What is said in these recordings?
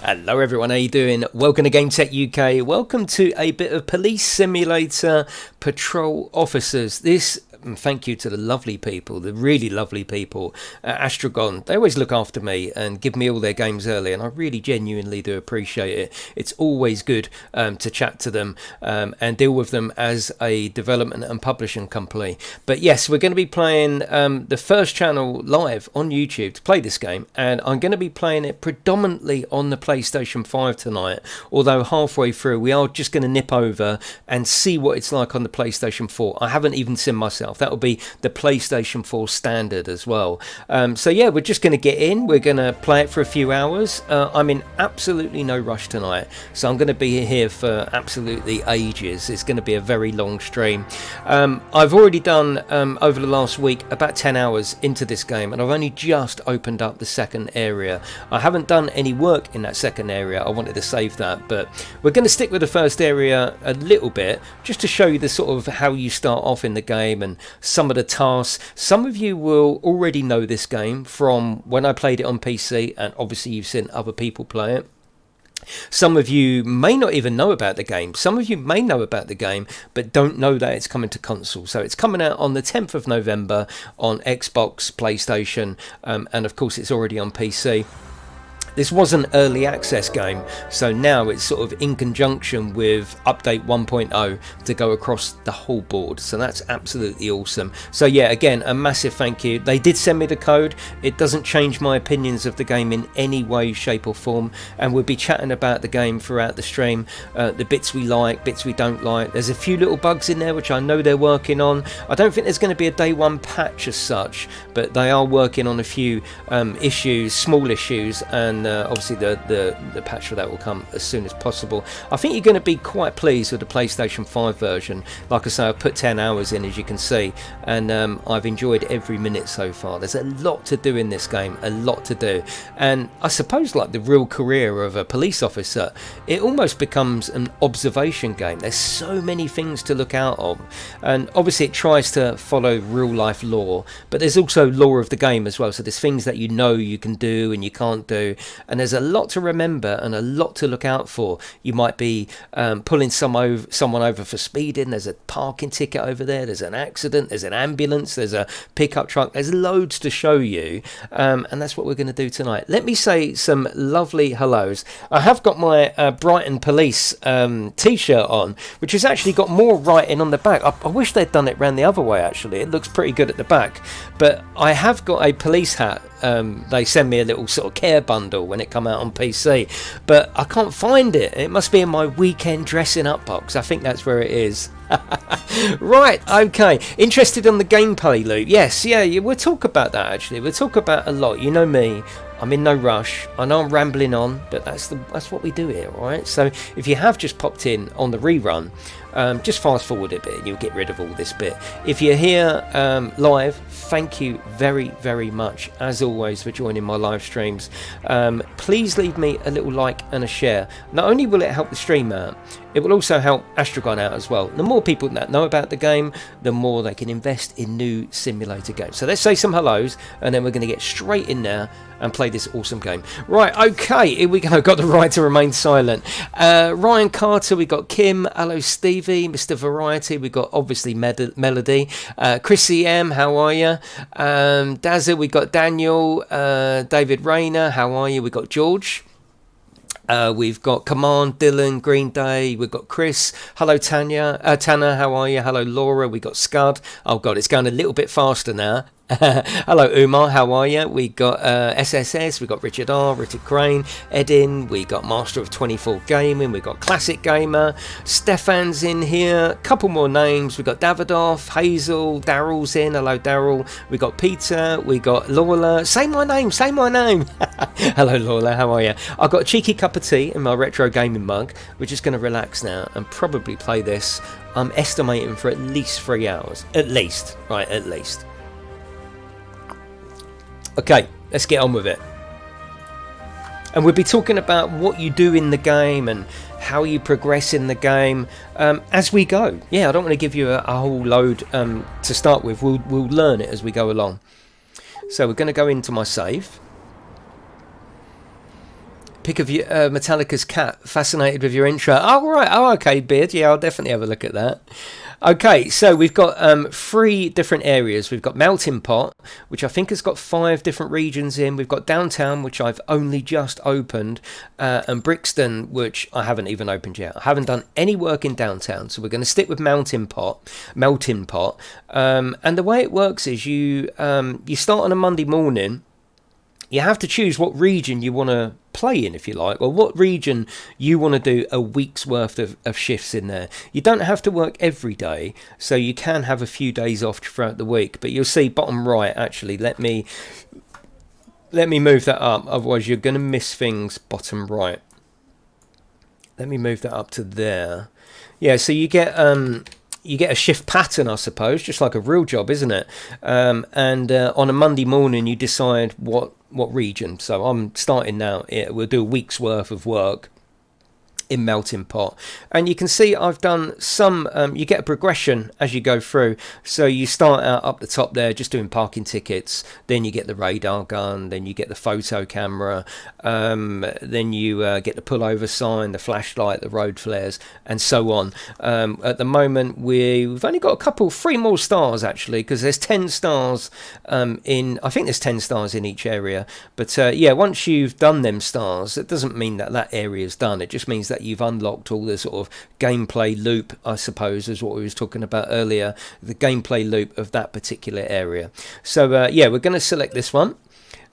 Hello everyone, how you doing? Welcome to GameTechUK. Welcome to a bit of Police Simulator Patrol Officers. Thank you to the lovely people, the really lovely people at Astragon. They always look after me and give me all their games early, and I really genuinely do appreciate it. It's always good to chat to them and deal with them as a development and publishing company. But yes, we're going to be playing the first channel live on YouTube to play this game, and I'm going to be playing it predominantly on the PlayStation 5 tonight, although halfway through we are just going to nip over and see what it's like on the PlayStation 4. I haven't even seen myself. That will be the PlayStation 4 standard as well. So yeah, we're just going to get in. We're going to play it for a few hours. I'm in absolutely no rush tonight, so I'm going to be here for absolutely ages. It's going to be a very long stream. I've already done over the last week about 10 hours into this game, and I've only just opened up the second area. I haven't done any work in that second area. I wanted to save that, but we're going to stick with the first area a little bit just to show you the sort of how you start off in the game and some of the tasks. Some of you will already know this game from when I played it on PC, and obviously you've seen other people play it. Some of you may not even know about the game. Some of you may know about the game but don't know that it's coming to console. So it's coming out on the 10th of November on Xbox, PlayStation, and of course it's already on PC. This was an early access game, so now it's sort of in conjunction with update 1.0 to go across the whole board. So that's absolutely awesome. So yeah, again, a massive thank you. They did send me the code. It doesn't change my opinions of the game in any way, shape or form. And we'll be chatting about the game throughout the stream. The bits we like, bits we don't like. There's a few little bugs in there which I know they're working on. I don't think there's going to be a day one patch as such, but they are working on a few issues, small issues, and obviously the patch for that will come as soon as possible. I think you're going to be quite pleased with the PlayStation 5 version. Like I say, I've put 10 hours in, as you can see, and I've enjoyed every minute so far. There's a lot to do in this game, a lot to do, and I suppose like the real career of a police officer, it almost becomes an observation game. There's so many things to look out on, and obviously it tries to follow real life law, but there's also law of the game as well. So there's things that you know you can do and you can't do, and there's a lot to remember and a lot to look out for. You might be pulling someone over for speeding. There's a parking ticket over there. There's an accident. There's an ambulance. There's a pickup truck. There's loads to show you, and that's what we're going to do tonight. Let me say some lovely hellos. I have got my Brighton Police t-shirt on, which has actually got more writing on the back. I wish they'd done it round the other way, actually. It looks pretty good at the back. But I have got a police hat. They send me a little sort of care bundle when it come out on PC, but I can't find it. It must be in my weekend dressing up box. I think that's where it is. Right, okay. Interested on the gameplay loop? Yes, yeah, we'll talk about that actually. We'll talk about a lot. You know me, I'm in no rush. I know I'm rambling on, but that's what we do here, alright? So if you have just popped in on the rerun, just fast forward a bit and you'll get rid of all this bit. If you're here live, thank you very, very much, as always, for joining my live streams. Please leave me a little like and a share. Not only will it help the stream out, it will also help Astragon out as well. The more people that know about the game, the more they can invest in new simulator games. So let's say some hellos, and then we're going to get straight in there and play this awesome game. Right, okay, here we go. Got the right to remain silent. Ryan Carter, we got Kim, hello Stevie, Mr. Variety, we got obviously Melody, Chrissy M, how are you? Dazza, we got Daniel, David Rayner, how are you? We got George. We've got Command, Dylan, Green Day, we've got Chris, hello Tanya, Tanner, how are you? Hello Laura, we got Scud, oh god, it's going a little bit faster now. Hello Umar, how are you? We got SSS, we got Richard R, Richard Crane, Edin, we got Master of 24 Gaming, we got Classic Gamer, Stefan's in here, a couple more names, we got Davidoff, Hazel, Daryl's in, hello Daryl, we got Peter, we got Lola, say my name, hello Lola, how are you? I've got a cheeky cup of tea in my retro gaming mug. We're just going to relax now and probably play this, I'm estimating for at least 3 hours, at least. Okay, let's get on with it. And we'll be talking about what you do in the game and how you progress in the game as we go. Yeah, I don't want to give you a whole load to start with. We'll learn it as we go along. So we're going to go into my save. Pick of your Metallica's cat. Fascinated with your intro. Oh, right. Oh, okay, Beard. Yeah, I'll definitely have a look at that. Okay, so we've got 3 different areas. We've got Melting Pot, which I think has got 5 different regions in. We've got Downtown, which I've only just opened, and Brixton, which I haven't even opened yet. I haven't done any work in Downtown, so we're going to stick with Melting Pot. And the way it works is you start on a Monday morning. You have to choose what region you want to play in, if you like, or what region you want to do a week's worth of shifts in there. You don't have to work every day, so you can have a few days off throughout the week. But you'll see bottom right, actually, let me move that up, otherwise you're going to miss things. Bottom right, let me move that up to there. Yeah, so you get a shift pattern, I suppose, just like a real job, isn't it? And on a Monday morning, you decide what region. So I'm starting now. We'll do a week's worth of work in Melting Pot, and you can see I've done some you get a progression as you go through. So you start out up the top there just doing parking tickets, then you get the radar gun, then you get the photo camera, then you get the pullover sign, the flashlight, the road flares, and so on. At the moment we've only got 3 more stars actually, because there's 10 stars I think there's 10 stars in each area. But yeah, once you've done them stars, it doesn't mean that area is done. It just means that you've unlocked all the sort of gameplay loop, I suppose, is what we was talking about earlier, the gameplay loop of that particular area. So yeah, we're going to select this one.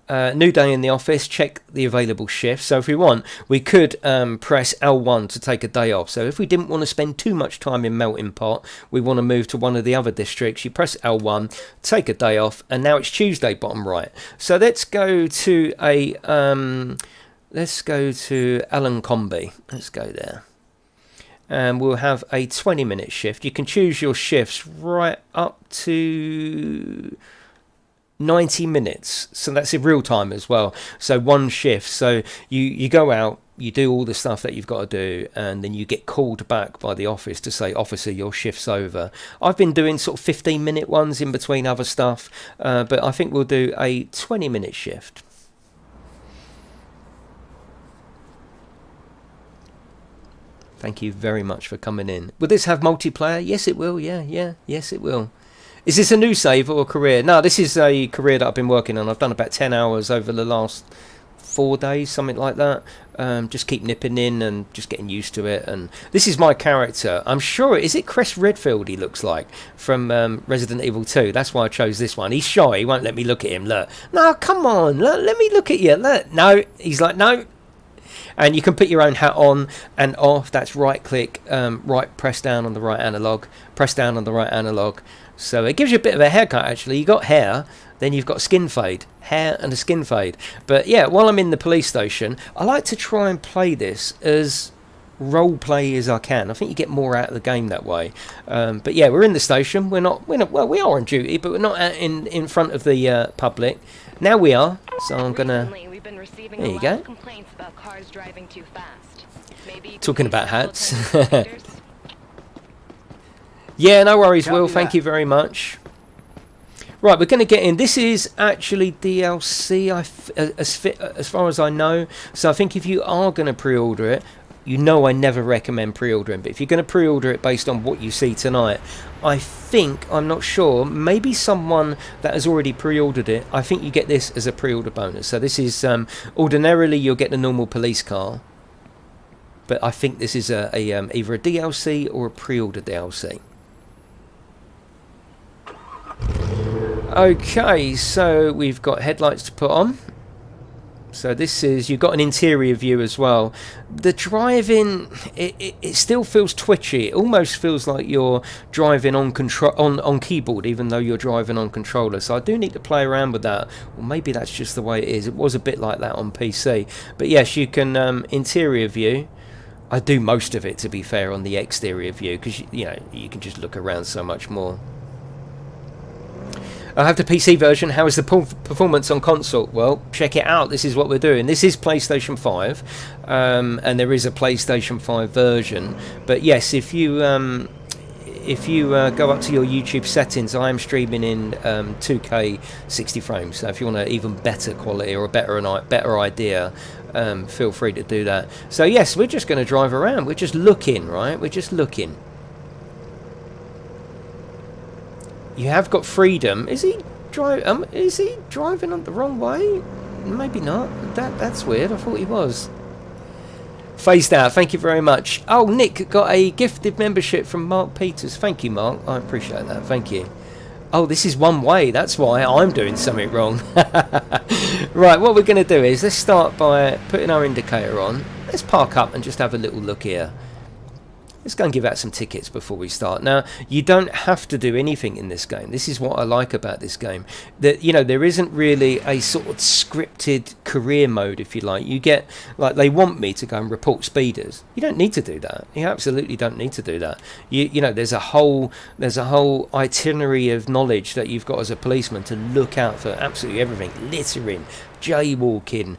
New day in the office, check the available shifts. So if we want, we could press L1 to take a day off. So if we didn't want to spend too much time in Melting Pot, we want to move to one of the other districts, you press L1, take a day off, and now it's Tuesday, bottom right. So let's go to Alencombe. Let's go there. And we'll have a 20-minute shift. You can choose your shifts right up to 90 minutes. So that's in real time as well. So one shift. So you go out, you do all the stuff that you've got to do, and then you get called back by the office to say, officer, your shift's over. I've been doing sort of 15-minute ones in between other stuff, but I think we'll do a 20-minute shift. Thank you very much for coming in. Will this have multiplayer? Yes, it will. Yes, it will. Is this a new save or a career? No, this is a career that I've been working on. I've done about 10 hours over the last 4 days, something like that. Just keep nipping in and just getting used to it. And this is my character. I'm sure, is it Chris Redfield he looks like from Resident Evil 2? That's why I chose this one. He's shy. He won't let me look at him. Look. No, come on. Let me look at you. Look. No. He's like, no. And you can put your own hat on and off. That's right click, press down on the right analog, press down on the right analog. So it gives you a bit of a haircut actually. You got hair, then you've got skin fade, hair and a skin fade. But yeah, while I'm in the police station, I like to try and play this as role play as I can. I think you get more out of the game that way. But yeah, we're in the station. We're not. Well, we are on duty, but we're not out in front of the public. Now we are. So I'm gonna. There you go. About cars driving too fast. Maybe talking about hats. Yeah, no worries, Will. Thank you very much. Right, we're going to get in. This is actually DLC, as far as I know. So I think if you are going to pre-order it, you know I never recommend pre-ordering. But if you're going to pre-order it based on what you see tonight, I'm not sure, maybe someone that has already pre-ordered it, I think you get this as a pre-order bonus. So this is, ordinarily you'll get the normal police car. But I think this is either a DLC or a pre-order DLC. Okay, so we've got headlights to put on. So this is, you've got an interior view as well. The driving, it still feels twitchy. It almost feels like you're driving on keyboard, even though you're driving on controller. So I do need to play around with that. Or maybe that's just the way it is. It was a bit like that on PC. But yes, you can interior view. I do most of it, to be fair, on the exterior view, because you know you can just look around so much more. I have the PC version. How is the performance on console? Well, check it out. This is what we're doing. This is PlayStation 5, and there is a PlayStation 5 version. But yes, if you go up to your YouTube settings, I am streaming in 2K 60 frames. So if you want an even better quality or a better idea, feel free to do that. So yes, we're just going to drive around. We're just looking, right? We're just looking. You have got freedom. Is he driving on the wrong way? Maybe not. That's weird. I thought he was. Phased out. Thank you very much. Oh, Nick got a gifted membership from Mark Peters. Thank you, Mark. I appreciate that. Thank you. Oh, this is one way. That's why I'm doing something wrong. Right, what we're going to do is let's start by putting our indicator on. Let's park up and just have a little look here. Let's go and give out some tickets before we start. Now, you don't have to do anything in this game. This is what I like about this game. That, you know, there isn't really a sort of scripted career mode, if you like. You get, like, they want me to go and report speeders. You don't need to do that. You absolutely don't need to do that. You know, there's a whole itinerary of knowledge that you've got as a policeman to look out for absolutely everything. Littering, jaywalking,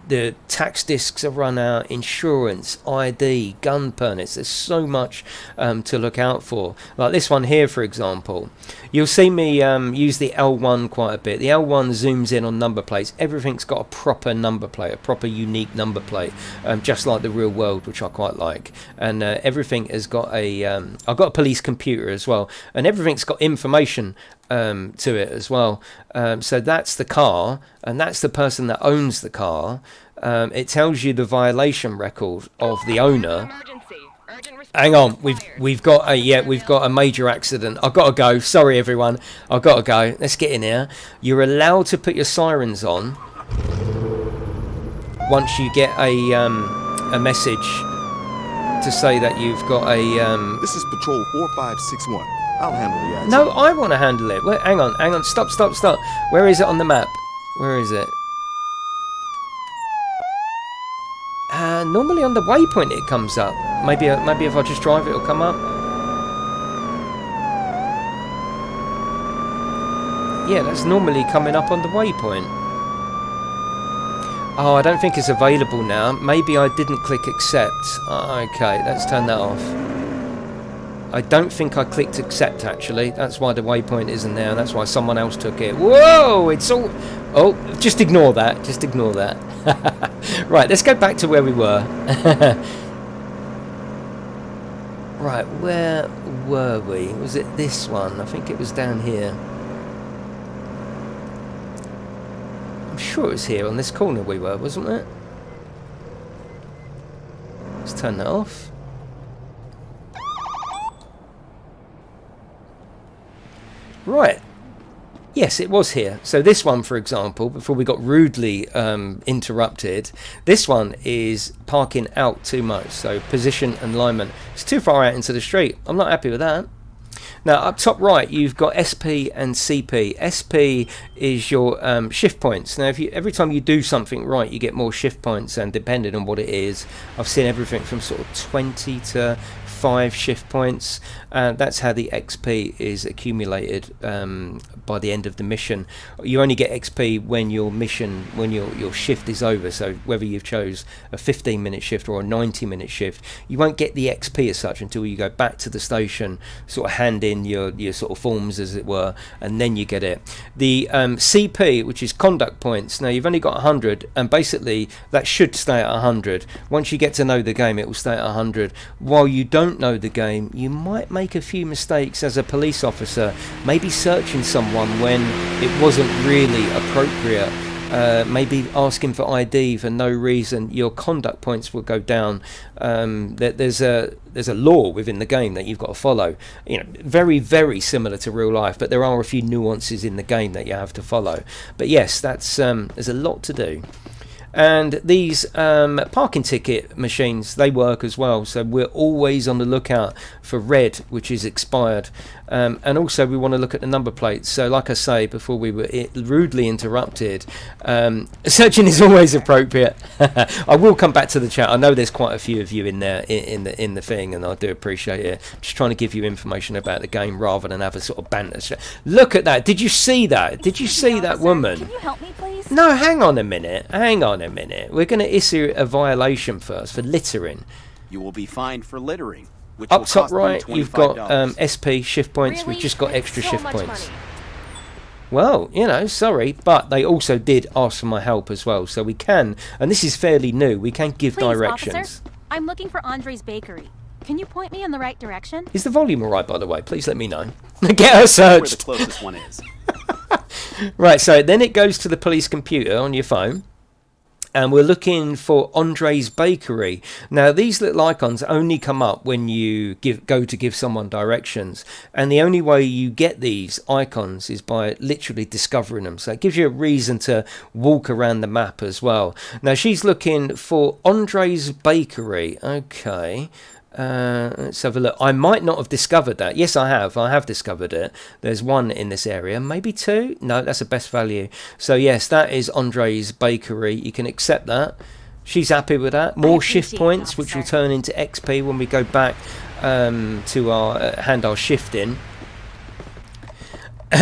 the tax discs are run out, insurance, ID, gun permits. There's so much to look out for. Like this one here, for example. You'll see me use the L1 quite a bit. The L1 zooms in on number plates. Everything's got a proper number plate, a proper unique number plate, just like the real world, which I quite like. And everything has got a... I've got a police computer as well. And everything's got information to it as well. So that's the car, and that's the person that owns the car. It tells you the violation record of the owner. Hang on, we've got a major accident. I've got to go. Sorry everyone, I've got to go. Let's get in here. You're allowed to put your sirens on once you get a message to say that you've got a This is Patrol 4561. I'll handle the accident. No, I want to handle it. Wait, hang on. Stop. Where is it on the map? Where is it? Normally on the waypoint it comes up. Maybe if I just drive it'll come up. Yeah, that's normally coming up on the waypoint. Oh, I don't think it's available now. Maybe I didn't click accept. Okay, let's turn that off. I don't think I clicked accept, actually. That's why the waypoint isn't there. That's why someone else took it. Whoa! It's all... Oh, just ignore that. Just ignore that. Right, let's go back to where we were. Right, where were we? Was it this one? I think it was down here. I'm sure it was here on this corner we were, wasn't it? Let's turn that off. Right. Yes, it was here. So this one, for example, before we got rudely interrupted, this one is parking out too much. So position and alignment. It's too far out into the street. I'm not happy with that. Now, up top right, you've got SP and CP. SP is your shift points. Now, every time you do something right, you get more shift points, and depending on what it is, I've seen everything from sort of 20 to 5 shift points. That's how the XP is accumulated by the end of the mission. You only get XP when your mission, when your shift is over. So whether you've chose a 15-minute shift or a 90-minute shift, you won't get the XP as such until you go back to the station, sort of hand in your sort of forms, as it were, and then you get it. The CP, which is conduct points, now you've only got 100, and basically that should stay at 100. Once you get to know the game, it will stay at 100. While you don't know the game, you might make a few mistakes as a police officer, maybe searching someone when it wasn't really appropriate, maybe asking for ID for no reason. Your conduct points will go down. There's a law within the game that you've got to follow, you know, very, very similar to real life, but there are a few nuances in the game that you have to follow. But yes, that's there's a lot to do. And these parking ticket machines, they work as well, so we're always on the lookout for red, which is expired, and also we want to look at the number plates. So like I say, before we were rudely interrupted, searching is always appropriate. I will come back to the chat. I know there's quite a few of you in there in the thing, and I do appreciate it. I'm just trying to give you information about the game rather than have a sort of banter. Look at that. Did you see that? Did you see that woman? Can you help me, please? No, hang on a minute. We're going to issue a violation first for littering. You will be fined for littering. Which Up will top cost you right, you've got $25. SP shift points. Really? We've just got That's extra so shift much points. money. well, you know, sorry, but they also did ask for my help as well, so we can, and this is fairly new, we can give Please, directions. officer, I'm looking for Andre's bakery. Can you point me in the right direction? Is the volume alright, by the way? Please let me know. Get her Where the searched. closest one is. Right, so then it goes to the police computer on your phone. And we're looking for Andre's Bakery. Now, these little icons only come up when you go to give someone directions. And the only way you get these icons is by literally discovering them. So it gives you a reason to walk around the map as well. Now, she's looking for Andre's Bakery. Okay. Let's have a look. I might not have discovered that. Yes, I have discovered it. There's one in this area, maybe two. No, that's a best value. So yes, that is Andre's Bakery. You can accept that. She's happy with that. More shift points, which will turn into XP when we go back to our hand our shift in.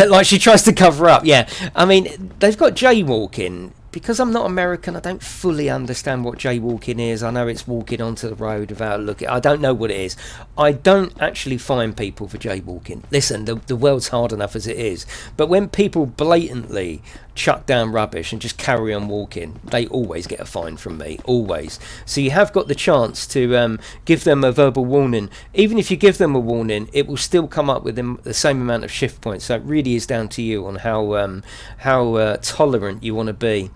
Like she tries to cover up. Yeah, I mean, they've got jaywalking. Because I'm not American, I don't fully understand what jaywalking is. I know it's walking onto the road without looking. I don't know what it is. I don't actually fine people for jaywalking. Listen, the world's hard enough as it is. But when people blatantly chuck down rubbish and just carry on walking, they always get a fine from me. Always. So you have got the chance to give them a verbal warning. Even if you give them a warning, it will still come up with the same amount of shift points. So it really is down to you on how tolerant you want to be.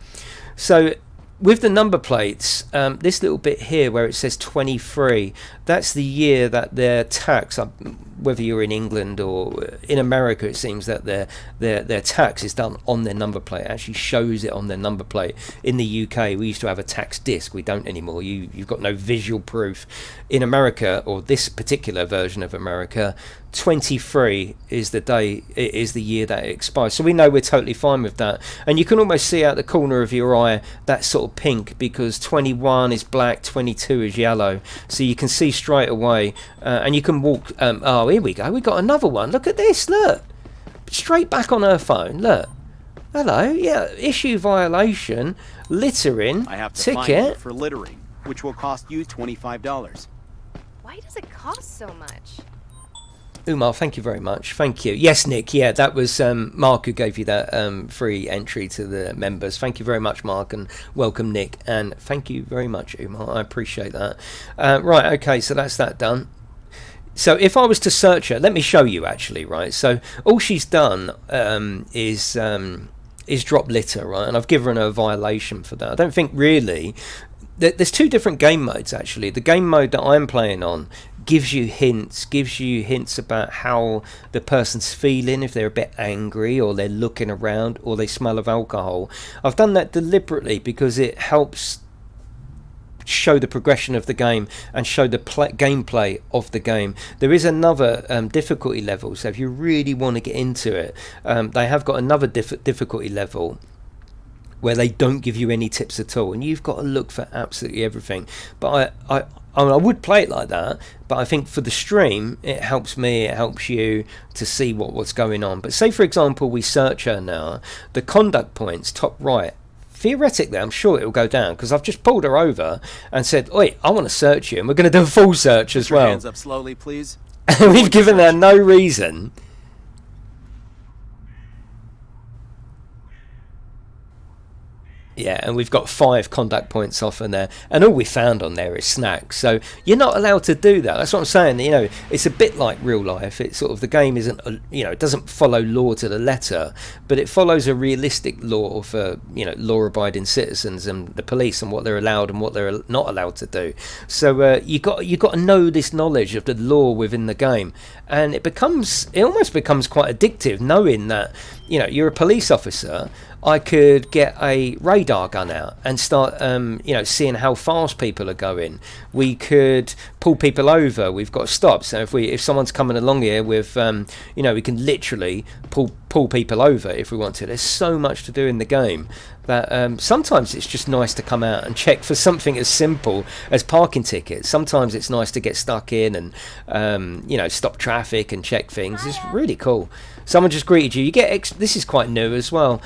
So with the number plates, this little bit here where it says 23, that's the year that their tax, whether you're in England or in America, it seems that their tax is done on their number plate. It actually shows it on their number plate. In the UK, we used to have a tax disc. We don't anymore. You've got no visual proof. In America, or this particular version of America, 23 is the day, it is the year that it expires. So we know we're totally fine with that. And you can almost see out the corner of your eye that sort of pink, because 21 is black, 22 is yellow. So you can see straight away, and you can walk. Oh, here we go. We got another one. Look at this. Look, straight back on her phone. Look. Hello. Yeah. Issue violation, littering, I have to fine you ticket. for littering, which will cost you $25. Why does it cost so much? Umar, thank you very much. Thank you. Yes, Nick. Yeah, that was Mark who gave you that free entry to the members. Thank you very much, Mark, and welcome, Nick. And thank you very much, Umar. I appreciate that. Right, okay, so that's that done. So if I was to search her, let me show you actually, right? So all she's done is drop litter, right? And I've given her a violation for that. I don't think really... There's two different game modes actually. The game mode that I'm playing on gives you hints about how the person's feeling, if they're a bit angry or they're looking around or they smell of alcohol. I've done that deliberately because it helps show the progression of the game and show the gameplay of the game. There is another difficulty level, so if you really want to get into it, they have got another difficulty level where they don't give you any tips at all, and you've got to look for absolutely everything. But I would play it like that, but I think for the stream it helps me, it helps you to see what's going on. But say for example we search her now, the conduct points top right, theoretically I'm sure it will go down because I've just pulled her over and said, oi, I want to search you, and we're going to do a full search as Put your well. hands up slowly, please. And we've given her no reason. Yeah, and we've got 5 conduct points off in there, and all we found on there is snacks. So you're not allowed to do that. That's what I'm saying. You know, it's a bit like real life. It's sort of, the game isn't, you know, it doesn't follow law to the letter, but it follows a realistic law for, you know, law-abiding citizens and the police and what they're allowed and what they're not allowed to do. So you got to know this knowledge of the law within the game, and it almost becomes quite addictive knowing that, you know, you're a police officer. I could get a radar gun out and start, you know, seeing how fast people are going. We could pull people over. We've got stops. So if someone's coming along here with, you know, we can literally pull people over if we want to. There's so much to do in the game that sometimes it's just nice to come out and check for something as simple as parking tickets. Sometimes it's nice to get stuck in and, you know, stop traffic and check things. It's really cool. Someone just greeted you. You get this is quite new as well.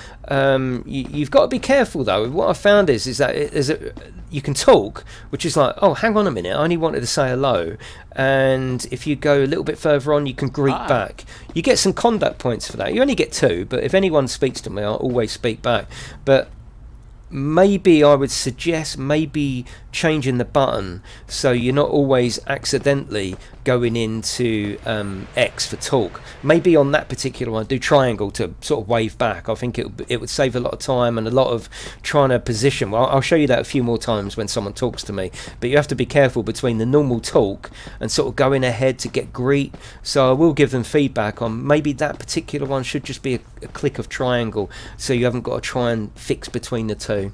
You've got to be careful though. What I found is that you can talk, which is like, oh, hang on a minute, I only wanted to say say hello, and if you go a little bit further on, you can greet back. You get some conduct points for that. You only get 2, but if anyone speaks to me, I'll always speak back. But maybe I would suggest maybe changing the button so you're not always accidentally going into X for talk. Maybe on that particular one, do triangle to sort of wave back. I think it would save a lot of time and a lot of trying to position. Well, I'll show you that a few more times when someone talks to me, but you have to be careful between the normal talk and sort of going ahead to get greet. So I will give them feedback on maybe that particular one should just be a click of triangle, so you haven't got to try and fix between the two.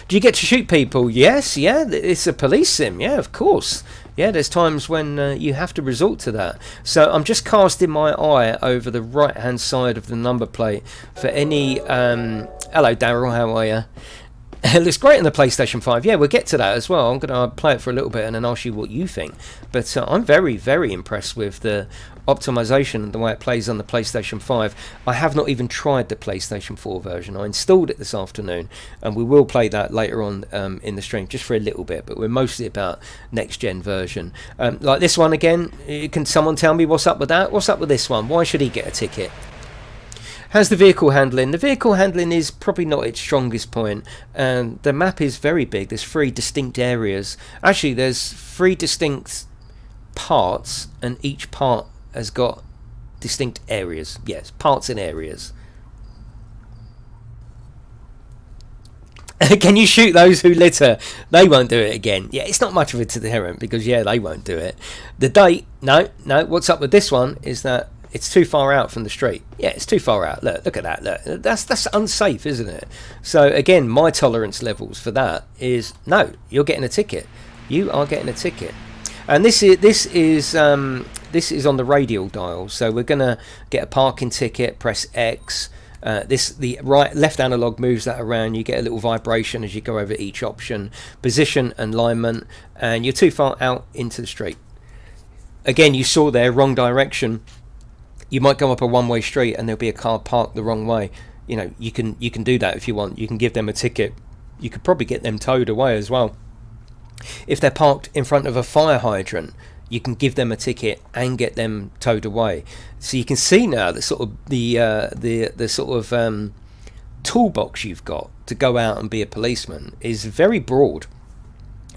Do you get to shoot people? Yes, yeah, it's a police sim, yeah, of course. Yeah, there's times when you have to resort to that. So I'm just casting my eye over the right hand side of the number plate for any hello Daryl, how are you? It looks great on the PlayStation 5. Yeah, we'll get to that as well. I'm going to play it for a little bit and then ask you what you think. But I'm very, very impressed with the optimization and the way it plays on the PlayStation 5. I have not even tried the PlayStation 4 version. I installed it this afternoon, and we will play that later on in the stream, just for a little bit. But we're mostly about next-gen version. Like this one again, can someone tell me what's up with that? What's up with this one? Why should he get a ticket? How's the vehicle handling? The vehicle handling is probably not its strongest point, and the map is very big. There's 3 distinct areas. Actually, there's 3 distinct parts, and each part has got distinct areas. Yes, parts and areas. Can you shoot those who litter? They won't do it again. Yeah, it's not much of a deterrent because, yeah, they won't do it. The date, no. What's up with this one is that it's too far out from the street. Yeah, it's too far out. Look at that. Look, that's unsafe, isn't it? So again, my tolerance levels for that is no. You're getting a ticket. You are getting a ticket. And this is on the radial dial. So we're gonna get a parking ticket. Press X. The left analog moves that around. You get a little vibration as you go over each option. Position and alignment. And you're too far out into the street. Again, you saw there wrong direction. You might go up a one-way street and there'll be a car parked the wrong way. You know, you can do that if you want. You can give them a ticket. You could probably get them towed away as well. If they're parked in front of a fire hydrant, you can give them a ticket and get them towed away. So you can see now the sort of the sort of toolbox you've got to go out and be a policeman is very broad.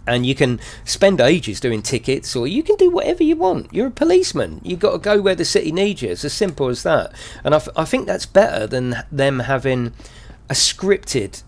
And you can spend ages doing tickets, or you can do whatever you want. You're a policeman. You've got to go where the city needs you. It's as simple as that. And I think that's better than them having a scripted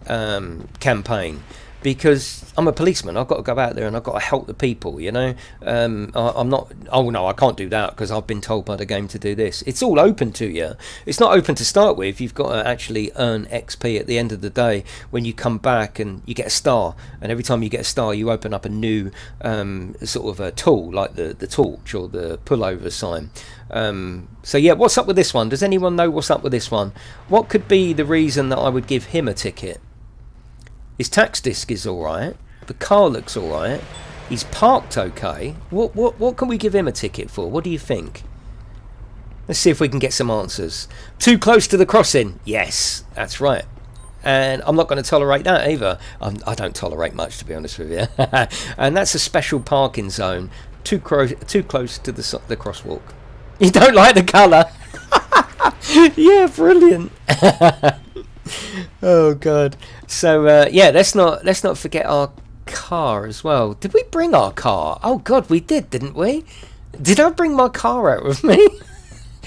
campaign. Because I'm a policeman, I've got to go out there and I've got to help the people, you know. I'm not, oh no, I can't do that because I've been told by the game to do this. It's all open to you. It's not open to start with. You've got to actually earn XP at the end of the day when you come back and you get a star. And every time you get a star, you open up a new sort of a tool, like the torch or the pullover sign. So yeah, what's up with this one? Does anyone know what's up with this one? What could be the reason that I would give him a ticket? His tax disc is alright. The car looks alright. He's parked okay. What can we give him a ticket for? What do you think? Let's see if we can get some answers. Too close to the crossing. Yes, that's right. And I'm not going to tolerate that either. I don't tolerate much, to be honest with you. And that's a special parking zone. Too close to the crosswalk. You don't like the colour? Yeah, brilliant. Oh god. So yeah, let's not forget our car as well. Did we bring our car? Oh god, we didn't we? Did I bring my car out with me?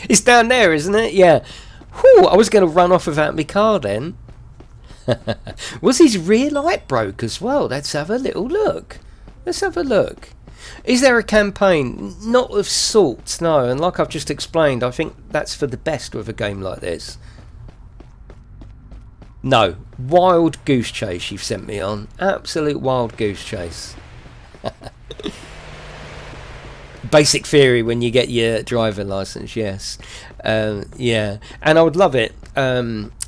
It's down there, isn't it? Yeah. Whew, I was going to run off without my car then. Was his rear light broke as well? Let's have a little look. Let's have a look. Is there a campaign? Not of sorts, no. And like I've just explained, I think that's for the best with a game like this. No, wild goose chase you've sent me on. Absolute wild goose chase. Basic theory when you get your driving license, yes. Yeah, and I would love it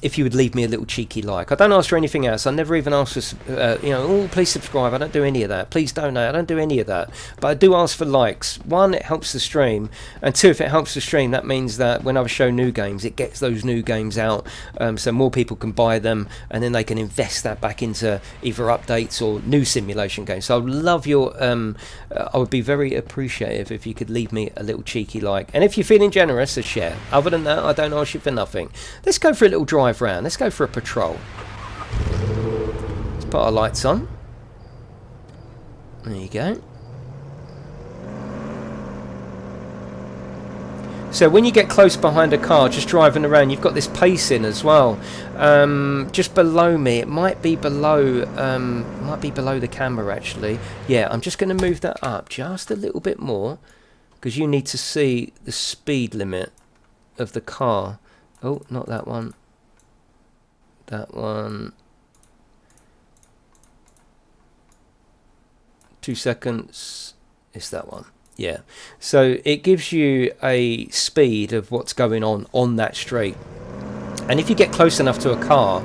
if you would leave me a little cheeky like. I don't ask for anything else. I never even ask for, oh, please subscribe. I don't do any of that. Please donate. I don't do any of that. But I do ask for likes. One, it helps the stream. And two, if it helps the stream, that means that when I show new games, it gets those new games out, so more people can buy them, and then they can invest that back into either updates or new simulation games. So I would love your, I would be very appreciative if you could leave me a little cheeky like. And if you're feeling generous, a share. Other than that, I don't ask you for nothing. Let's go for a little drive round. Let's go for a patrol. Let's put our lights on. There you go. So when you get close behind a car, just driving around, you've got this pacing as well. Just below me, it might be below the camera actually. Yeah, I'm just going to move that up just a little bit more, because you need to see the speed limit of the car. Oh, not that one. That one. 2 seconds. It's that one. Yeah. So it gives you a speed of what's going on that street. And if you get close enough to a car,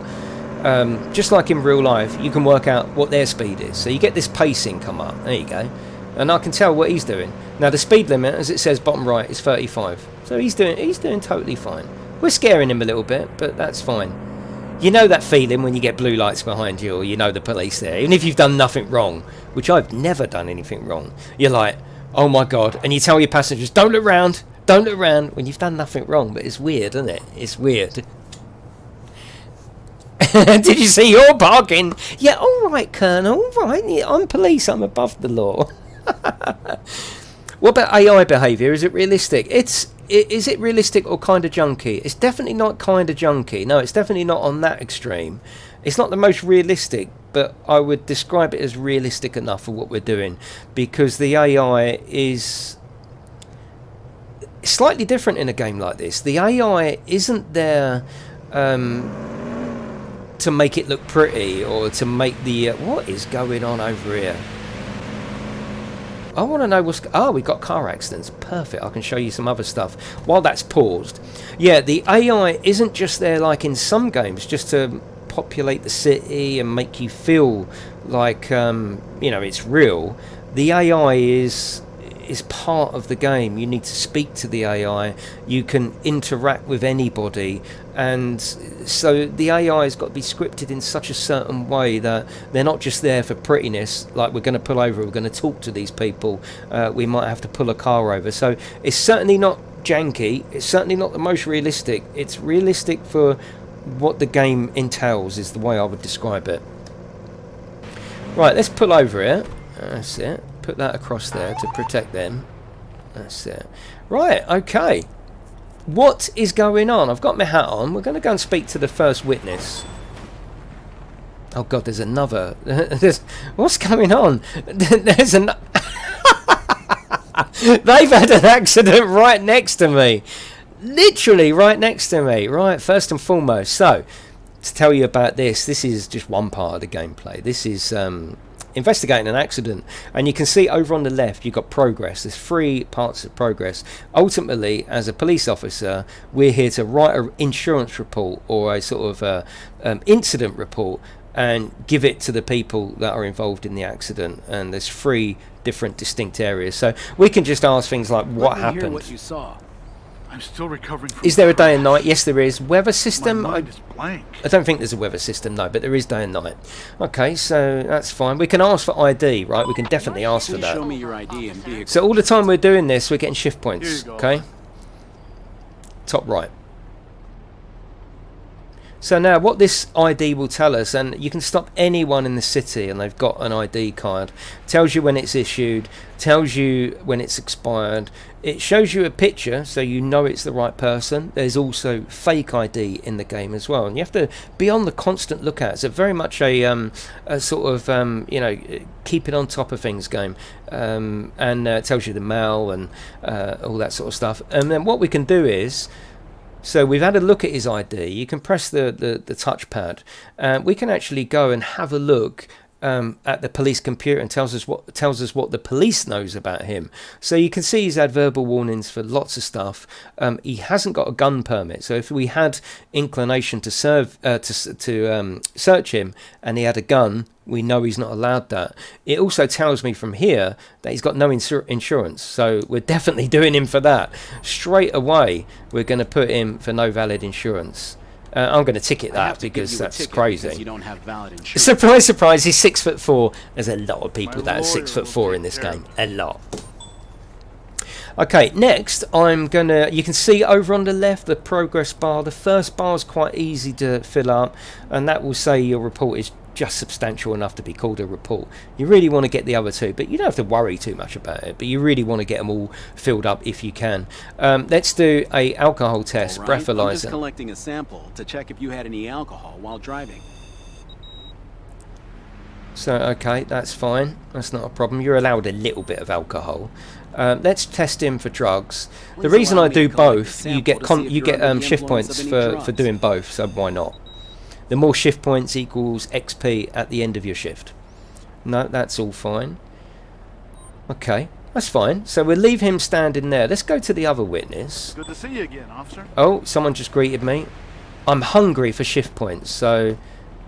just like in real life, you can work out what their speed is. So you get this pacing come up. There you go. And I can tell what he's doing. Now the speed limit, as it says bottom right, is 35. So he's doing totally fine. We're scaring him a little bit, but that's fine. You know that feeling when you get blue lights behind you, or you know the police there, even if you've done nothing wrong, which I've never done anything wrong. You're like, oh my god, and you tell your passengers, don't look round when you've done nothing wrong. But it's weird, isn't it? It's weird. Did you see your parking? Yeah, all right, Colonel, all right. Yeah, I'm police, I'm above the law. What about AI behaviour? Is it realistic? Is it realistic or kind of junky? It's definitely not kind of junky. No, it's definitely not on that extreme. It's not the most realistic, but I would describe it as realistic enough for what we're doing, because the AI is slightly different in a game like this. The AI isn't there to make it look pretty, or to make the... what is going on over here? I want to know what's... oh, we got car accidents. Perfect. I can show you some other stuff while that's paused. Yeah, the AI isn't just there like in some games just to populate the city and make you feel like it's real. The AI is part of the game. You need to speak to the AI. You can interact with anybody, and so the AI has got to be scripted in such a certain way that they're not just there for prettiness, like we're going to pull over, we're going to talk to these people, we might have to pull a car over. So it's certainly not janky, it's certainly not the most realistic. It's realistic for what the game entails, is the way I would describe it. Right, let's pull over here. That's it. Put that across there to protect them. That's it. Right, okay. What is going on? I've got my hat on. We're going to go and speak to the first witness. Oh god, there's another. What's going on? There's an... They've had an accident right next to me. Literally right next to me. Right, first and foremost. So, to tell you about this is just one part of the gameplay. This is... investigating an accident, and you can see over on the left you've got progress. There's 3 parts of progress. Ultimately, as a police officer, we're here to write an insurance report or a sort of incident report and give it to the people that are involved in the accident. And there's 3 different distinct areas, so we can just ask things like, what happened? Hear what you saw. I'm still recovering from... Is there a day and night? Yes, there is. Weather system? My mind is blank. I don't think there's a weather system, no, but there is day and night. Okay, so that's fine. We can ask for ID, right? We can definitely ask for Please that. show me your ID and vehicle. So all the time we're doing this, we're getting shift Here points, you go. okay? Top right. So now what this ID will tell us, and you can stop anyone in the city and they've got an ID card, tells you when it's issued, tells you when it's expired, it shows you a picture so you know it's the right person. There's also fake ID in the game as well, and you have to be on the constant lookout. It's very much a sort of keeping on top of things game, and it tells you the mail and all that sort of stuff. And then what we can do is, so we've had a look at his ID. You can press the touchpad. We can actually go and have a look at the police computer and tells us what the police knows about him. So you can see he's had verbal warnings for lots of stuff. He hasn't got a gun permit, so if we had inclination to search him and he had a gun, we know he's not allowed that. It also tells me from here that he's got no insurance, so we're definitely doing him for that. Straight away, we're going to put him for no valid insurance. I'm going to ticket that because that's crazy. You don't have valid insurance. Surprise, surprise, he's 6'4". There's a lot of people that are 6'4" in this game. A lot. Okay, next I'm gonna, you can see over on the left the progress bar. The first bar is quite easy to fill up, and that will say your report is just substantial enough to be called a report. You really want to get the other two, but you don't have to worry too much about it, but you really want to get them all filled up if you can. Let's do a alcohol test, All right, I'm breathalyzer. just collecting a sample to check if you had any alcohol while driving. So okay, that's fine, that's not a problem. You're allowed a little bit of alcohol. Let's test him for drugs. The Please reason allow I me to do collect a both, you sample get to see if you're under the shift influence points of any for drugs. doing both, so why not? The more shift points equals XP at the end of your shift. No, that's all fine. Okay, that's fine. So we'll leave him standing there. Let's go to the other witness. Good to see you again, officer. Oh, someone just greeted me. I'm hungry for shift points, so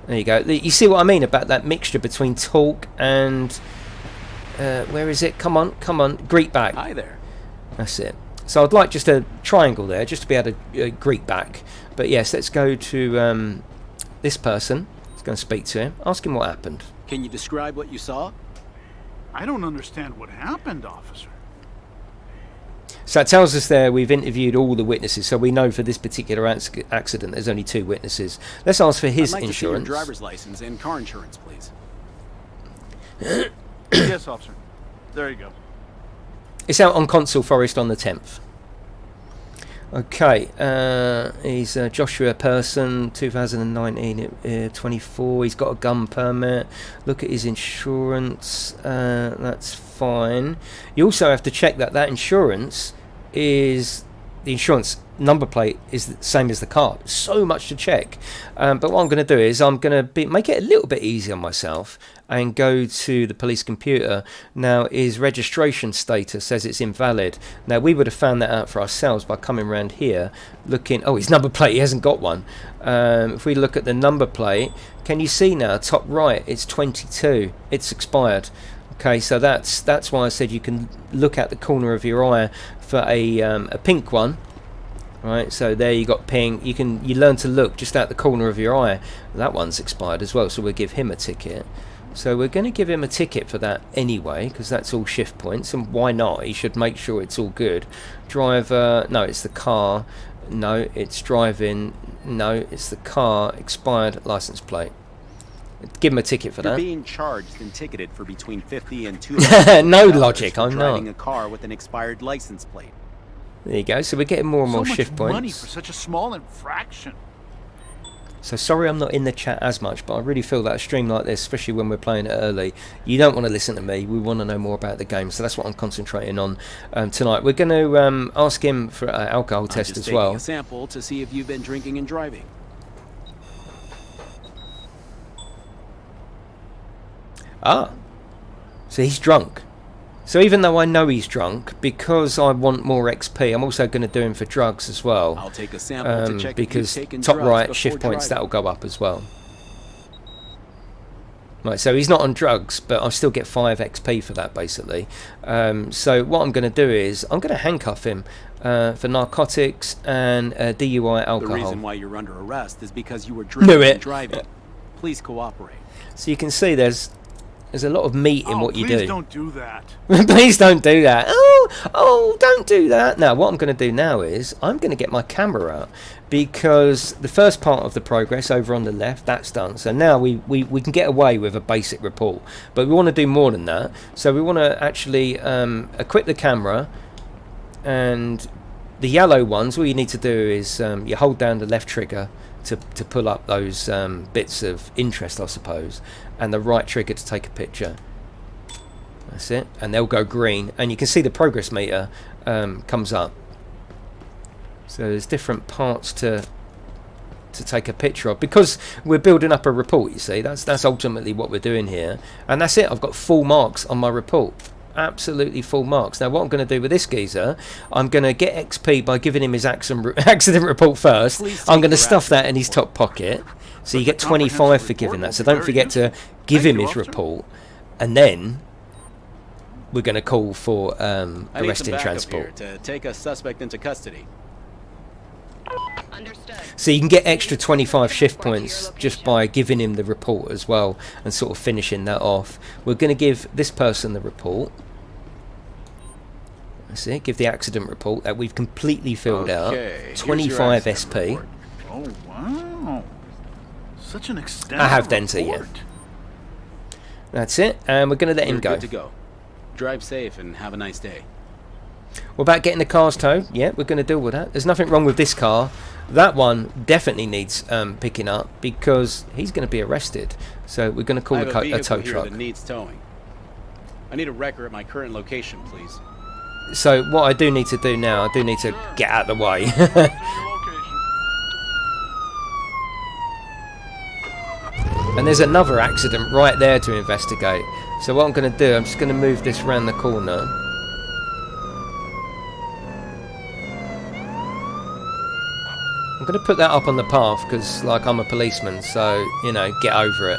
there you go. You see what I mean about that mixture between talk and where is it? Come on, greet back. Hi there. That's it. So I'd like just a triangle there, just to be able to greet back. But yes, let's go to this person. Let's go and speak to him. Ask him what happened. Can you describe what you saw? I don't understand what happened, officer. So it tells us there we've interviewed all the witnesses, so we know for this particular accident there's only 2 witnesses. Let's ask for his I'd like insurance. to see your driver's license and car insurance, please. Yes, officer. There you go. It's out on Console Forest on the 10th. Okay, he's Joshua Person, 2019, 24. He's got a gun permit. Look at his insurance. That's fine. You also have to check that insurance is the insurance number plate is the same as the car. So much to check. But what I'm going to do is I'm going to make it a little bit easy on myself and go to the police computer. Now his registration status says it's invalid. Now we would have found that out for ourselves by coming around here looking. Oh, his number plate, he hasn't got one. If we look at the number plate, can you see now top right it's 22, it's expired. Okay, so that's why I said you can look at the corner of your eye for a pink one. Right, so there you got pink. You learn to look just out the corner of your eye. That one's expired as well, so we'll give him a ticket. So we're going to give him a ticket for that anyway, because that's all shift points, and why not? He should make sure it's all good. Driver, no, it's the car. No, it's driving. No, it's the car. Expired license plate. Give him a ticket for You're that. being charged and ticketed for between $50 and $200 No logic, I'm driving not. a car with an expired license plate. There you go. So we're getting more and more So much shift money points. for such a small infraction. So sorry I'm not in the chat as much, but I really feel that a stream like this, especially when we're playing it early, you don't want to listen to me. We want to know more about the game, so that's what I'm concentrating on tonight. We're going to ask him for an alcohol test I'm just as taking well. a sample to see if you've been drinking and driving. Ah, so he's drunk. So even though I know he's drunk, because I want more XP, I'm also going to do him for drugs as well. I'll take a sample to check because if you've taken top drugs right before shift points, driving. that'll go up as well. Right, so he's not on drugs, but I still get 5 XP for that, basically. So what I'm going to do is I'm going to handcuff him for narcotics and DUI The alcohol. reason why you're under arrest is because you were Knew drinking it. and driving. Please cooperate. So you can see there's a lot of meat in what you please do. don't do that. Please don't do that. Oh, don't do that. Now, what I'm going to do now is I'm going to get my camera out, because the first part of the progress over on the left, that's done. So now we can get away with a basic report, but we want to do more than that. So we want to actually equip the camera, and the yellow ones, all you need to do is you hold down the left trigger to pull up those bits of interest, I suppose, and the right trigger to take a picture. That's it, and they'll go green, and you can see the progress meter comes up. So there's different parts to to take a picture of, because we're building up a report. You see, that's ultimately what we're doing here, and that's it. I've got full marks on my report. Absolutely full marks. Now what I'm going to do with this geezer, I'm going to get XP by giving him his accident report first. I'm going to stuff that in his top pocket, so you get 25 for giving that. So don't forget to give him his report, and then we're going to call for arrest and transport. To take a suspect into custody. Understood. So you can get extra 25 shift points just by giving him the report as well, and sort of finishing that off. We're going to give this person the report. That's it. Give the accident report that we've completely filled out. 25 SP. Oh, wow. Such an extensive I have Denta, yeah. report. That's it. And we're going to let him You're go. good to go. Drive safe and have a nice day. What about getting the cars towed? Yeah, we're going to deal with that. There's nothing wrong with this car. That one definitely needs picking up, because he's going to be arrested. So we're going to call I have a a vehicle tow here truck. that needs towing. I need a wrecker at my current location, please. So what I do need to do now, I do need to get out of the way. And there's another accident right there to investigate. So what I'm going to do, I'm just going to move this round the corner. I'm going to put that up on the path because, like, I'm a policeman, so, you know, get over it.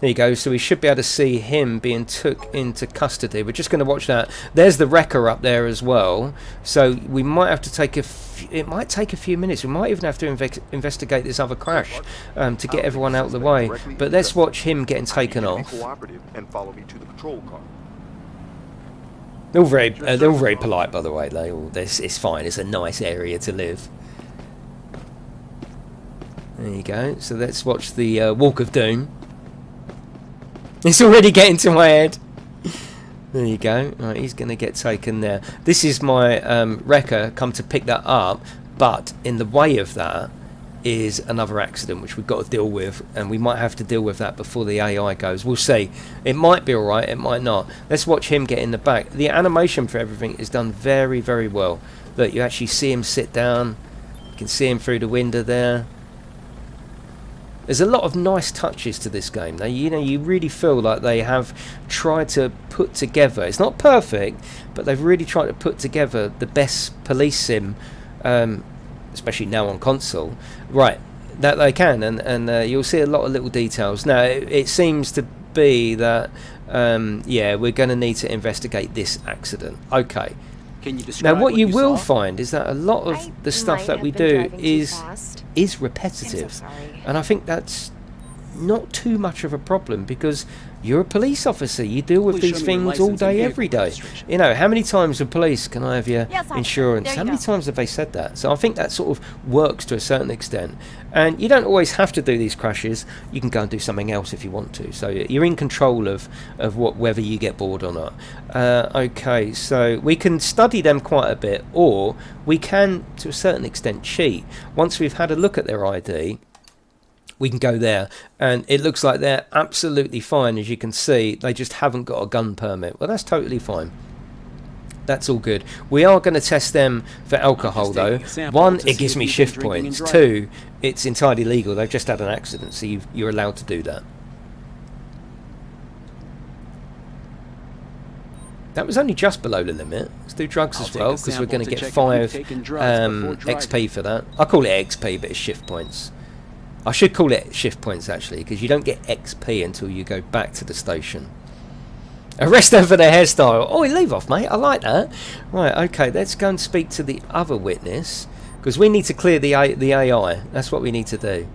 There you go. So we should be able to see him being took into custody. We're just going to watch that. There's the wrecker up there as well. So we might have to take it might take a few minutes. We might even have to investigate this other crash to get everyone out of the way. But let's watch him getting taken off. And follow me to the patrol car. They're all very polite, by the way. It's fine. It's a nice area to live. There you go. So let's watch the Walk of Doom. It's already getting to my head. There you go. Right, he's going to get taken there. This is my wrecker come to pick that up, but in the way of that is another accident which we've got to deal with, and we might have to deal with that before the AI goes. We'll see. It might be alright, it might not. Let's watch him get in the back. The animation for everything is done very, very well. Look, you actually see him sit down. You can see him through the window there. There's a lot of nice touches to this game. Now, you know, you really feel like they have tried to put together. It's not perfect, but they've really tried to put together the best police sim, especially now on console, right? That they can, and you'll see a lot of little details. Now, it seems to be that, yeah, we're going to need to investigate this accident. Okay. Can you describe Now, what you will saw? find is that a lot of the stuff that we do is repetitive, and I think that's not too much of a problem, because you're a police officer. You deal with Please these show me your things all license and day, vehicle every day. registration. You know, how many times the police, can I have your Yes, officer. insurance? There How you many go. times have they said that? So I think that sort of works to a certain extent. And you don't always have to do these crashes. You can go and do something else if you want to. So you're in control of whether you get bored or not. Okay, so we can study them quite a bit, or we can, to a certain extent, cheat. Once we've had a look at their ID, we can go there, and it looks like they're absolutely fine. As you can see, they just haven't got a gun permit. Well, that's totally fine. That's all good. We are going to test them for alcohol, though. taking a sample One, to it see gives if me you've been shift drinking and points. driving. Two, it's entirely legal. They've just had an accident, so you're allowed to do that. That was only just below the limit. Let's do drugs I'll as take well, a because we're sample going to to check get if 5 you've taken drugs before driving. XP for that. I call it XP, but it's shift points. I should call it shift points, actually, because you don't get XP until you go back to the station. Arrest them for their hairstyle. Oh, leave off, mate. I like that. Right, okay, let's go and speak to the other witness, because we need to clear the AI. That's what we need to do.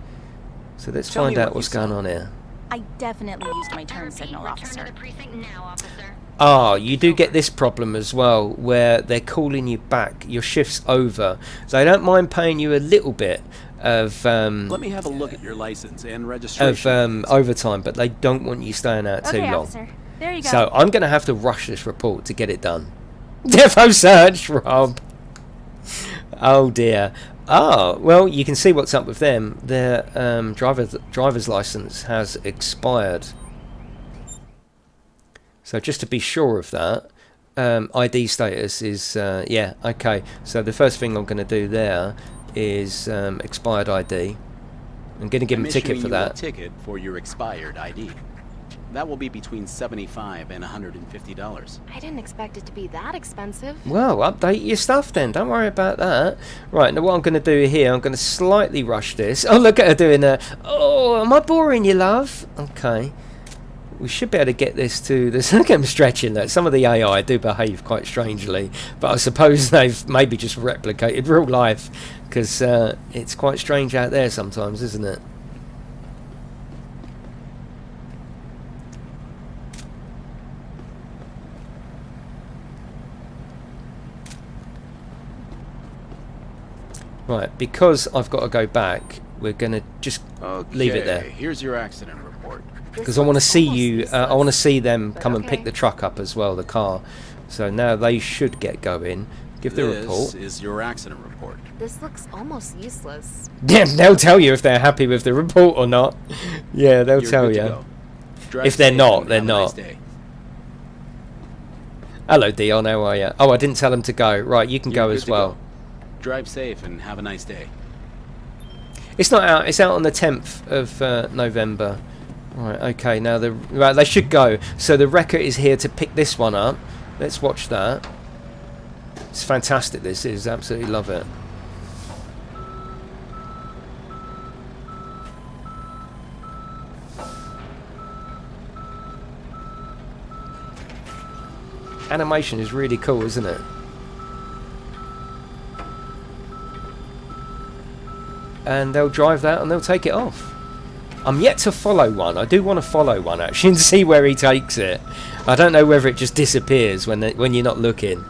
So let's Tell me find out what what's you going saw. on here. I definitely used my turn signal, officer. Ah, you do get this problem as well, where they're calling you back. Your shift's over. So they don't mind paying you a little bit of Let me have a look at your license and registration. overtime, but they don't want you staying out too Okay, long. officer. There you go. So I'm going to have to rush this report to get it done. Defo search, Rob. Oh dear. Ah, well, you can see what's up with them. Their driver's license has expired. So just to be sure of that, ID status is yeah, okay. So the first thing I'm going to do there is expired ID. I'm going to give him a ticket for that. A ticket for your expired ID. That will be between $75 and $150. I didn't expect it to be that expensive. Well, update your stuff then. Don't worry about that. Right, now what I'm going to do here, I'm going to slightly rush this. Oh, look at her doing a... Oh, am I boring you, love? Okay. We should be able to get this to... Look at them stretching that. Some of the AI do behave quite strangely. But I suppose they've maybe just replicated real life. Because it's quite strange out there sometimes, isn't it? Right, because I've got to go back, we're going to just leave it there. Here's your accident report. Because I want to see you, I want to see them come and pick the truck up as well, the car. So now they should get going. Give the report. This is your accident report. This looks almost useless. Yeah, they'll tell you if they're happy with the report or not. Yeah, they'll tell you. If they're not, they're not. Hello, Dion, how are you? Oh, I didn't tell them to go. Right, you can go as well. Drive safe and have a nice day. It's not out. It's out on the 10th of November. Right. Okay. Now they should go. So the wrecker is here to pick this one up. Let's watch that. It's fantastic. This is absolutely love it. Animation is really cool, isn't it? And they'll drive that and they'll take it off. I'm yet to follow one. I do want to follow one actually and see where he takes it. I don't know whether it just disappears when you're not looking.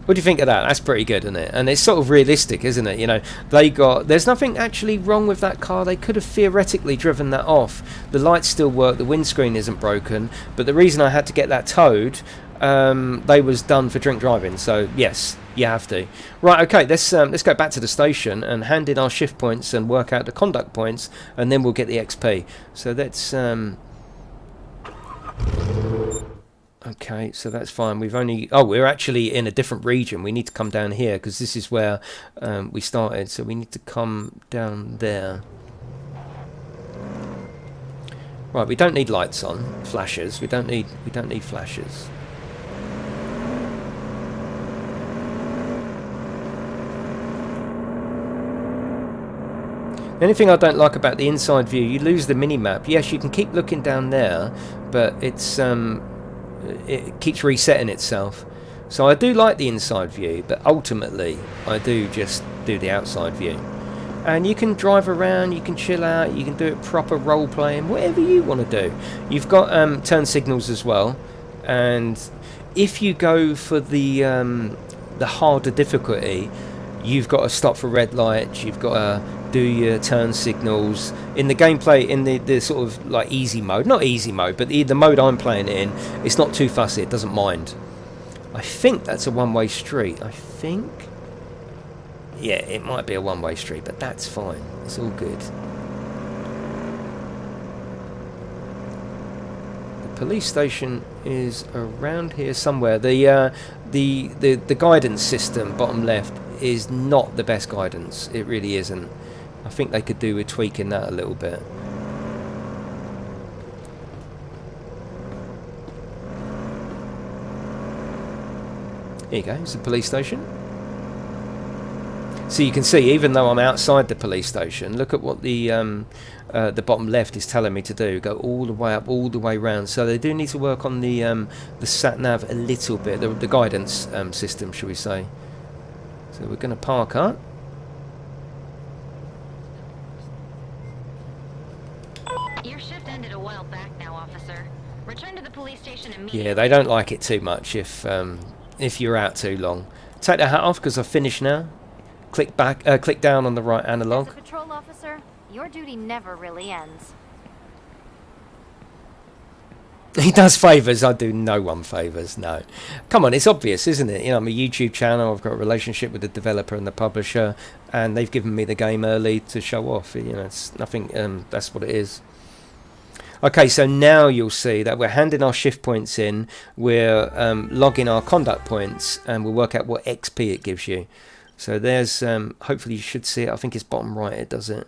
What do you think of that? That's pretty good, isn't it? And it's sort of realistic, isn't it? You know, there's nothing actually wrong with that car. They could have theoretically driven that off. The lights still work. The windscreen isn't broken. But the reason I had to get that towed, they was done for drink driving. So yes, you have to. Right, okay, let's go back to the station and hand in our shift points and work out the conduct points, and then we'll get the XP. So let's okay, so that's fine. We're actually in a different region. We need to come down here because this is where we started. So we need to come down there. Right, we don't need lights on, flashes. We don't need flashes. The only thing I don't like about the inside view, you lose the mini-map. Yes, you can keep looking down there, but it's it keeps resetting itself. So I do like the inside view, but ultimately I do just do the outside view. And you can drive around, you can chill out, you can do it proper role-playing, whatever you want to do. You've got turn signals as well, and if you go for the harder difficulty, you've got to stop for red lights, you've got to do your turn signals. In the gameplay, in the sort of like easy mode, not easy mode, but the mode I'm playing it in, it's not too fussy, it doesn't mind. I think that's a one-way street, I think. Yeah, it might be a one-way street, but that's fine, it's all good. The police station is around here somewhere. The guidance system, bottom left, is not the best guidance. It really isn't. I think they could do with tweaking that a little bit. Here you go, it's the police station. So you can see, even though I'm outside the police station, look at what the bottom left is telling me to do. Go all the way up, all the way round. So they do need to work on the sat nav a little bit, the guidance system, shall we say. So we're going to park up. Your shift ended a while back now, officer. Return to the police station immediately. Yeah, they don't like it too much if you're out too long. Take the hat off because I've finished now. Click back, click down on the right analog. As a patrol officer, your duty never really ends. He does favours. I do no one favours. No, come on, it's obvious, isn't it? You know, I'm a YouTube channel. I've got a relationship with the developer and the publisher, and they've given me the game early to show off. You know, it's nothing. That's what it is. Okay, so now you'll see that we're handing our shift points in, we're logging our conduct points, and we'll work out what XP it gives you. So there's, hopefully you should see it. I think it's bottom right, it does it.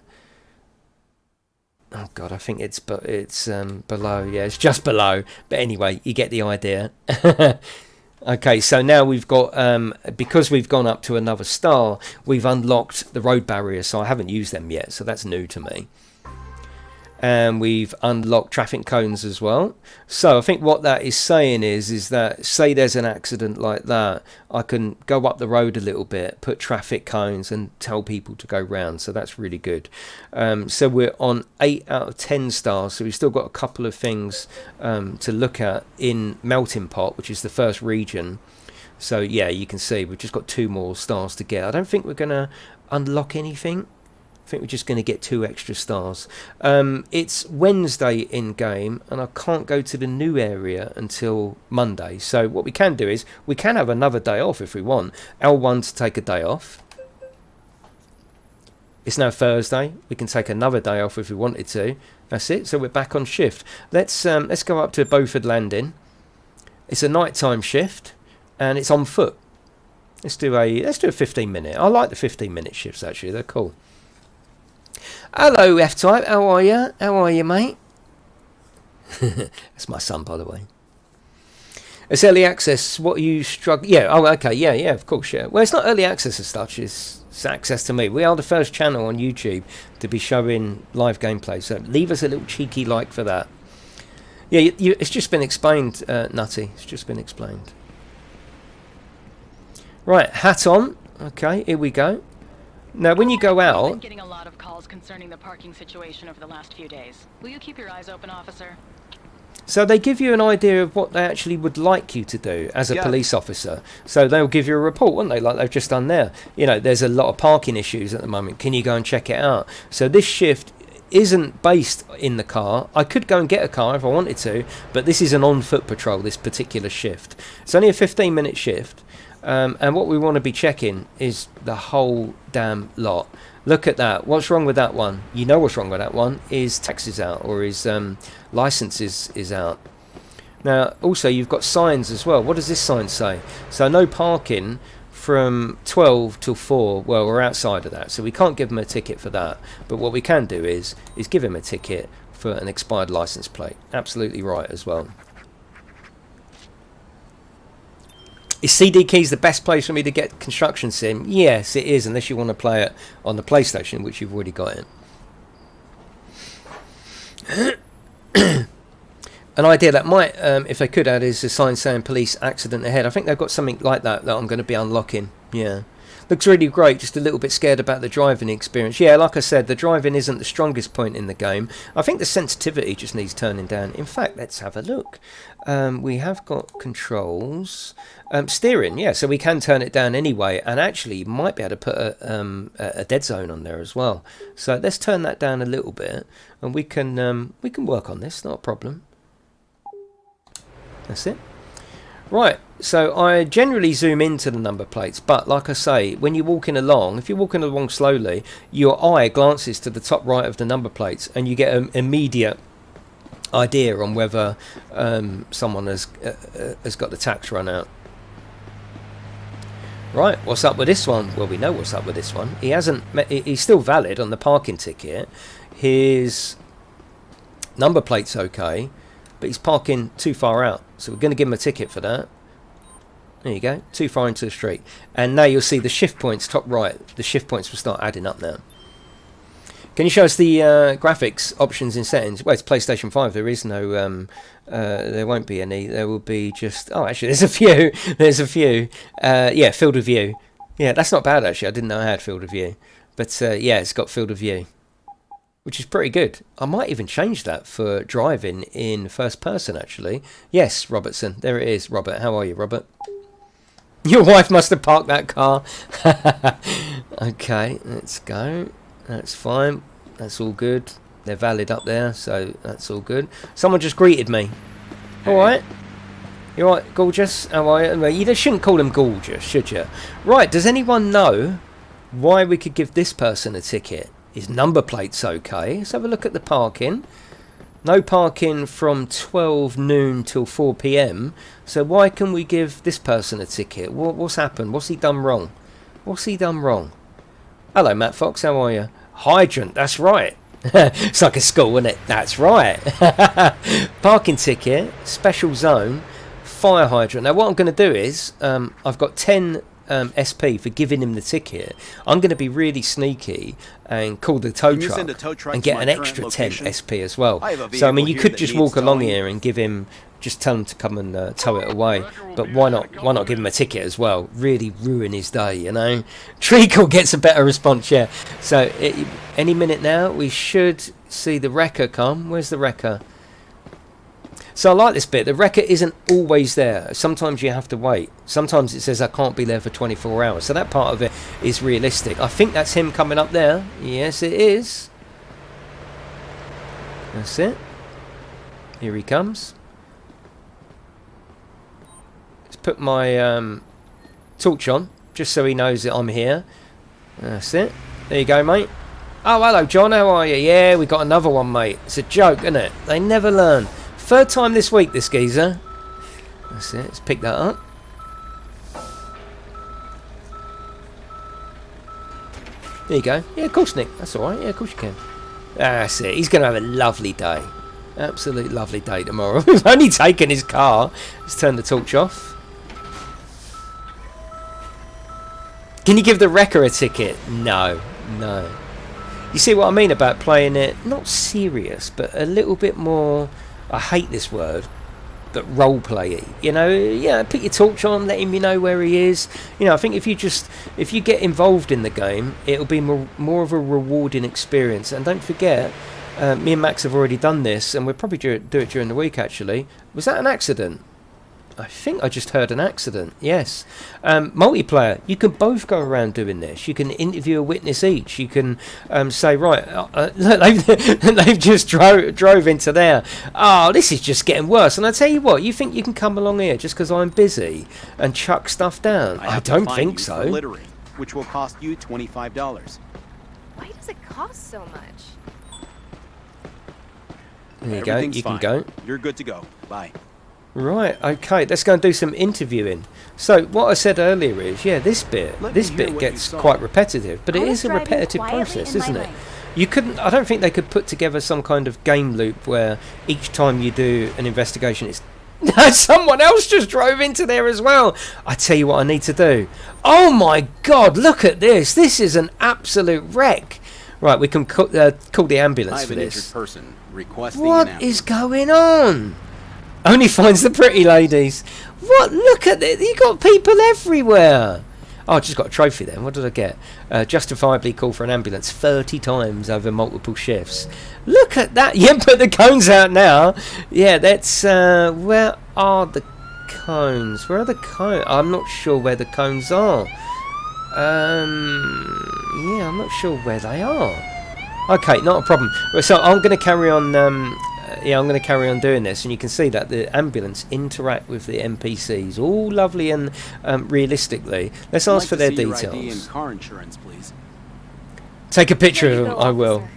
Oh god, I think it's below. Yeah, it's just below. But anyway, you get the idea. Okay, so now we've got, because we've gone up to another star, we've unlocked the road barriers. So I haven't used them yet, so that's new to me. And we've unlocked traffic cones as well. So I think what that is saying is that, say there's an accident like that, I can go up the road a little bit, put traffic cones and tell people to go round. So that's really good. So we're on 8 out of 10 stars. So we've still got a couple of things to look at in Melting Pot, which is the first region. So yeah, you can see we've just got 2 more stars to get. I don't think we're going to unlock anything. I think we're just going to get 2 extra stars. It's Wednesday in game, and I can't go to the new area until Monday. So what we can do is we can have another day off if we want. L1 to take a day off. It's now Thursday. We can take another day off if we wanted to. That's it. So we're back on shift. Let's go up to Beaufort Landing. It's a nighttime shift, and it's on foot. Let's do a 15-minute. I like the 15-minute shifts actually. They're cool. Hello, F-Type. How are you? How are you, mate? That's my son, by the way. It's early access. What are you struggling? Yeah. Oh, okay. Yeah. Of course. Yeah. Well, it's not early access as such. It's access to me. We are the first channel on YouTube to be showing live gameplay. So leave us a little cheeky like for that. Yeah. It's just been explained, Nutty. It's just been explained. Right. Hat on. Okay. Here we go. Now, when you go I've out... been getting a lot of calls concerning the parking situation over the last few days. Will you keep your eyes open, officer? So they give you an idea of what they actually would like you to do as a police officer. So they'll give you a report, won't they, like they've just done there. You know, there's a lot of parking issues at the moment. Can you go and check it out? So this shift isn't based in the car. I could go and get a car if I wanted to, but this is an on-foot patrol, this particular shift. It's only a 15-minute shift. And what we want to be checking is the whole damn lot. Look at that. What's wrong with that one? You know what's wrong with that one. His tax is out, or his license is out. Now, also, you've got signs as well. What does this sign say? So, no parking from 12 till 4. Well, we're outside of that, so we can't give him a ticket for that. But what we can do is give him a ticket for an expired license plate. Absolutely right as well. Is CD Keys the best place for me to get Construction Sim? Yes, it is, unless you want to play it on the PlayStation, which you've already got it. An idea that might, if they could add, is a sign saying police accident ahead. I think they've got something like that I'm going to be unlocking. Yeah. Looks really great, just a little bit scared about the driving experience. Yeah, like I said, the driving isn't the strongest point in the game. I think the sensitivity just needs turning down. In fact, let's have a look. We have got controls. Steering, yeah, so we can turn it down anyway. And actually, you might be able to put a dead zone on there as well. So let's turn that down a little bit. And we can work on this, not a problem. That's it. Right, so I generally zoom into the number plates, but like I say, when you're walking along, if you're walking along slowly, your eye glances to the top right of the number plates and you get an immediate idea on whether someone has got the tax run out. Right, what's up with this one? Well, we know what's up with this one. He's still valid on the parking ticket. His number plate's okay, but he's parking too far out. So we're going to give him a ticket for that. There you go. Too far into the street. And now you'll see the shift points top right. The shift points will start adding up now. Can you show us the graphics options in settings? Well, it's PlayStation 5. There is no... there won't be any. There will be just... Oh, actually, there's a few. There's a few. Yeah, field of view. Yeah, that's not bad, actually. I didn't know I had field of view. But, yeah, it's got field of view, which is pretty good. I might even change that for driving in first person, actually. Yes, Robertson. There it is, Robert. How are you, Robert? Your wife must have parked that car. Okay, let's go. That's fine. That's all good. They're valid up there, so that's all good. Someone just greeted me. All right. You all right, gorgeous? How are you? You shouldn't call them gorgeous, should you? Right, does anyone know why we could give this person a ticket? His number plate's okay. Let's have a look at the parking. No parking from 12 noon till 4 p.m. So why can we give this person a ticket? What's happened? What's he done wrong? What's he done wrong? Hello, Matt Fox. How are you? Hydrant. That's right. It's like a school, isn't it? That's right. Parking ticket, special zone, fire hydrant. Now what I'm going to do is I've got 10 SP for giving him the ticket. I'm going to be really sneaky and call the tow truck and get an extra 10 SP as well. So I mean, you could just walk along here and give him, just tell him to come and tow it away. But why not give him a ticket as well? Really ruin his day, you know. Treacle gets a better response, yeah. So any minute now we should see the wrecker come. Where's the wrecker? So I like this bit. The wrecker isn't always there. Sometimes you have to wait. Sometimes it says I can't be there for 24 hours. So that part of it is realistic. I think that's him coming up there. Yes, it is. That's it. Here he comes. Let's put my torch on, just so he knows that I'm here. That's it. There you go, mate. Oh, hello, John. How are you? Yeah, we got another one, mate. It's a joke, isn't it? They never learn. Third time this week, this geezer. That's it. Let's pick that up. There you go. Yeah, of course, Nick. That's all right. Yeah, of course you can. That's it. He's going to have a lovely day. Absolute lovely day tomorrow. We've only taken his car. Let's turn the torch off. Can you give the wrecker a ticket? No. No. You see what I mean about playing it, not serious, but a little bit more... I hate this word, but role-play-y. You know, yeah, put your torch on, let him know where he is. You know, I think if you get involved in the game, it'll be more of a rewarding experience. And don't forget, me and Max have already done this, and we'll probably do it during the week, actually. Was that an accident? I think I just heard an accident. Yes. Multiplayer. You can both go around doing this. You can interview a witness each. You can say, right, look, they've just drove into there. Oh, this is just getting worse. And I tell you what, you think you can come along here just because I'm busy and chuck stuff down? I don't think so. Littering, which will cost you $25. Why does it cost so much? There you go. You can go. You're good to go. Bye. Right, okay, let's go and do some interviewing. So what I said earlier is, yeah, this bit gets quite repetitive, but it is a repetitive process, isn't it? You couldn't, I don't think they could put together some kind of game loop where each time you do an investigation, it's someone else just drove into there as well. I tell you what I need to do. Oh my God, look at this. This is an absolute wreck. Right, we can call the ambulance for this. What is going on? Only finds the pretty ladies. What? Look at this. You got people everywhere. Oh, I just got a trophy then. What did I get? Justifiably call for an ambulance 30 times over multiple shifts. Look at that. Yeah, put the cones out now. Yeah, that's... where are the cones? Where are the cones? I'm not sure where the cones are. Yeah, I'm not sure where they are. Okay, not a problem. So I'm going to carry on... yeah, I'm going to carry on doing this, and you can see that the ambulance interact with the NPCs all lovely and realistically. Let's ask for their details. ID and car insurance, please. Take a picture of them. I will.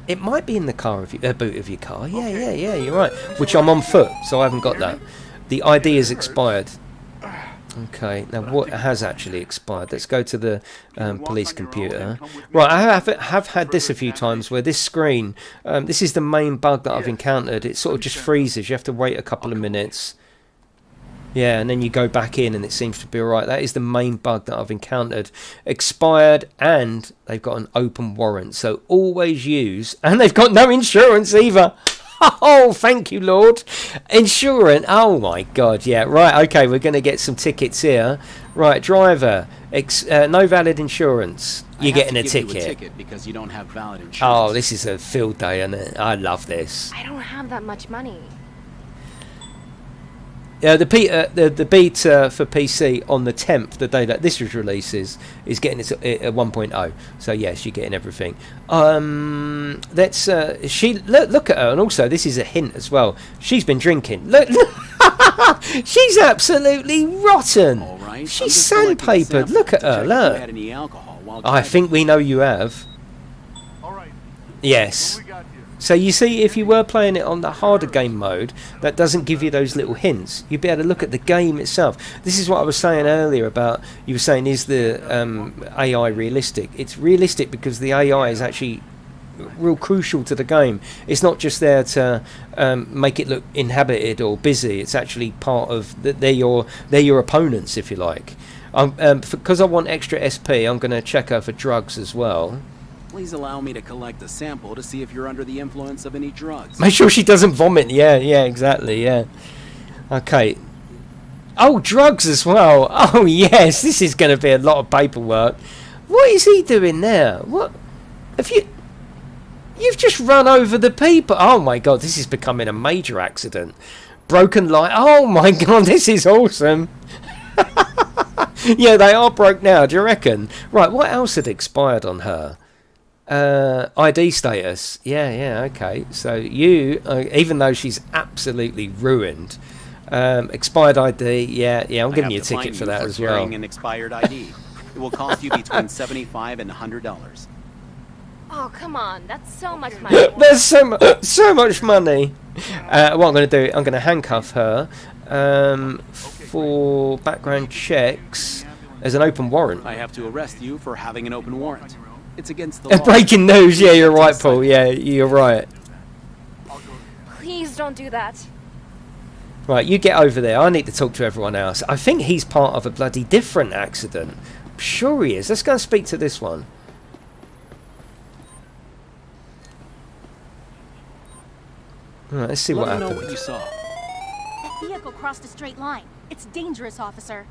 It might be in the car of boot of your car. Yeah, yeah, you're right. Which I'm on foot, so I haven't got that. The ID is expired. Okay, now what has actually expired? Let's go to the police computer. Right, I have had this a few times where this screen, this is the main bug that I've encountered. It sort of just freezes. You have to wait a couple of minutes. Yeah, and then you go back in and it seems to be alright. That is the main bug that I've encountered. Expired, and they've got an open warrant. So always use, and they've got no insurance either. Oh, thank you, Lord. Insurance. Oh, my God. Yeah, right. Okay, we're going to get some tickets here. Right, driver. No valid insurance. You're getting a ticket. You a ticket because you don't have valid insurance. Oh, this is a field day, isn't it? I love this. I don't have that much money. The beta for PC on the 10th, the day that this was released, is getting it at 1.0. So yes, you're getting everything. Let's look at her, and also this is a hint as well. She's been drinking. Look, she's absolutely rotten. All right. She's sandpapered. Look at her. Look. I think we know you have. All right. Yes. What we got here? So you see, if you were playing it on the harder game mode, that doesn't give you those little hints. You'd be able to look at the game itself. This is what I was saying earlier about, you were saying, is the AI realistic? It's realistic because the AI is actually real crucial to the game. It's not just there to make it look inhabited or busy. It's actually part of they're your opponents, if you like. Because I want extra SP, I'm going to check her for drugs as well. Please allow me to collect a sample to see if you're under the influence of any drugs. Make sure she doesn't vomit. Yeah, exactly. Yeah. Okay. Oh, drugs as well. Oh yes, this is going to be a lot of paperwork. What is he doing there? What have you? You've just run over the people. Oh my god, this is becoming a major accident. Broken light. Oh my god, this is awesome. Yeah, they are broke now, do you reckon? Right, what else had expired on her? ID status. Yeah, okay. So you, even though she's absolutely ruined, expired ID. Yeah, I'm giving you a ticket for that as well. Carrying an expired ID. It will cost you between $75 and $100. Oh, come on. That's so much money. There's so much money. What I'm going to do, I'm going to handcuff her for background checks. There's an open warrant. I have to arrest you for having an open warrant. It's against the law. Breaking news. Yeah, you're right, Paul. Yeah, you're right. Please don't do that. Right, you get over there. I need to talk to everyone else. I think he's part of a bloody different accident. I'm sure he is. Let's go and speak to this one. Right, let's see what happened. Let me know what you saw. That vehicle crossed a straight line. It's dangerous, officer.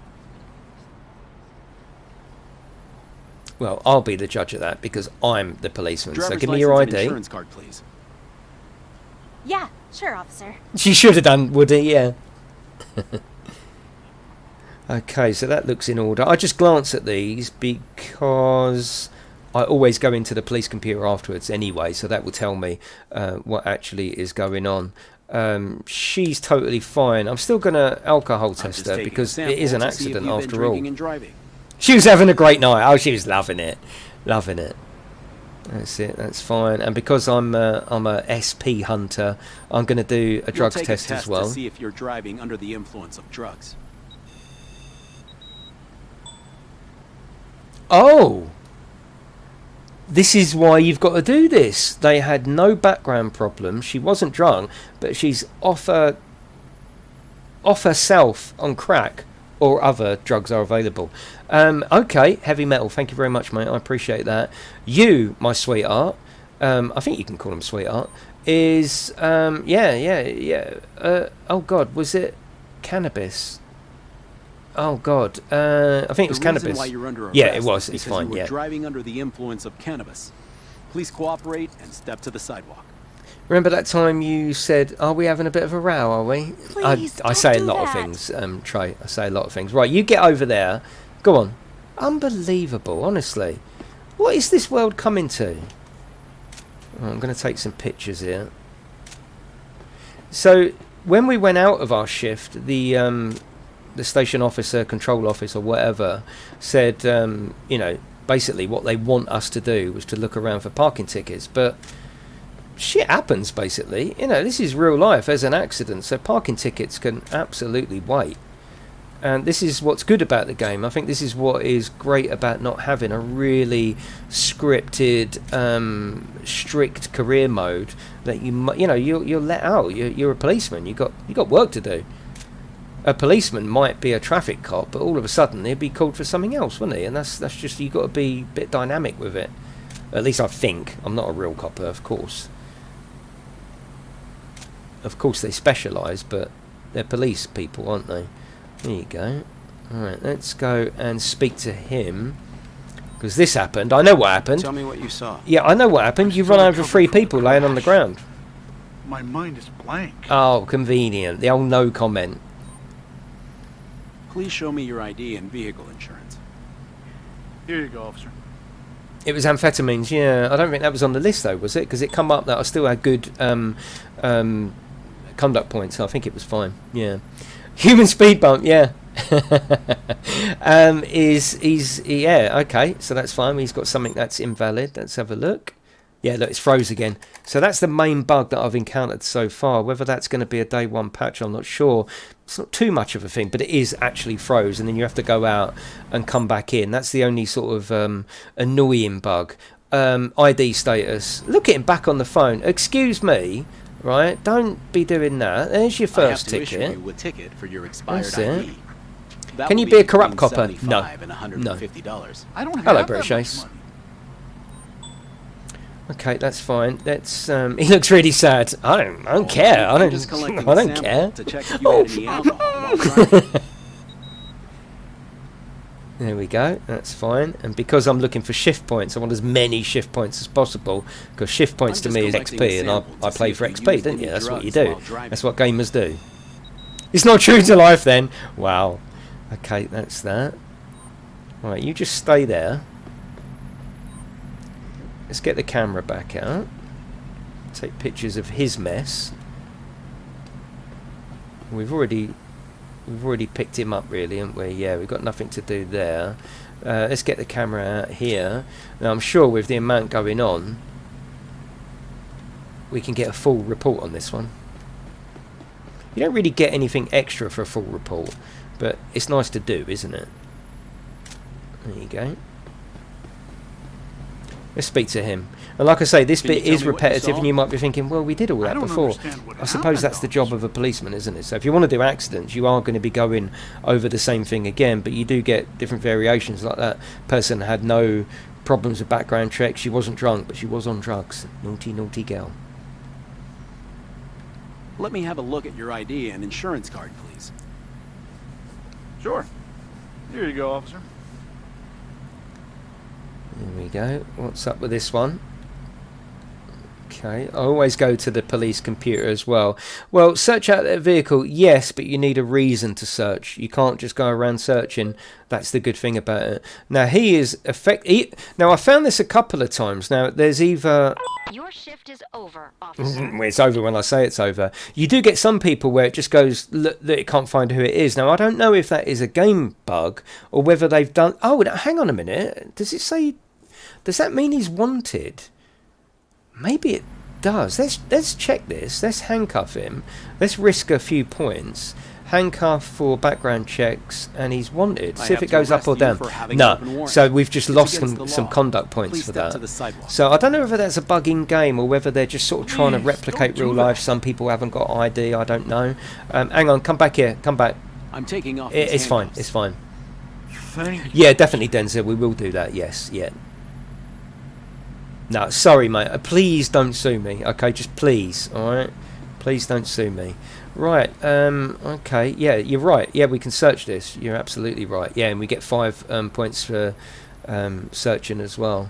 Well, I'll be the judge of that because I'm the policeman. So Driver's give me your license and ID. insurance card, please. Yeah, sure, officer. She should have done, would he? Yeah. Okay, so that looks in order. I just glance at these because I always go into the police computer afterwards anyway, so that will tell me what actually is going on. She's totally fine. I'm still going to alcohol test her because it is an accident after all. She was having a great night. Oh, she was loving it. Loving it. That's it. That's fine. And because I'm a SP hunter, I'm going to do a drugs test as well. To see if you're driving under the influence of drugs. Oh! This is why you've got to do this. They had no background problems. She wasn't drunk, but she's off herself on crack or other drugs are available. Okay, heavy metal. Thank you very much, mate. I appreciate that. You, my sweetheart, I think you can call him sweetheart, is, oh God, was it cannabis? Oh God, I think it was cannabis. Why you're under arrest yeah, it was. It's fine. You were Yeah. driving under the influence of cannabis. Please cooperate and step to the sidewalk. Remember that time you said, "Are we having a bit of a row? Are we?" Please, I say a don't lot do of that. things, Trey. I say a lot of things. Right, you get over there. Go on. Unbelievable, honestly. What is this world coming to? Oh, I'm going to take some pictures here. So when we went out of our shift, the station officer, control office, or whatever, said, basically what they want us to do was to look around for parking tickets, but shit happens, basically. This is real life. There's an accident, so parking tickets can absolutely wait. And this is what's good about the game. I think this is what is great about not having a really scripted, strict career mode that you're let out. You're a policeman. You got work to do. A policeman might be a traffic cop, but all of a sudden he'd be called for something else, wouldn't he? And that's just, you got to be a bit dynamic with it. At least I think. I'm not a real copper, of course. Of course they specialise, but they're police people, aren't they? There you go. Alright, let's go and speak to him. Because this happened. I know what happened. Tell me what you saw. Yeah, I know what happened. You run over 3 people laying on the ground. My mind is blank. Oh, convenient. The old no comment. Please show me your ID and vehicle insurance. Here you go, officer. It was amphetamines, yeah. I don't think that was on the list, though, was it? Because it come up that I still had good conduct points, so I think it was fine, yeah. Human speed bump, yeah. Yeah, okay, so that's fine. He's got something that's invalid. Let's have a look. Yeah, look, it's froze again. So that's the main bug that I've encountered so far. Whether that's going to be a day one patch, I'm not sure. It's not too much of a thing, but it is actually froze, and then you have to go out and come back in. That's the only sort of annoying bug. ID status. Look at him back on the phone. Excuse me, right? Don't be doing that. There's your first I have to ticket. issue you a ticket for your expired That's ID. it. That Can will you be a corrupt between copper? No. $75 and $150. I don't have Hello, that British much Ace. money. Okay, that's fine. That's he looks really sad. I don't care. I I'm just don't. collecting I don't samples care. to check if you had any alcohol while driving. There we go. That's fine. And because I'm looking for shift points, I want as many shift points as possible. Because shift points to I'm me is just collecting XP, and samples I to play see for if you XP, used don't you? any That's what you drugs do. while driving. That's what gamers do. It's not true to life, then. Wow. Okay, that's that. Right, you just stay there. Let's get the camera back out. Take pictures of his mess. We've already picked him up, really, haven't we? Yeah, we've got nothing to do there. Let's get the camera out here. Now, I'm sure with the amount going on, we can get a full report on this one. You don't really get anything extra for a full report, but it's nice to do, isn't it? There you go. Let's speak to him. And like I say, this Can you bit tell is me what you repetitive, saw? and you might be thinking, well, we did all I that don't before. understand what I suppose happened, that's the job of a policeman, isn't it? So if you want to do accidents, you are going to be going over the same thing again, but you do get different variations. Like that person had no problems with background checks. She wasn't drunk, but she was on drugs. Naughty, naughty girl. Let me have a look at your ID and insurance card, please. Sure. Here you go, officer. There we go. What's up with this one? Okay, I always go to the police computer as well. Well, search out their vehicle, yes, but you need a reason to search. You can't just go around searching. That's the good thing about it. Now, he is now, I found this a couple of times. Now, there's either... Your shift is over, officer. Well, it's over when I say it's over. You do get some people where it just goes that it can't find who it is. Now, I don't know if that is a game bug or whether they've done... Oh, hang on a minute. Does it say... Does that mean he's wanted? Maybe it does. Let's check this. Let's handcuff him. Let's risk a few points. Handcuff for background checks, and he's wanted. I See if have it to goes up arrest or you down. for having No. open warrant. So we've just It's lost against the some law. conduct points Please for step that. to the sidewalk. So I don't know whether that's a bug in game or whether they're just sort of trying to Please, replicate don't real do life. that. Some people haven't got ID. I don't know. Hang on. Come back here. Come back. I'm taking off. It's these fine. handcuffs. It's fine. Thank you. Yeah, definitely, Denzel. We will do that. Yes. Yeah. No, sorry, mate. Please don't sue me. Okay, just please. All right. Please don't sue me. Right. Okay. Yeah, you're right. Yeah, we can search this. You're absolutely right. Yeah, and we get 5 points for searching as well.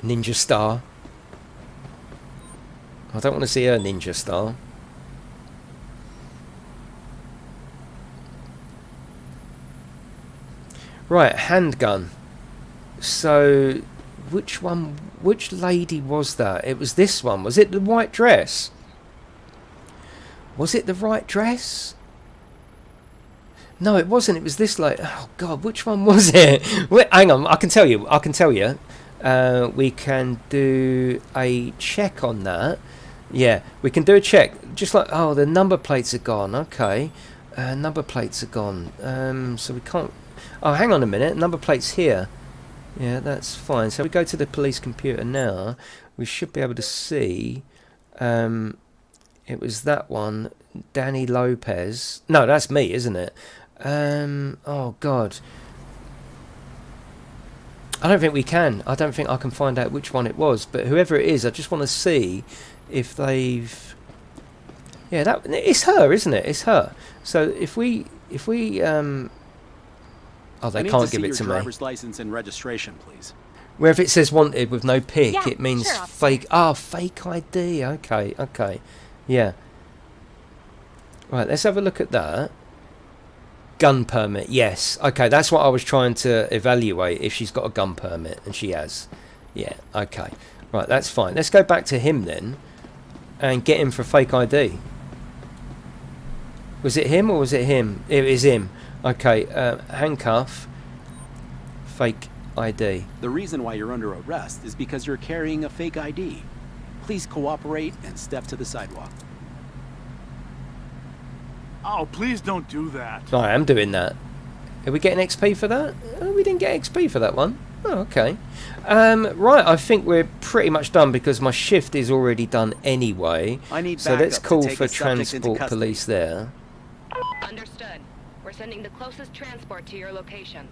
Ninja Star. I don't want to see her Ninja Star. Right, handgun. So, which lady was that? It was this one. Was it the white dress? Was it the right dress? No, it wasn't. It was this lady. Oh, God, which one was it? Wait, hang on, I can tell you. We can do a check on that. Yeah, we can do a check. Just like, oh, the number plates are gone. Okay. Number plates are gone. So we can't... Oh, hang on a minute. Number plate's here. Yeah, that's fine. So we go to the police computer now. We should be able to see... it was that one. Danny Lopez. No, that's me, isn't it? Oh, God. I don't think we can. I don't think I can find out which one it was. But whoever it is, I just want to see if they've... Yeah, it's her, isn't it? It's her. So if we oh, they can't give it to your me. driver's license and registration, please. Where if it says wanted with no pic, Yeah, it means sure, I'll fake. Fake ID. Okay. Yeah. Right, let's have a look at that. Gun permit, yes. Okay, that's what I was trying to evaluate, if she's got a gun permit, and she has. Yeah, okay. Right, that's fine. Let's go back to him then, and get him for fake ID. Was it him or was it him? It is him. Okay, handcuff, fake ID. The reason why you're under arrest is because you're carrying a fake ID. Please cooperate and step to the sidewalk. Oh, please don't do that. I am doing that. Are we getting XP for that? Oh, we didn't get XP for that one. Oh, okay. Right, I think we're pretty much done because my shift is already done anyway. I need so let's backup to call take for a subject into transport custody. police there. Understood. We're sending the closest transport to your location.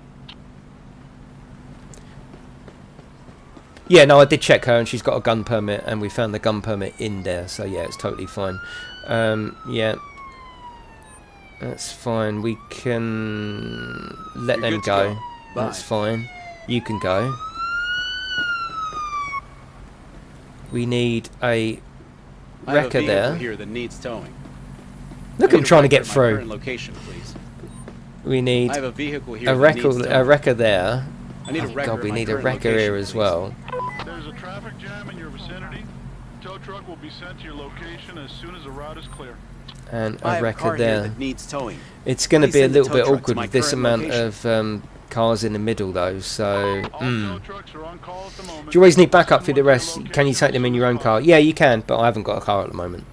Yeah, no, I did check her and she's got a gun permit and we found the gun permit in there. So yeah, it's totally fine. Yeah. That's fine. We can let You're them good to go. go. Bye. That's fine. You can go. We need a I have a wrecker vehicle there. here that needs towing. Look, I need I'm a trying to record get of my through. current location, please. We need I have a vehicle here a that needs wrecker, towing. wrecker there. I need a Oh record God, of we my need a current wrecker here location, as please. well. There's a traffic jam in your vicinity. Tow truck will be sent to your location as soon as the route is clear. And I a have a wrecker car here there. that needs towing. It's going to Please be a send the little tow bit truck to awkward my with this current amount location. of cars in the middle, though. So, All tow trucks are on call at the moment. do you always need backup for Send the one to your rest? Can you location take them as in soon your as own car? possible. Yeah, you can, but I haven't got a car at the moment.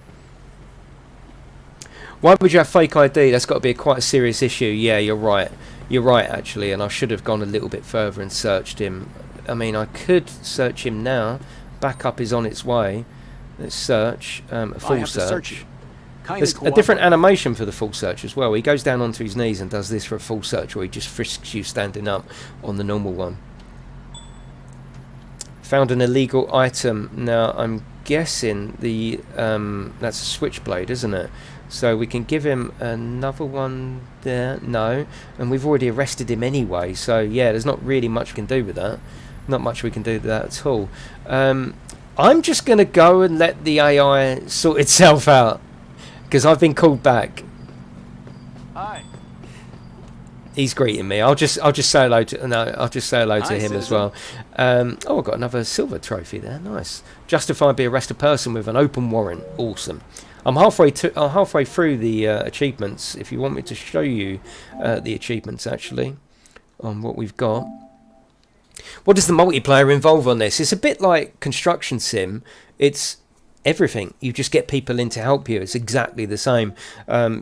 Why would you have fake ID? That's got to be quite a serious issue. Yeah, you're right. You're right, actually, and I should have gone a little bit further and searched him. I mean, I could search him now. Backup is on its way. Let's search. A I full have to search search. you. Kindly There's a different cooperate. animation for the full search as well. He goes down onto his knees and does this for a full search, or he just frisks you standing up on the normal one. Found an illegal item. Now, I'm guessing the that's a switchblade, isn't it? So we can give him another one there. No. And we've already arrested him anyway. So, yeah, there's not really much we can do with that. Not much we can do with that at all. I'm just going to go and let the AI sort itself out. Because I've been called back. Hi. He's greeting me. I'll just say hello to Hi, him as citizen. well. Oh, I've got another silver trophy there. Nice. Justifiably arrest a person with an open warrant. Awesome. I'm halfway through the achievements. If you want me to show you the achievements actually on what we've got. What does the multiplayer involve on this? It's a bit like construction sim. It's everything. You just get people in to help you. It's exactly the same.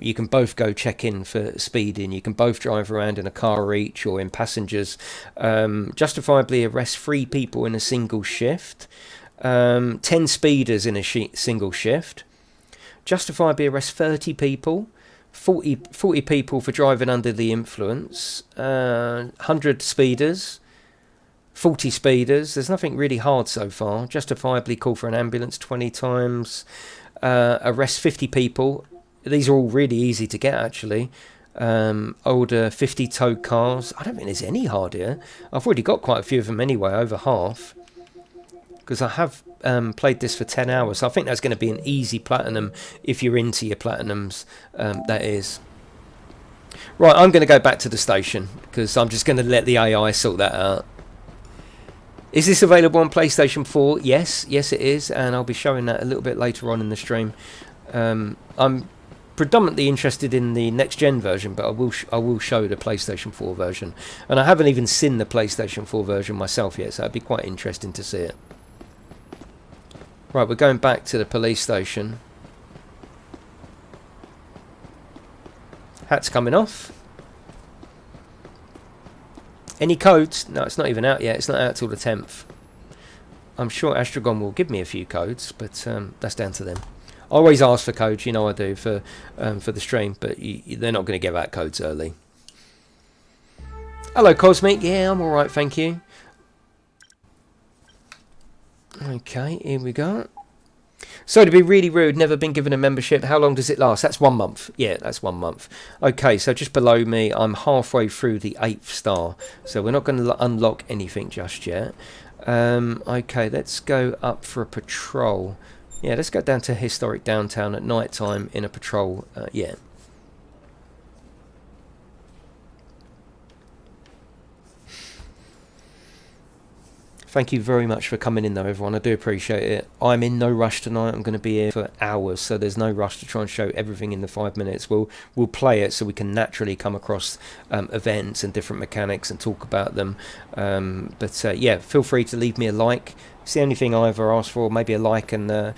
You can both go check in for speeding. You can both drive around in a car each or in passengers. Justifiably arrest 3 people in a single shift. 10 speeders in a single shift. Justifiably arrest 30 people. 40 people for driving under the influence. 100 speeders. 40 speeders. There's nothing really hard so far. Justifiably call for an ambulance 20 times. Arrest 50 people. These are all really easy to get actually. Order 50 towed cars. I don't think there's any hard here. I've already got quite a few of them anyway, over half. Because I have played this for 10 hours. So I think that's going to be an easy platinum if you're into your platinums, that is. Right, I'm going to go back to the station because I'm just going to let the AI sort that out. Is this available on PlayStation 4? Yes, it is, and I'll be showing that a little bit later on in the stream. I'm predominantly interested in the next-gen version, but I will show the PlayStation 4 version. And I haven't even seen the PlayStation 4 version myself yet, so it'd be quite interesting to see it. Right, we're going back to the police station. Hat's coming off. Any codes? No, it's not even out yet. It's not out till the 10th. I'm sure Astragon will give me a few codes, but that's down to them. I always ask for codes, you know I do, for the stream, but they're not going to give out codes early. Hello, Cosmic. Yeah, I'm alright, thank you. Okay, here we go. So to be really rude, never been given a membership. How long does it last? That's 1 month. Yeah, that's 1 month. Okay, so just below me, I'm halfway through the 8th star. So we're not going to unlock anything just yet. Okay, let's go up for a patrol. Yeah, let's go down to historic downtown at night time in a patrol. Yeah. Thank you very much for coming in though, everyone. I do appreciate it. I'm in no rush tonight. I'm going to be here for hours, so there's no rush to try and show everything in the 5 minutes. We'll play it so we can naturally come across events and different mechanics and talk about them. Yeah, feel free to leave me a like. It's the only thing I ever ask for. Maybe a like and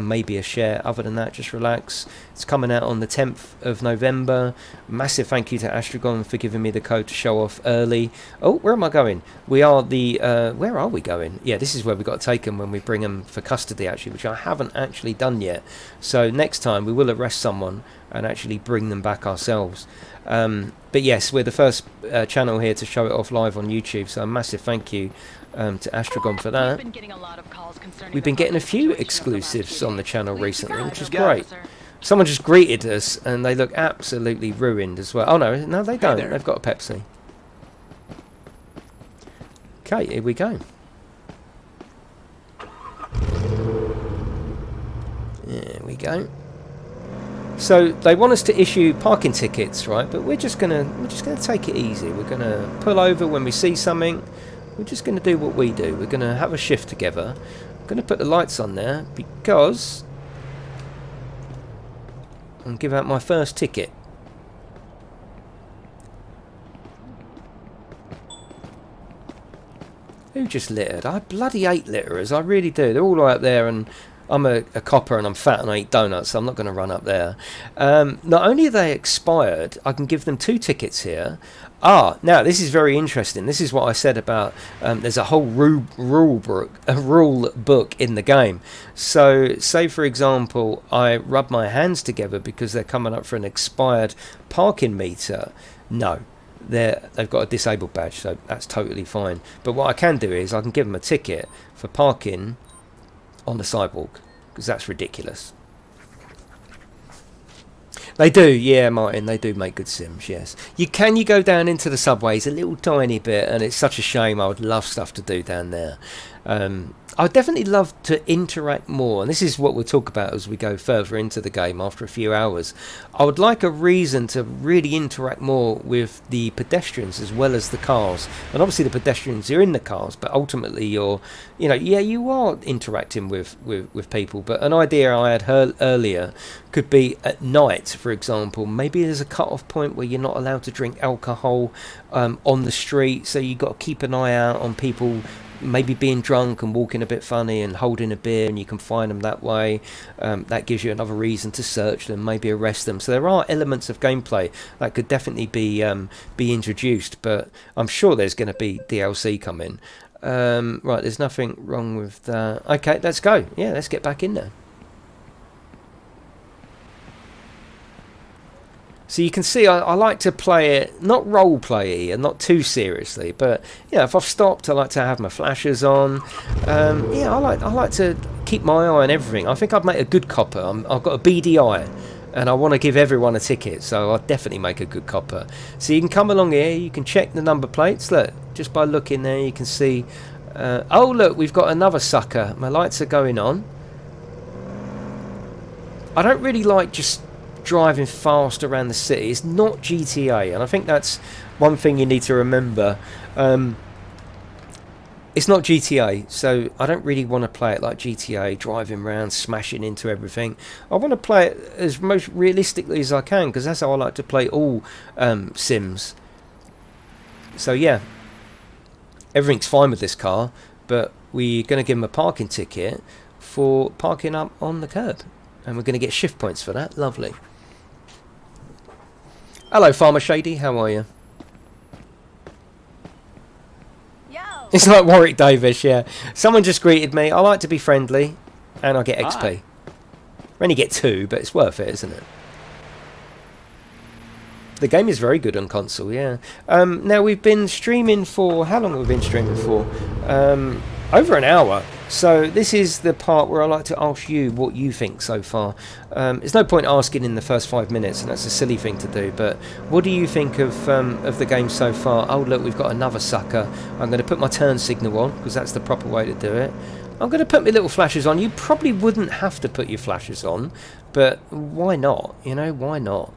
maybe a share. Other than that, just relax. It's coming out on the 10th of November. Massive thank you to Astragon for giving me the code to show off early. Oh, where am I going? We are where are we going? Yeah, this is where we got to take them when we bring them for custody, actually, which I haven't actually done yet. So next time we will arrest someone and actually bring them back ourselves. But yes, we're the first channel here to show it off live on YouTube. So a massive thank you to Astragon for that. We've been getting a few exclusives on the channel recently, which is great. Someone just greeted us and they look absolutely ruined as well. Oh no, they don't. They've got a Pepsi. Okay, here we go. There we go. So they want us to issue parking tickets, right? But we're just gonna take it easy. We're gonna pull over when we see something. We're just gonna do what we do. We're gonna have a shift together. I'm gonna put the lights on there because and give out my first ticket. Who just littered? I bloody hate litterers. I really do. They're all out there, and I'm a copper and I'm fat and I eat donuts, so I'm not going to run up there. Not only are they expired, I can give them 2 tickets here. Now this is very interesting. This is what I said about there's a whole rule book in the game. So say for example I rub my hands together because they're coming up for an expired parking meter. No, they've got a disabled badge, so that's totally fine. But what I can do is I can give them a ticket for parking on the sidewalk, because that's ridiculous. They do, yeah, Martin, they do make good sims, yes. You go down into the subways a little tiny bit, and it's such a shame. I would love stuff to do down there. I'd definitely love to interact more, and this is what we'll talk about as we go further into the game after a few hours. I would like a reason to really interact more with the pedestrians as well as the cars. And obviously the pedestrians are in the cars, but ultimately you are interacting with people. But an idea I had heard earlier could be at night, for example. Maybe there's a cut-off point where you're not allowed to drink alcohol on the street, so you've got to keep an eye out on people maybe being drunk and walking a bit funny and holding a beer, and you can find them that way. That gives you another reason to search them, maybe arrest them. So there are elements of gameplay that could definitely be introduced, but I'm sure there's going to be DLC coming. Right, there's nothing wrong with that. Okay, let's go. Yeah, let's get back in there. So you can see I like to play it, not role play and not too seriously, but yeah, if I've stopped, I like to have my flashes on. Yeah, I like to keep my eye on everything. I think I'd make a good copper. I've got a beady eye, and I want to give everyone a ticket, so I'll definitely make a good copper. So you can come along here, you can check the number plates. Look, just by looking there, you can see. Oh look, we've got another sucker. My lights are going on. I don't really like just driving fast around the city. It's not GTA, and I think that's one thing you need to remember. It's not GTA, so I don't really want to play it like GTA, driving around, smashing into everything. I want to play it as most realistically as I can, because that's how I like to play all sims. So yeah, everything's fine with this car, but we're going to give him a parking ticket for parking up on the curb, and we're going to get shift points for that. Lovely. Hello, Farmer Shady. How are you? Yo. It's like Warwick Davis, yeah. Someone just greeted me. I like to be friendly, and I get XP. I only get 2, but it's worth it, isn't it? The game is very good on console, yeah. Now, we've been streaming for... How long have we been streaming for? Over an hour. So this is the part where I like to ask you what you think so far. There's no point asking in the first 5 minutes, and that's a silly thing to do, but what do you think of the game so far? Oh look, we've got another sucker. I'm going to put my turn signal on, because that's the proper way to do it. I'm going to put my little flashes on. You probably wouldn't have to put your flashes on, but why not? You know, why not?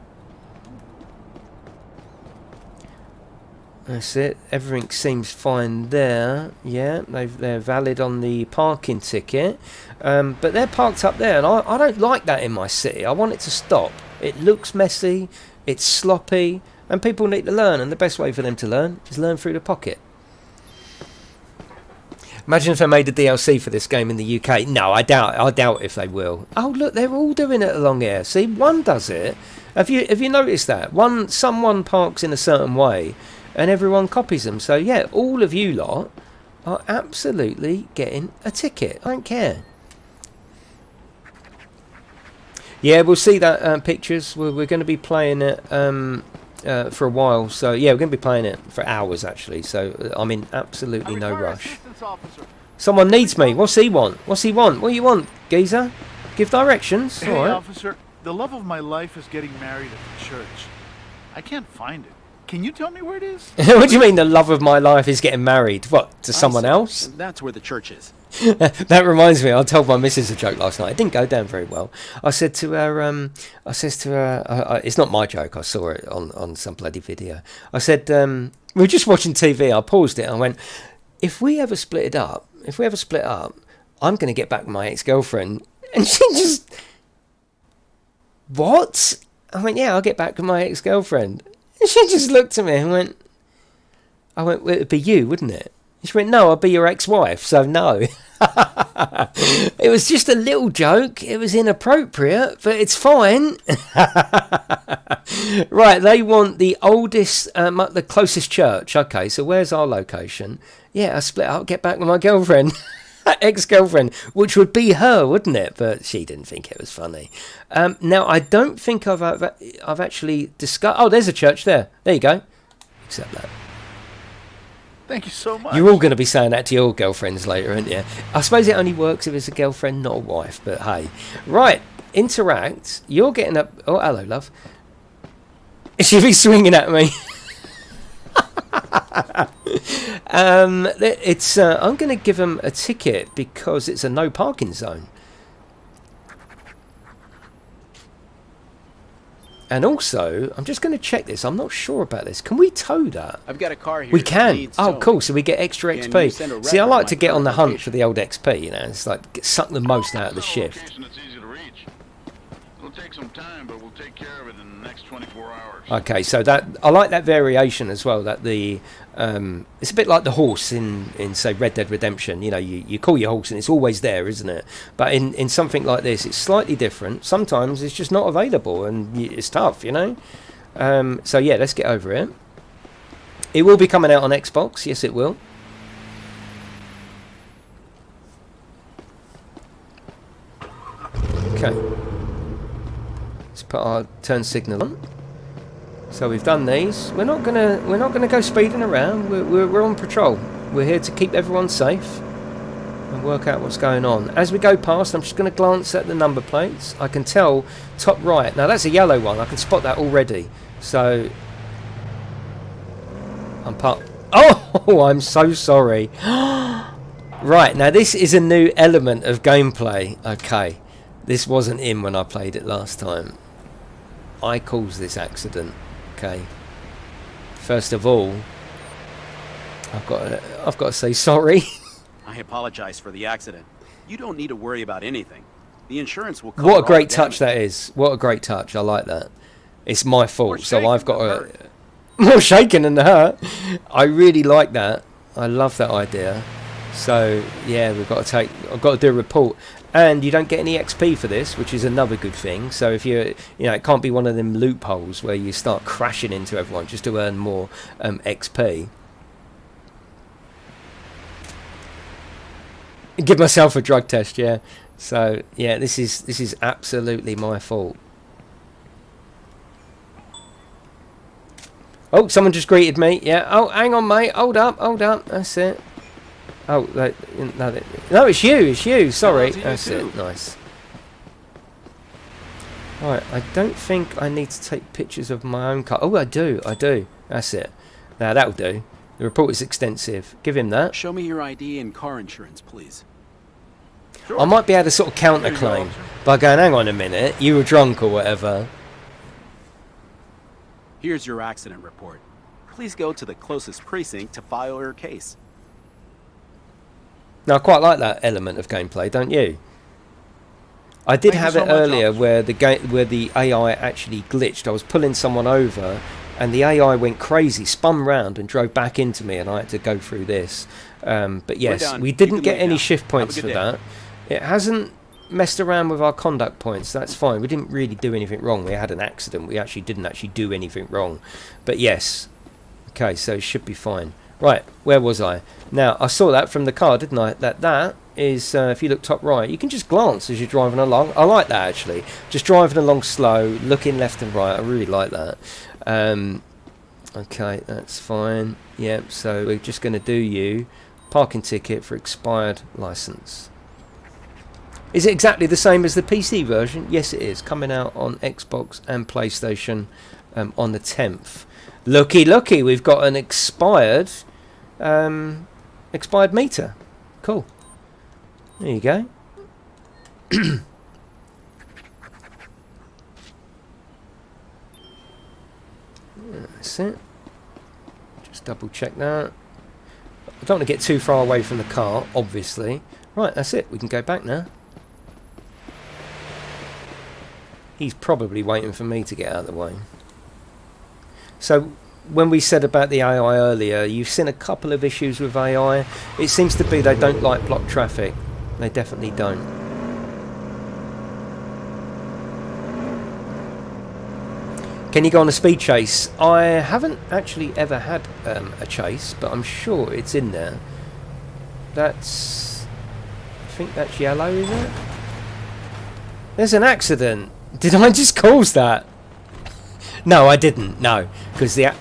That's it. Everything seems fine there. Yeah, they're valid on the parking ticket. But they're parked up there, and I don't like that in my city. I want it to stop. It looks messy, it's sloppy, and people need to learn, and the best way for them to learn is learn through the pocket. Imagine if they made a DLC for this game in the UK. No, I doubt if they will. Oh, look, they're all doing it along here. See, one does it. Have you noticed that? Someone parks in a certain way, and everyone copies them. So, yeah, all of you lot are absolutely getting a ticket. I don't care. Yeah, we'll see that pictures. We're going to be playing it for a while. So, yeah, we're going to be playing it for hours, actually. So, I'm in absolutely no rush. Someone needs me. What's he want? What's he want? What do you want, geezer? Give directions. Hey, all right. officer, the love of my life is getting married at the church. I can't find it. Can you tell me where it is? What do you mean the love of my life is getting married? What, to someone else? That's where the church is. That reminds me, I told my missus a joke last night. It didn't go down very well. I said to her, it's not my joke, I saw it on some bloody video. I said, we were just watching TV, I paused it, and I went, if we ever split up, I'm going to get back with my ex-girlfriend. And she just, what? I went, yeah, I'll get back with my ex-girlfriend. And she just looked at me and went, well, it'd be you, wouldn't it? And she went, no, I'll be your ex-wife, so no. It was just a little joke. It was inappropriate, but it's fine. Right, they want the oldest, the closest church. Okay, so where's our location? Yeah, I split up, get back with my girlfriend. Ex-girlfriend, which would be her, wouldn't it? But she didn't think it was funny. Now, I don't think I've actually discussed... Oh, there's a church there. There you go. Accept that. Thank you so much. You're all going to be saying that to your girlfriends later, aren't you? I suppose it only works if it's a girlfriend, not a wife, but hey. Right, interact. You're getting up... Oh, hello, love. She'll be swinging at me. I'm going to give them a ticket because it's a no parking zone. And also, I'm just going to check this. I'm not sure about this. Can we tow that? I've got a car here. We can. Oh, cool. So we get extra XP. See, I like to get on the hunt for the old XP. You know, it's like suck the most out of the shift. It's easy to reach. It'll take some time, but we'll take care of it in the next 24 hours. Okay, so that I like that variation as well. That the it's a bit like the horse in say Red Dead Redemption. You know, you call your horse and it's always there, isn't it? But in something like this, it's slightly different. Sometimes it's just not available, and it's tough, you know. So yeah, let's get over it. It will be coming out on Xbox. Yes, it will. Okay. Let's put our turn signal on. So we've done these. We're not gonna go speeding around. We're on patrol. We're here to keep everyone safe and work out what's going on. As we go past, I'm just going to glance at the number plates. I can tell top right. Now that's a yellow one. I can spot that already. So I'm part. Oh, I'm so sorry. Right, now this is a new element of gameplay. Okay, this wasn't in when I played it last time. I caused this accident. Okay. First of all, I've got to say sorry. I apologize for the accident. You don't need to worry about anything. The insurance will cover. What a great touch that is. What a great touch. I like that. It's my fault, so I've got to... More shaking than hurt. I really like that. I love that idea. So, yeah, I've got to do a report. And you don't get any XP for this, which is another good thing. So if it can't be one of them loopholes where you start crashing into everyone just to earn more XP. Give myself a drug test, yeah. So yeah, this is absolutely my fault. Oh, someone just greeted me. Yeah. Oh, hang on, mate. Hold up. That's it. Oh, no, it's you. Sorry. That's it. Nice. Right, I don't think I need to take pictures of my own car. Oh, I do. That's it. Now, that'll do. The report is extensive. Give him that. Show me your ID and car insurance, please. Sure. I might be able to sort of counterclaim by going, hang on a minute, you were drunk or whatever. Here's your accident report. please go to the closest precinct to file your case. Now, I quite like that element of gameplay, don't you? I did have it earlier where the AI actually glitched. I was pulling someone over, and the AI went crazy, spun round, and drove back into me, and I had to go through this. But yes, we didn't get any shift points for that. It hasn't messed around with our conduct points. That's fine. We didn't really do anything wrong. We had an accident. We actually didn't do anything wrong. But yes. Okay, so it should be fine. Right, where was I? Now, I saw that from the car, didn't I? That is, if you look top right, you can just glance as you're driving along. I like that, actually. Just driving along slow, looking left and right. I really like that. Okay, that's fine. Yep, so we're just going to do you. Parking ticket for expired license. Is it exactly the same as the PC version? Yes, it is. Coming out on Xbox and PlayStation on the 10th. Looky, we've got an expired meter. Cool. There you go. That's it. Just double check that. I don't want to get too far away from the car, obviously. Right, that's it. We can go back now. He's probably waiting for me to get out of the way. So, when we said about the AI earlier, you've seen a couple of issues with AI. It seems to be they don't like block traffic. They definitely don't. Can you go on a speed chase? I haven't actually ever had a chase, but I'm sure it's in there. That's... I think that's yellow, is it? There's an accident. Did I just cause that? No, I didn't. No, because the...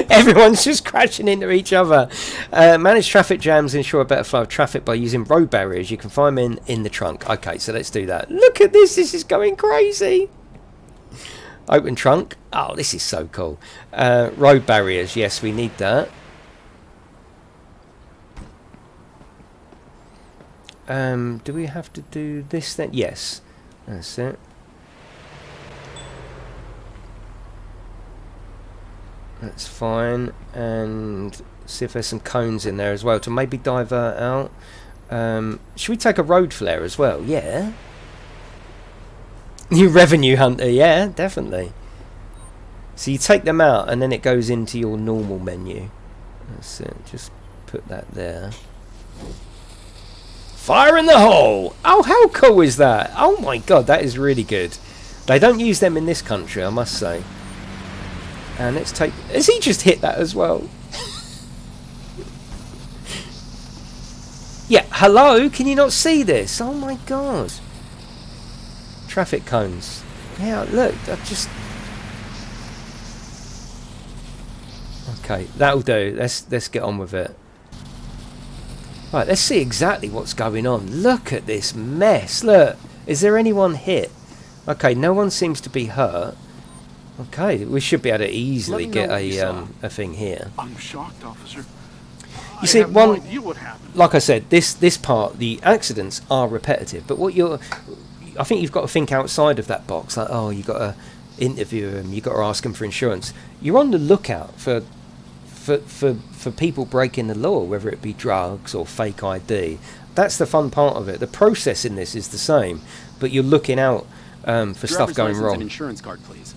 Everyone's just crashing into each other. Manage traffic jams, ensure a better flow of traffic by using road barriers. You can find them in the trunk. Okay, so let's do that. Look at this. This is going crazy. Open trunk. Oh, this is so cool. Road barriers. Yes, we need that. Do we have to do this then? Yes. That's it. That's fine. And see if there's some cones in there as well to maybe divert out. Should we take a road flare as well? Yeah. New revenue hunter. Yeah, definitely. So you take them out and then it goes into your normal menu. That's it. Just put that there. Fire in the hole! Oh, how cool is that? Oh my god, that is really good. They don't use them in this country, I must say. And let's take... Has he just hit that as well? Yeah, hello? Can you not see this? Oh my god. Traffic cones. Yeah, look, that just... Okay, that'll do. Let's get on with it. Right, let's see exactly what's going on. Look at this mess. Look, is there anyone hit? Okay, no one seems to be hurt. Okay, we should be able to easily get a thing here. I'm shocked, officer. You see, no idea what happened. like I said, this part, the accidents are repetitive. But I think you've got to think outside of that box. Like, oh, you got to interview them, you got to ask them for insurance. You're on the lookout for people breaking the law, whether it be drugs or fake ID. That's the fun part of it. The process in this is the same, but you're looking out for stuff going wrong. And insurance card, please.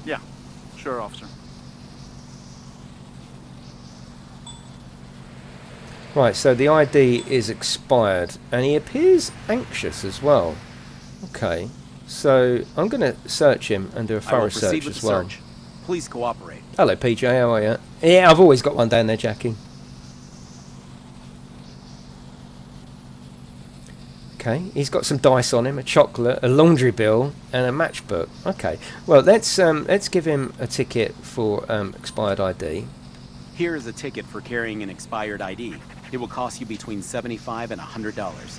Yeah, sure, officer. Right, so the ID is expired, and he appears anxious as well. Okay, so I'm going to search him and do a thorough search as well. Search. Please cooperate. Hello, PJ. How are you? Yeah, I've always got one down there, Jackie. Okay, he's got some dice on him, a chocolate, a laundry bill, and a matchbook. Okay, well let's give him a ticket for expired ID. Here is a ticket for carrying an expired ID. It will cost you between $75 and $100.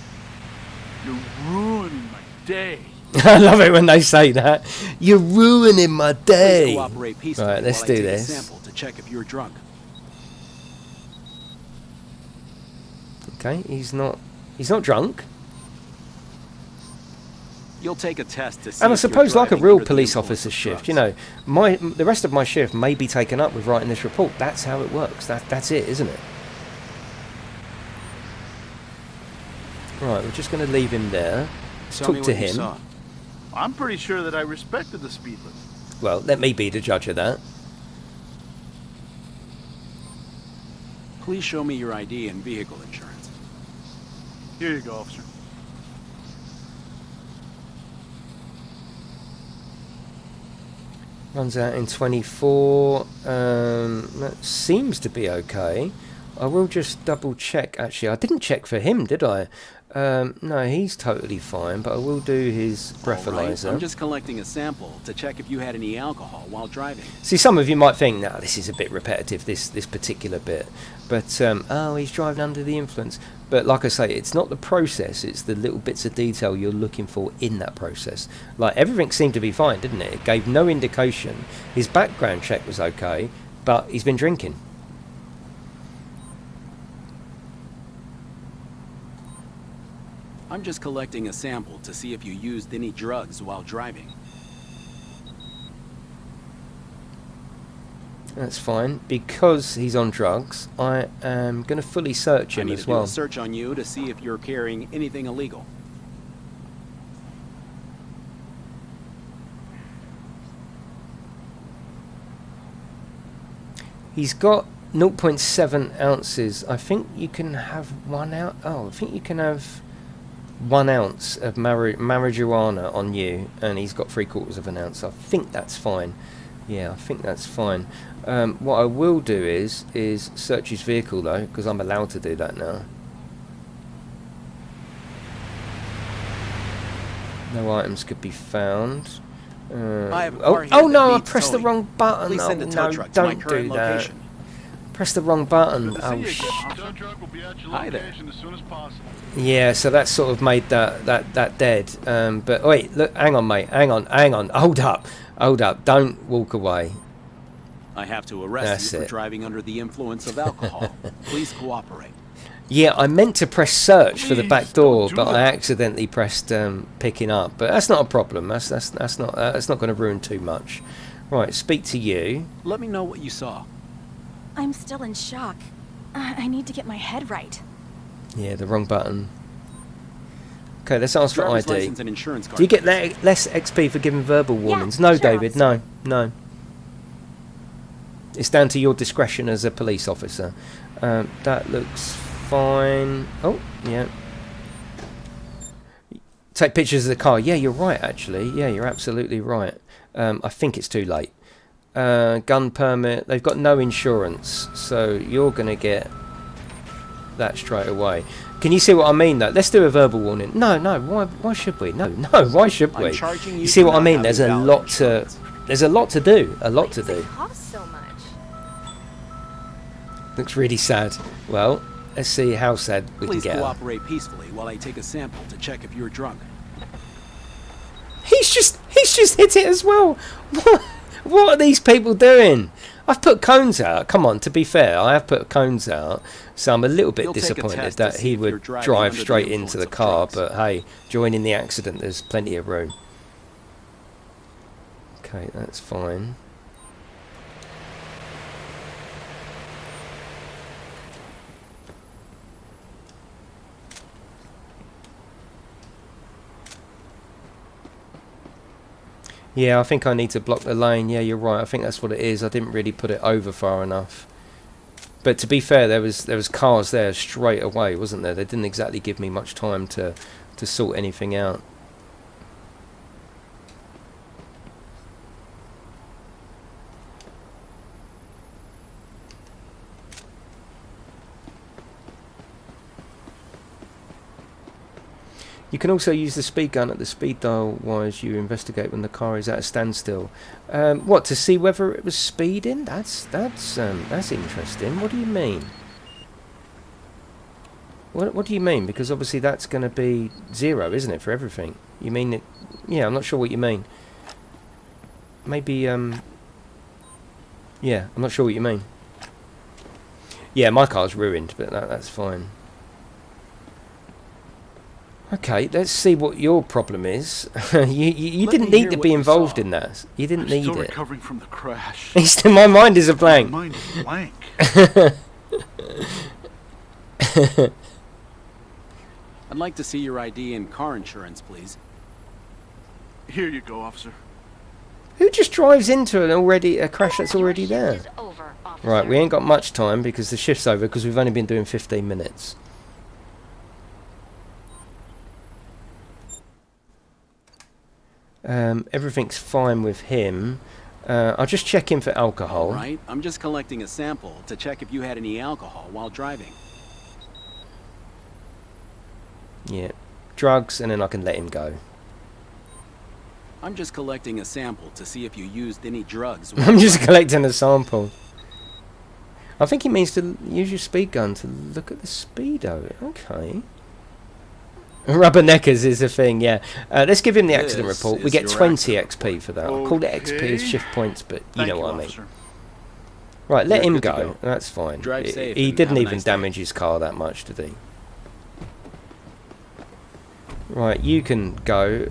You're ruining my day. I love it when they say that. You're ruining my day. Please cooperate peacefully. Right, let's do this. Sample to check if you're drunk. Okay, he's not drunk. You'll take a test to see And I if you're suppose, like a driving real under the police influence officer's of shift, drugs. you know, the rest of my shift may be taken up with writing this report. That's how it works. That's it, isn't it? Right, we're just going to leave him there. Let's Tell me talk to what you him. saw. I'm pretty sure that I respected the speed limit. Well, let me be the judge of that. Please show me your ID and vehicle insurance. Here you go, officer. Runs out in 24. That seems to be okay. I will just double check. Actually, I didn't check for him, did I? No, he's totally fine, but I will do his All right, breathalyzer. I'm just collecting a sample to check if you had any alcohol while driving. See, some of you might think, no, this is a bit repetitive, this particular bit. But, oh, he's driving under the influence. But like I say, it's not the process, it's the little bits of detail you're looking for in that process. Like, everything seemed to be fine, didn't it? It gave no indication. His background check was okay, but he's been drinking. I'm just collecting a sample to see if you used any drugs while driving. That's fine. Because he's on drugs, I am going to fully search I him need as to do well. a search on you to see if you're carrying anything illegal. He's got 0.7 ounces. I think you can have 1 ounce. Oh, I think you can have 1 ounce of marijuana on you, and he's got 3/4 of an ounce. I think that's fine. Yeah, I think that's fine. What I will do is search his vehicle though, because I'm allowed to do that now. No items could be found. I have a car here Oh that no! I needs pressed the towing. wrong button. Please send a Oh tow no! truck to my Don't current do that. location. Press the wrong button. Good to Oh see sh. you. Tow truck will be at your Hi there. location as soon as possible. Yeah, so that sort of made that dead. But wait, look, hang on, mate, hang on, hold up, don't walk away. I have to arrest That's you for it. driving under the influence of alcohol. Please cooperate. Yeah, I meant to press search for the back Please door, don't do but I that. accidentally pressed picking up. But that's not a problem. That's not going to ruin too much. Right, speak to you. Let me know what you saw. I'm still in shock. I need to get my head right. Yeah, the wrong button. Okay, let's ask for Driver's ID. license and insurance card. Do you get less XP for giving verbal warnings? No, sure, David. officer. No. It's down to your discretion as a police officer. That looks fine. Oh, yeah. Take pictures of the car. Yeah, you're right, actually. Yeah, you're absolutely right. I think it's too late. Gun permit. They've got no insurance, so you're going to get that straight away. Can you see what I mean, though? Let's do a verbal warning. No. Why should we? No. Why should we? I'm charging you You see for what I not mean? having There's a valid lot to. insurance. There's a lot to do. A lot Why to does do. it cost so much? Looks really sad. Well, let's see how sad we Please can get. her. cooperate peacefully while I take a sample to check if you're drunk. He's just hit it as well. What are these people doing? I've put cones out. Come on, to be fair, I have put cones out, so I'm a little bit You'll take a disappointed test to that see he if you're would driving drive under the straight influence into the of car. drugs. But hey, joining the accident, there's plenty of room. Okay, that's fine. Yeah, I think I need to block the lane. Yeah, you're right. I think that's what it is. I didn't really put it over far enough. But to be fair, there was cars there straight away, wasn't there? They didn't exactly give me much time to sort anything out. You can also use the speed gun at the speed dial while you investigate when the car is at a standstill. What, to see whether it was speeding? That's interesting. What do you mean? What do you mean? Because obviously that's going to be 0, isn't it, for everything? You mean it? Yeah, I'm not sure what you mean. Maybe yeah, I'm not sure what you mean. Yeah, my car's ruined, but that's fine. Okay, let's see what your problem is. you Let didn't me need hear to what be you involved saw. in that. You didn't I'm need still it. recovering from the crash. My mind is a blank. My mind is blank. I'd like to see your ID and car insurance, please. Here you go, officer. Who just drives into a crash that's already Your there? shift is over, officer. Right, we ain't got much time because the shift's over because we've only been doing 15 minutes. Everything's fine with him. I'll just check in for alcohol. All right, I'm just collecting a sample to check if you had any alcohol while driving. Yeah, drugs, and then I can let him go. I'm just collecting a sample to see if you used any drugs. I'm just collecting a sample. I think he means to use your speed gun to look at the speedo. Okay. Rubberneckers is a thing, yeah. Let's give him the accident This report. We is get your 20 accident XP for that. I call it XP as Okay. shift points, but you Thank know what I mean. officer. Right, let You're him good to go. go. That's fine. Drive safe He and didn't have a even nice day. damage his car that much, did he? Right, you can go.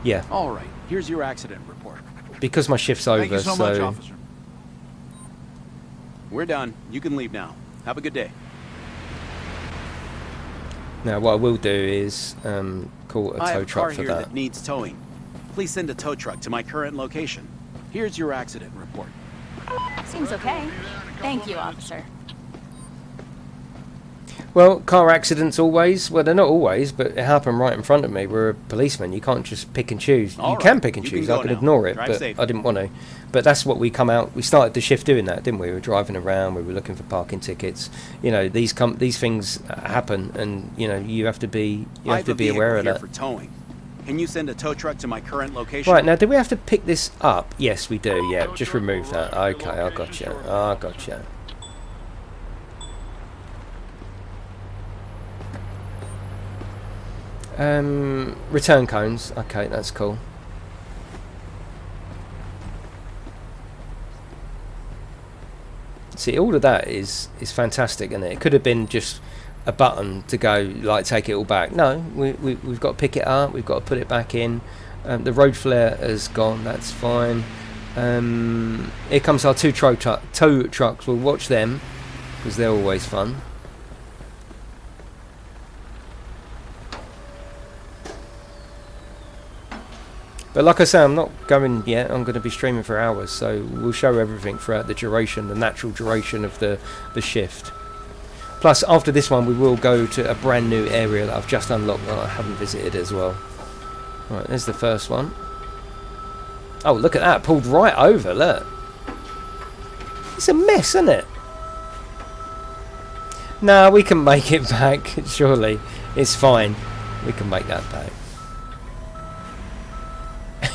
Yeah, All right, here's your accident report. because my shift's over, Thank you so much, officer. We're done. You can leave now. Have a good day. now what I will do is call a I have tow a car truck for here that. that needs towing. Please send a tow truck to my current location. Here's your accident report. Seems okay. Thank you, officer. Well, car accidents always, well, they're not always, but it happened right in front of me. We're a policeman. You can't just pick and choose. All You can right, pick and you can choose. go I could now. ignore it, Drive but safe. I didn't want to. But that's what we we started the shift doing that, didn't we? We were driving around. We were looking for parking tickets. You know, these things happen, and you know you have to be I have a vehicle aware of here that. for towing. Can you send a tow truck to my current location? Right, now do we have to pick this up? Yes, we do. Yeah, Tow just truck will remove that. arrive at your Okay, I location gotcha. shortly. I gotcha. Return cones. Okay, that's cool. See, all of that is fantastic, isn't it? It could have been just a button to go, like, take it all back. No, we've got to pick it up. We've got to put it back in. The road flare has gone. That's fine. Here comes our tow trucks. We'll watch them because they're always fun. But like I say, I'm not going yet. I'm going to be streaming for hours, so we'll show everything throughout the duration, the natural duration of the shift. Plus, after this one, we will go to a brand new area that I've just unlocked that I haven't visited as well. Right, there's the first one. Oh, look at that. Pulled right over, look. It's a mess, isn't it? Nah, we can make it back, surely. It's fine. We can make that back.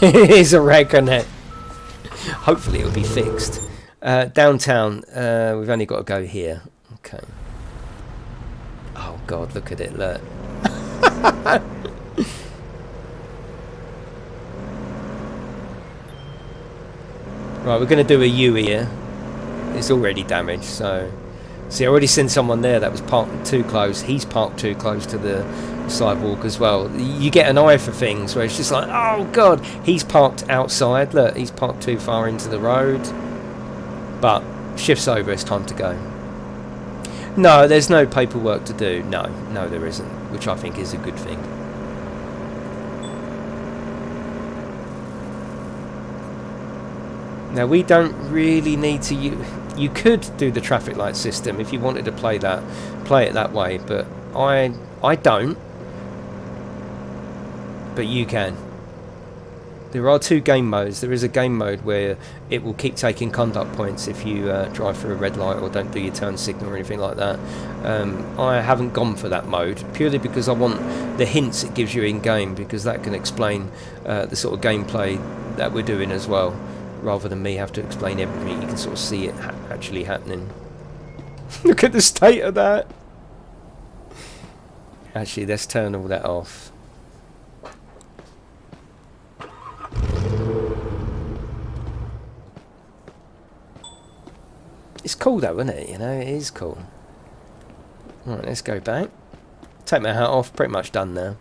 It is a wreck, isn't it? Hopefully it'll be fixed. Downtown, we've only got to go here. Okay. Oh God, look at it, look. Right, we're going to do a U here. It's already damaged, so... See, I already seen someone there that was parked too close. He's parked too close to the sidewalk as well. You get an eye for things where it's just like, oh God, he's parked outside. Look, he's parked too far into the road. But shift's over, it's time to go. No, there's no paperwork to do. No, there isn't, which I think is a good thing. Now, we don't really need to use... You could do the traffic light system if you wanted to play it that way, but I don't. But you can. There are two game modes. There is a game mode where it will keep taking conduct points if you drive through a red light or don't do your turn signal or anything like that. I haven't gone for that mode purely because I want the hints it gives you in game, because that can explain the sort of gameplay that we're doing as well, rather than me have to explain everything. You can sort of see it actually happening. Look at the state of that. Actually, let's turn all that off. It's cool though, isn't it? You know, it is cool. Right, let's go back. Take my hat off. Pretty much done now.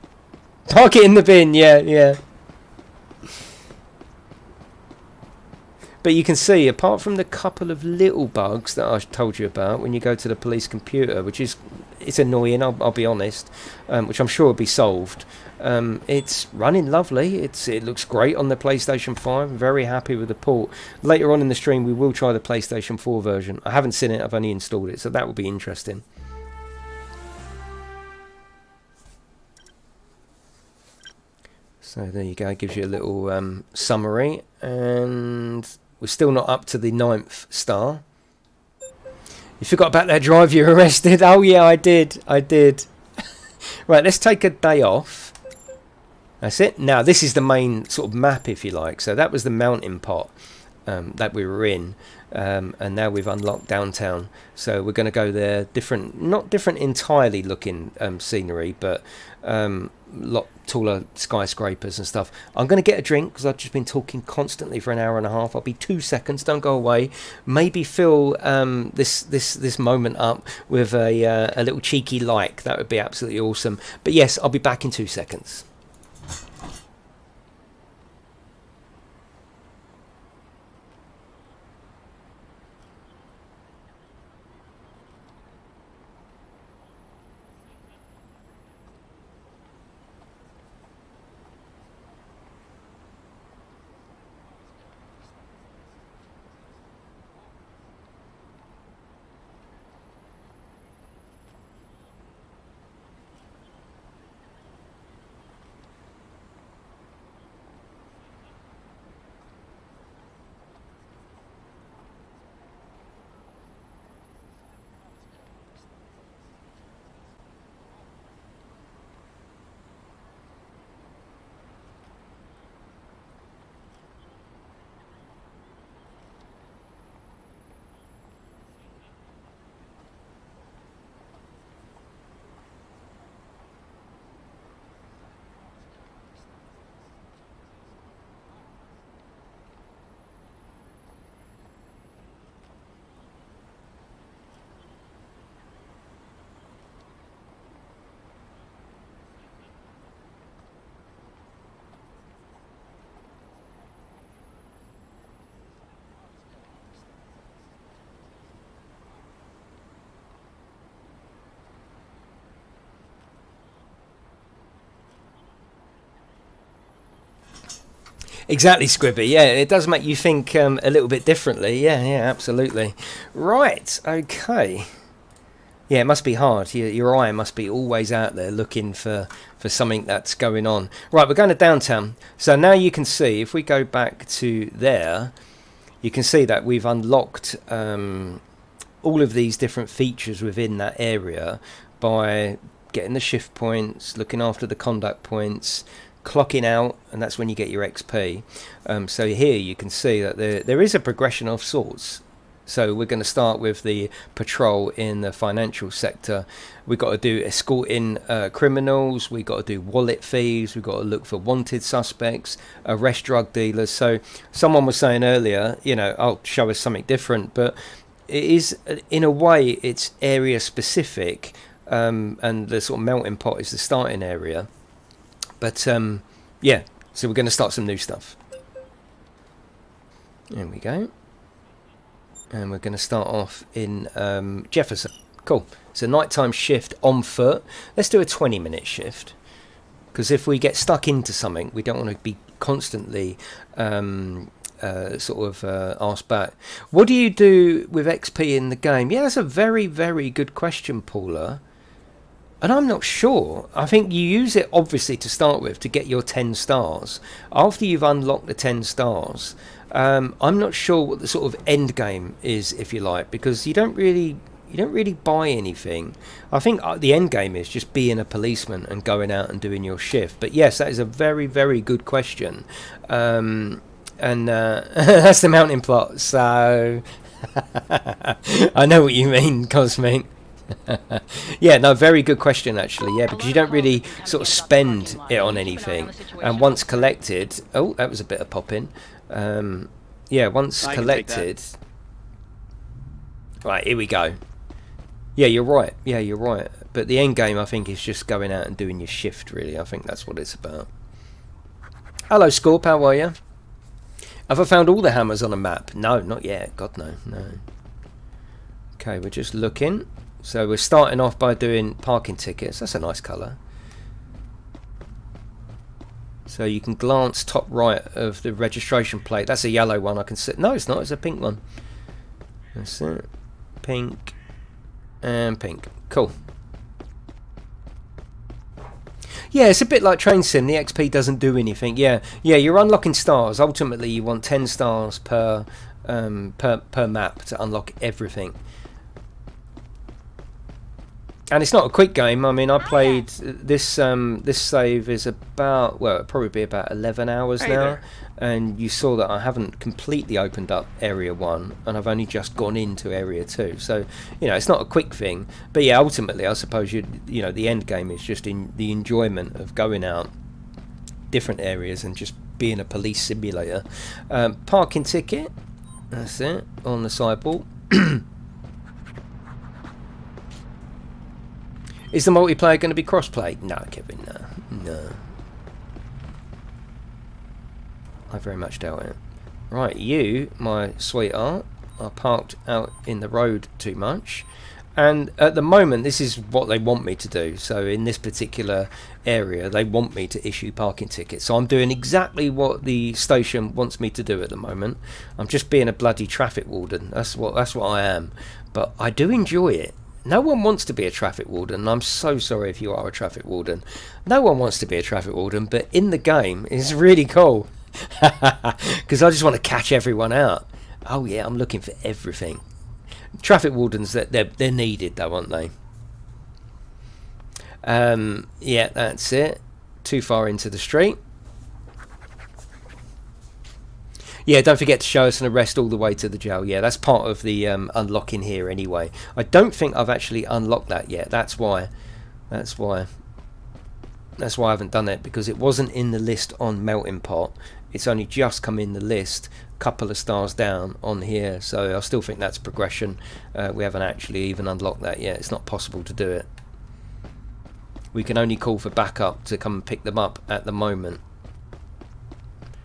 Park it in the bin. Yeah, yeah. But you can see, apart from the couple of little bugs that I told you about when you go to the police computer, which is it's annoying, I'll be honest, which I'm sure will be solved. It's running lovely. It looks great on the PlayStation 5. I'm very happy with the port. Later on in the stream, we will try the PlayStation 4 version. I haven't seen it. I've only installed it, so that will be interesting. So there you go. It gives you a little summary, and we're still not up to the 9th star. You forgot about that drive you arrested? Oh yeah, I did. Right, let's take a day off. That's it. Now this is the main sort of map, if you like. So that was the mountain pot that we were in, and now we've unlocked downtown. So we're going to go there. Not different entirely looking scenery, but lot taller skyscrapers and stuff. I'm going to get a drink because I've just been talking constantly for an hour and a half. I'll be 2 seconds. Don't go away. Maybe fill this moment up with a little cheeky like. That would be absolutely awesome. But yes, I'll be back in 2 seconds. Exactly, Squibby. Yeah, it does make you think a little bit differently. Yeah, absolutely. Right, okay. Yeah, it must be hard. Your eye must be always out there looking for something that's going on. Right, we're going to downtown. So now you can see, if we go back to there, you can see that we've unlocked all of these different features within that area by getting the shift points, looking after the conduct points, clocking out, and that's when you get your XP. So here you can see that there is a progression of sorts. So we're going to start with the patrol in the financial sector. We've got to do escorting criminals, we've got to do wallet thieves, we've got to look for wanted suspects, arrest drug dealers. So someone was saying earlier, I'll show us something different, but it is, in a way, it's area specific, and the sort of melting pot is the starting area. But yeah, so we're going to start some new stuff. There we go. And we're going to start off in Jefferson. Cool. It's a nighttime shift on foot. Let's do a 20-minute shift. Because if we get stuck into something, we don't want to be constantly asked back. What do you do with XP in the game? Yeah, that's a very, very good question, Paula. And I'm not sure. I think you use it, obviously, to start with, to get your 10 stars. After you've unlocked the 10 stars, I'm not sure what the sort of end game is, if you like, because you don't really buy anything. I think the end game is just being a policeman and going out and doing your shift. But yes, that is a very, very good question. And that's the mountain plot. So I know what you mean, Cosmic. Yeah, no, very good question actually. Yeah, because you don't really sort of spend it on anything, and once collected, oh, that was a bit of popping. Yeah, once collected. Right, here we go. Yeah, you're right. Yeah, you're right. But the end game, I think, is just going out and doing your shift, really. I think that's what it's about. Hello, Scorp. How are you? Have I found all the hammers on a map? No, not yet. God, no. No. Okay, we're just looking. So we're starting off by doing parking tickets. That's a nice colour. So you can glance top right of the registration plate. That's a yellow one. I can see. No, it's not. It's a pink one. That's it. Pink and pink. Cool. Yeah, it's a bit like Train Sim. The XP doesn't do anything. Yeah, you're unlocking stars. Ultimately, you want 10 stars per map to unlock everything. And it's not a quick game. I mean, I played this. This save is about, well, it'll probably be about 11 hours now. And you saw that I haven't completely opened up Area 1, and I've only just gone into Area 2. So, you know, it's not a quick thing. But yeah, ultimately, I suppose you know, the end game is just in the enjoyment of going out different areas and just being a police simulator. Parking ticket. That's it on the sidewalk. Is the multiplayer going to be cross-play? No, Kevin, no. I very much doubt it. Right, you, my sweetheart, are parked out in the road too much. And at the moment, this is what they want me to do. So in this particular area, they want me to issue parking tickets. So I'm doing exactly what the station wants me to do at the moment. I'm just being a bloody traffic warden. That's what I am. But I do enjoy it. No one wants to be a traffic warden, and I'm so sorry if you are a traffic warden. No one wants to be a traffic warden, but in the game, it's really cool. Because I just want to catch everyone out. Oh yeah, I'm looking for everything. Traffic wardens, they're needed though, aren't they? Yeah, that's it. Too far into the street. Yeah, don't forget to show us an arrest all the way to the jail. Yeah, that's part of the unlocking here anyway. I don't think I've actually unlocked that yet. That's why I haven't done it, because it wasn't in the list on Melting Pot. It's only just come in the list, a couple of stars down on here. So I still think that's progression. We haven't actually even unlocked that yet. It's not possible to do it. We can only call for backup to come and pick them up at the moment.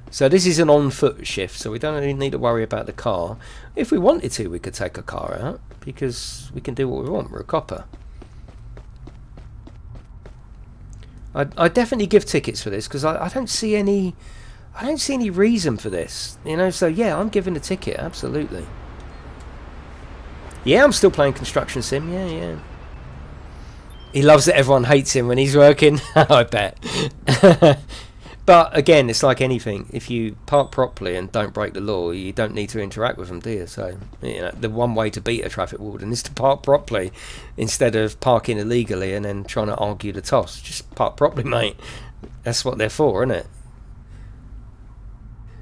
So this is an on-foot shift, so we don't really need to worry about the car. If we wanted to, we could take a car out, because we can do what we want. We're a copper. I definitely give tickets for this, because I don't see any reason for this, you know. So yeah, I'm giving a ticket, absolutely. Yeah, I'm still playing Construction Sim. Yeah. He loves that everyone hates him when he's working. I bet. But again, it's like anything. If you park properly and don't break the law, you don't need to interact with them, do you? So, you know, the one way to beat a traffic warden is to park properly, instead of parking illegally and then trying to argue the toss. Just park properly, mate. That's what they're for, isn't it?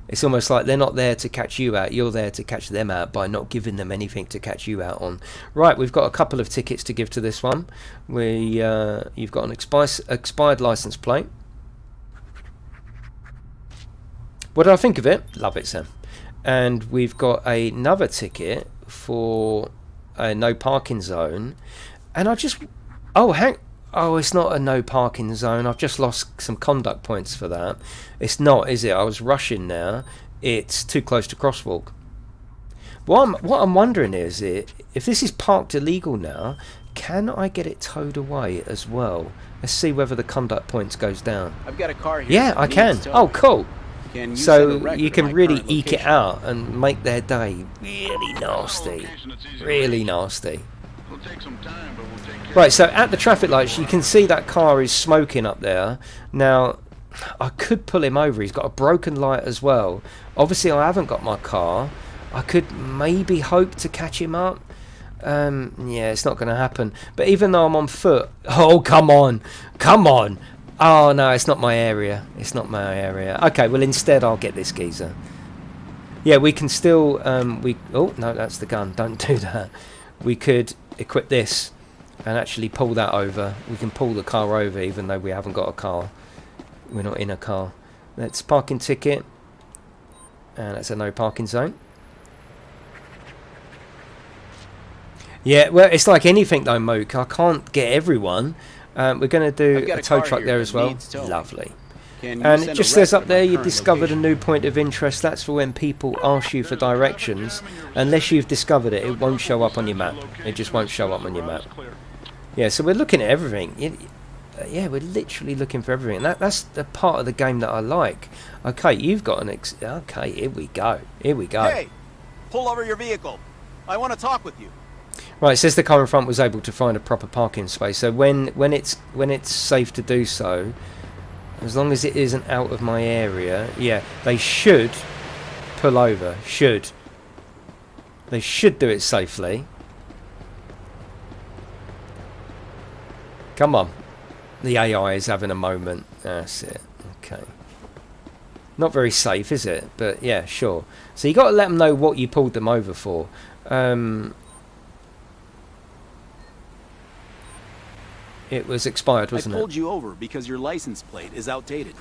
It's almost like they're not there to catch you out. You're there to catch them out by not giving them anything to catch you out on. Right, we've got a couple of tickets to give to this one. You've got an expired license plate. What did I think of it? Love it, Sam. And we've got another ticket for a no parking zone. And I just... Oh, it's not a no parking zone. I've just lost some conduct points for that. It's not, is it? I was rushing now. It's too close to crosswalk. What I'm wondering is, if this is parked illegal now, can I get it towed away as well? Let's see whether the conduct points goes down. I've got a car here. Yeah, I can. Oh, cool. So you can really eke it out and make their day really nasty. Really nasty. Right, so at the traffic lights, you can see that car is smoking up there. Now, I could pull him over. He's got a broken light as well. Obviously, I haven't got my car. I could maybe hope to catch him up. Yeah, it's not going to happen. But even though I'm on foot... Oh, come on. Come on. Oh, no, it's not my area. It's not my area. Okay, well, instead, I'll get this geezer. Yeah, we can still... Oh, no, that's the gun. Don't do that. We could equip this and actually pull that over. We can pull the car over even though we haven't got a car. We're not in a car. Let's parking ticket. And that's a no parking zone. Yeah, well, it's like anything though, Mook. I can't get everyone. We're going to do I've got a a tow car truck here there that as well. needs towing. Lovely. Can you And send it a just says up record of there, my you current discovered location? a new point of interest. That's for when people ask you for directions. Unless you've discovered it, it won't show up on your map. It just won't show up on your map. Yeah, so we're looking at everything. Yeah, we're literally looking for everything. That's the part of the game that I like. Okay, you've got an okay, here we go. Here we go. Hey, pull over your vehicle. I want to talk with you. Right, it says the car in front was able to find a proper parking space. So when it's safe to do so, as long as it isn't out of my area, yeah, they should pull over. They should do it safely. Come on. The AI is having a moment. That's it. Okay. Not very safe, is it? But yeah, sure. So you got to let them know what you pulled them over for. It was expired, wasn't I it? pulled you over because your license plate is outdated.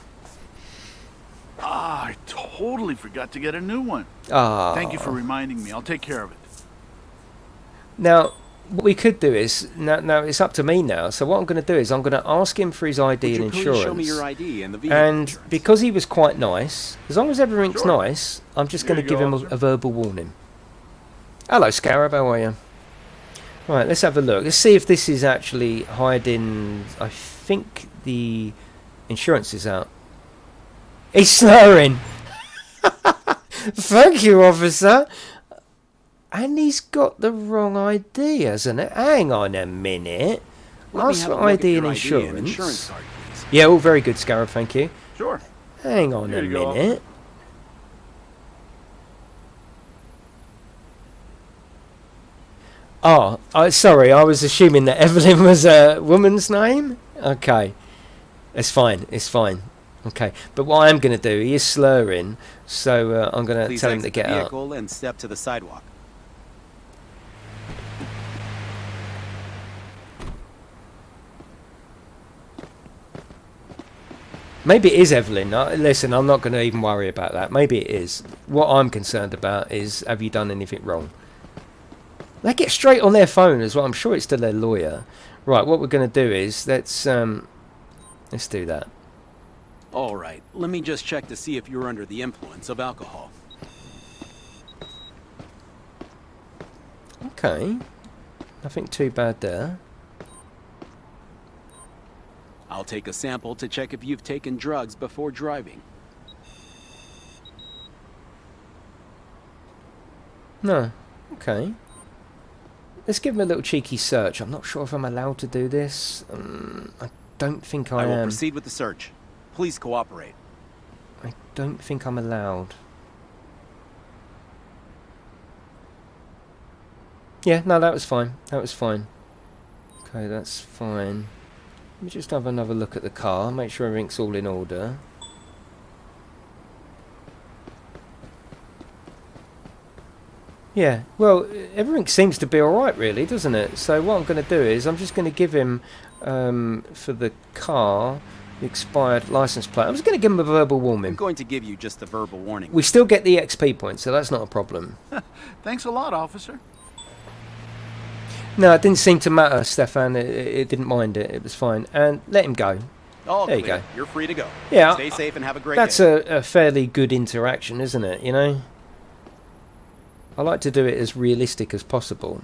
Ah, I totally forgot to get a new one. Ah. Thank you for reminding me. I'll take care of it. Now, what we could do is now it's up to me now. So what I'm going to do is I'm going to ask him for his ID Would and you insurance. please show me your ID and the vehicle And insurance? because he was quite nice, as long as everything's Sure. nice, I'm just Here going to you give go, him officer. a verbal warning. Hello, Scarab. How are you? Right, let's have a look. Let's see if this is actually hiding. I think the insurance is out. He's slurring. Thank you, officer. And he's got the wrong ID, hasn't it? Hang on a minute. Let me Ask have a for look at ID your and insurance insurance. card, please. Yeah, all very good, Scarab. Thank you. Sure. Hang on Here a you go, minute. Oh, sorry, I was assuming that Evelyn was a woman's name. Okay, it's fine. It's fine. Okay, but what I am going to do, he is slurring, so I'm going to Please tell him to exit get the out. vehicle and step to the sidewalk. Maybe it is Evelyn. Listen, I'm not going to even worry about that. Maybe it is. What I'm concerned about is, have you done anything wrong? They get straight on their phone as well. I'm sure it's to their lawyer. Right, what we're going to do is, let's do that. All right, let me just check to see if you're under the influence of alcohol. Okay. Nothing too bad there. I'll take a sample to check if you've taken drugs before driving. No. Okay. Let's give him a little cheeky search. I'm not sure if I'm allowed to do this. I don't think I I will am. proceed with the search. Please cooperate. I don't think I'm allowed. Yeah, no, that was fine. That was fine. Okay, that's fine. Let me just have another look at the car, make sure everything's all in order. Yeah, well, everything seems to be alright really, doesn't it? So what I'm going to do is, I'm just going to give him, for the car, the expired license plate. I'm just going to give him a verbal I'm warning. going to give you just a verbal warning. We still get the XP points, so that's not a problem. Thanks a lot, officer. No, it didn't seem to matter, Stefan. It didn't mind it. It was fine. And let him go. All There you clear. go. You're free to go. Yeah, Stay safe and have a great That's day. a fairly good interaction, isn't it? You know? I like to do it as realistic as possible.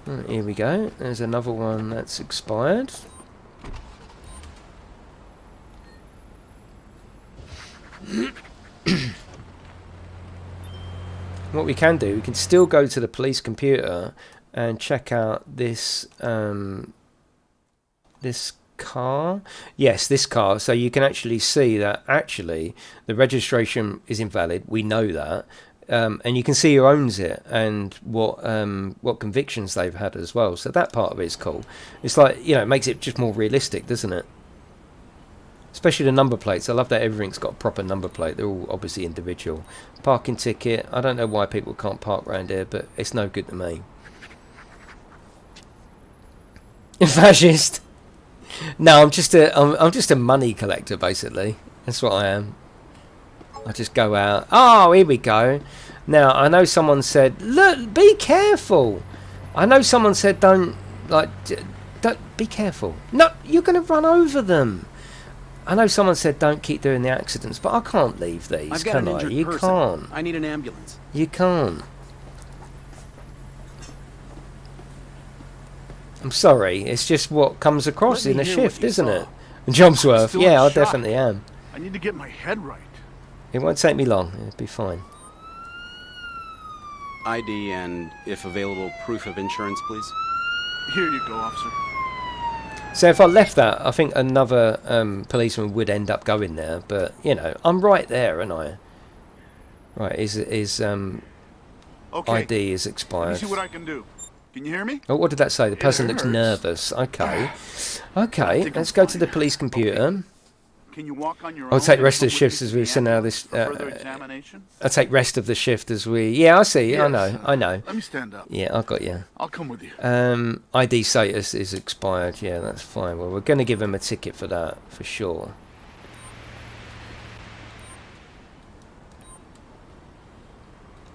Right, here we go. There's another one that's expired. What we can do, we can still go to the police computer and check out this this car. Yes, this car. So you can actually see that actually the registration is invalid. We know that. And you can see who owns it and what convictions they've had as well. So that part of it is cool. It's like, you know, it makes it just more realistic, doesn't it? Especially the number plates. I love that everything's got a proper number plate. They're all obviously individual. Parking ticket. I don't know why people can't park around here, but it's no good to me. Fascist. No, I'm just a money collector basically. That's what I am. I just go out. Oh, here we go. Now, I know someone said, look, be careful. I know someone said, don't be careful. No, you're going to run over them. I know someone said, don't keep doing the accidents, but I can't leave these, I've got can an I? injured You person. can't. I need an ambulance. You can't. I'm sorry, it's just what comes across Let in me a hear shift, what you isn't saw. it? Jobsworth, Still yeah, in I shock. definitely am. I need to get my head right. It won't take me long, it'll be fine. ID and, if available, proof of insurance, please. Here you go, officer. So if I left that, I think another policeman would end up going there, but, you know, I'm right there, aren't I? Right, his Okay. ID is Let me expired. see what I can do. Can you hear me? Oh, what did that say? The It person looks hurts. nervous. Okay. I Okay, think let's I'm go to fine. the police computer. Can you walk on your I'll own take and rest of the come with shifts me as to we the send out ambulance this. for further examination? I'll take rest of the shift as we... Yeah, I see. I Yes, know. I know. Let me stand up. Yeah, I got you. I'll come with you. ID status is expired. Yeah, that's fine. Well, we're going to give him a ticket for that, for sure.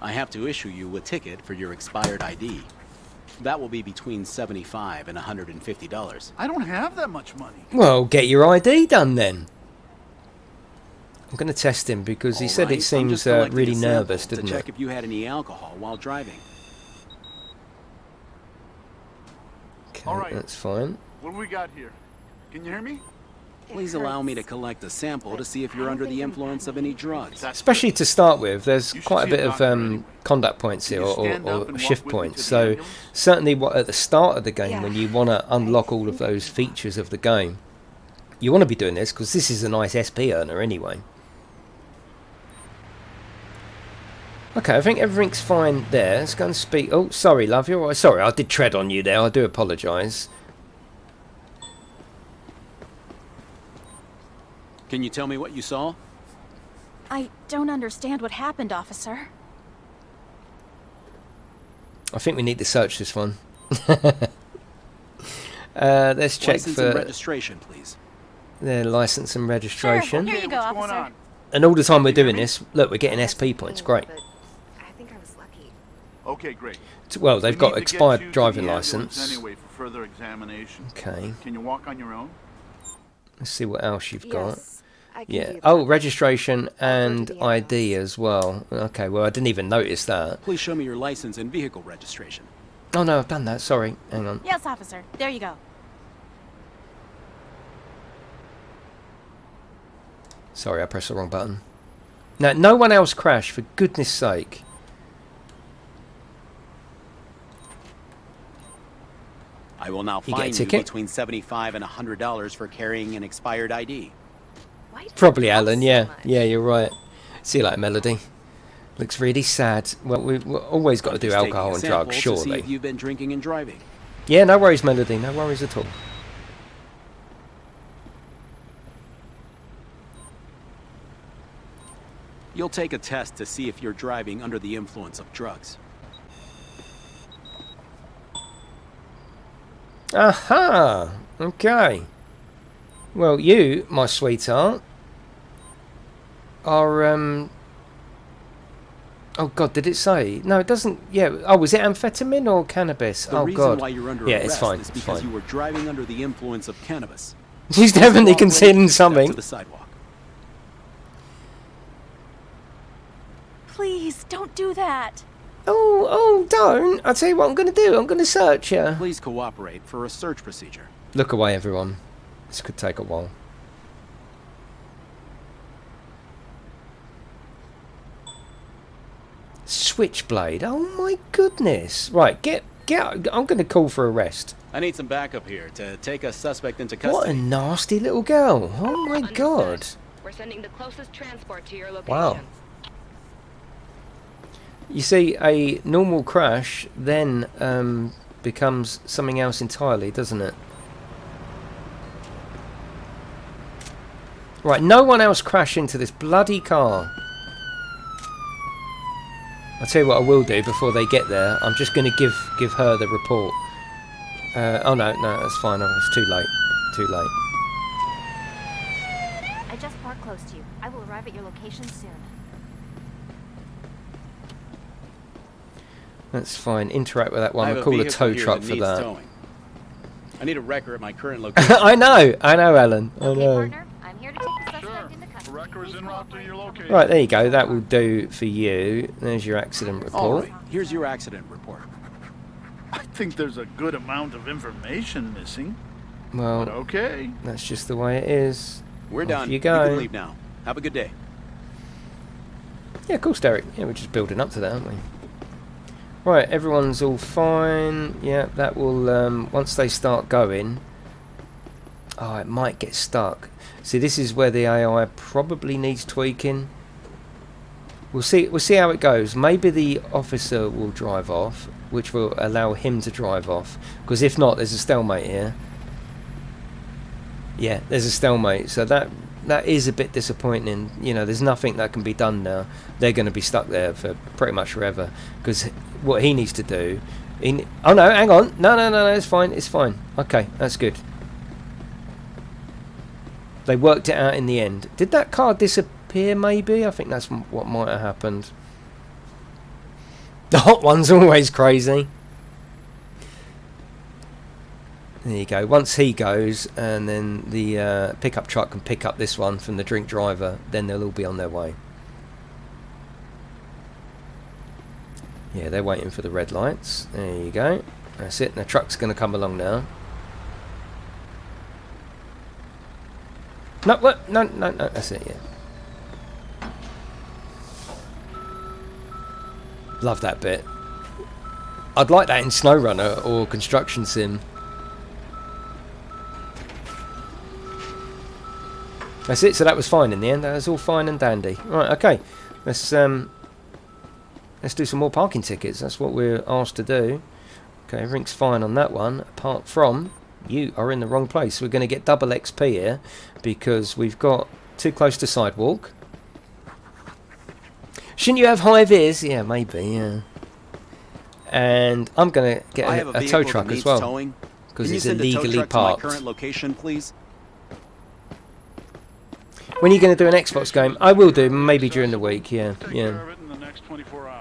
I have to issue you a ticket for your expired ID. That will be between $75 and $150. I don't have that much money. Well, get your ID done then. I'm going to test him because he said Alright, it I'm seems just collecting really a sample nervous, to didn't check it? if you had any alcohol while driving. Okay, All right. that's fine. What do we got here? Can you hear me? Please allow me to collect a sample to see if you're under the influence of any drugs. That's Especially to start with, there's You should quite a see a bit of doctor anyway. conduct points Can here, you or, stand up or and walk shift with me points. to the So ambulance? certainly, what at the start of the game, Yeah. when you want to unlock all of those features of the game, you want to be doing this because this is a nice SP earner anyway. Okay, I think everything's fine there. Let's go and speak. Oh, sorry, love. You're all right. Sorry, I did tread on you there. I do apologise. Can you tell me what you saw? I don't understand what happened, officer. I think we need to search this one. Let's check License and for registration, please. their license and registration. Here you go, what's going officer. on? And all the time we're Can you hear doing me? this, look, we're getting SP points. Great. But I think I was lucky. Okay, great. Well, they've We got need to get expired you to driving the ambulance licence. Anyway, for further examination. Okay, Can you walk on your own? let's see what else you've got. Yes, I can Yeah. do that. Oh, registration I'll go and to the ID as well. Okay, well, I didn't even notice that. Please show me your license and vehicle registration. Oh, no, I've done that. Sorry. Hang on. Yes, officer. There you go. Sorry, I pressed the wrong button. Now, no one else crash, for goodness sake. I will now You get a fine you ticket? between $75 and $100 for carrying an expired ID. Why do you Probably cost Alan, so yeah. much? Yeah, you're right. See you later, Melody. Looks really sad. Well, we've always got to do Just taking alcohol a and sample drugs, to see surely. if you've been drinking and driving. Yeah, no worries, Melody. No worries at all. You'll take a test to see if you're driving under the influence of drugs. Aha! Okay. Well, you, my sweetheart, are, Oh, God, did it say? No, it doesn't... Yeah. Oh, was it amphetamine or cannabis? The Oh, reason God. why you're under Yeah, arrest it's fine. is It's because fine. you were driving under the influence of cannabis. She's definitely Cooperate concealing and step something. To the sidewalk. Please, don't do that. Oh, don't. I'll tell you what I'm going to do. I'm going to search you. Please cooperate for a search procedure. Look away, everyone. This could take a while. Switchblade. Oh, my goodness. Right, get out. I'm going to call for arrest. I need some backup here to take a suspect into What a custody. nasty little girl. Oh, my Understood. God. We're sending the closest transport to your location. Wow. You see, a normal crash then becomes something else entirely, doesn't it? Right, no one else crash into this bloody car. I'll tell you what I will do before they get there. I'm just going to give her the report. Oh, no, that's fine. Oh, it's too late. Too late. I just parked close to you. I will arrive at your location soon. That's fine. Interact with that I one. have We'll a call a vehicle tow here truck that for needs that. towing. I need a wrecker at my current location. I know, Alan. I Okay, know. partner. I'm here to take the Sure. suspect into The custody. wrecker is Please en route to cooperate. your location. Right, there you go. That will do for you. There's your accident All report. right, here's your accident report. I think there's a good amount of information missing. But Well, okay. that's just the way it is. We're Off done. you go. can leave now. Have a good day. Yeah, of course, Derek. Yeah, we're just building up to that, aren't we? Right, everyone's all fine. Yeah, that will, once they start going... Oh, it might get stuck. See, this is where the AI probably needs tweaking. We'll see how it goes. Maybe the officer will drive off, which will allow him to drive off. Because if not, there's a stalemate here. Yeah, there's a stalemate. So that is a bit disappointing. You know, there's nothing that can be done now. They're going to be stuck there for pretty much forever. Because what he needs to do... Oh, no, hang on. No, it's fine. It's fine. Okay, that's good. They worked it out in the end. Did that car disappear, maybe? I think that's what might have happened. The hot one's always crazy. There you go. Once he goes, and then the pickup truck can pick up this one from the drink driver, then they'll all be on their way. Yeah, they're waiting for the red lights. There you go. That's it. The truck's going to come along now. No, what? No, that's it, yeah. Love that bit. I'd like that in SnowRunner or Construction Sim. That's it, so that was fine in the end. That was all fine and dandy. Right, okay. Let's do some more parking tickets. That's what we're asked to do. Okay, everything's fine on that one, apart from... You are in the wrong place. We're going to get double XP here because we've got too close to sidewalk. Shouldn't you have high vis? Yeah, maybe, yeah. And I'm going to get a tow truck as well because it's illegally parked. Current location, please. When are you going to do an Xbox game? I will do, maybe during the week, yeah. Take care of it in the next 24 hours.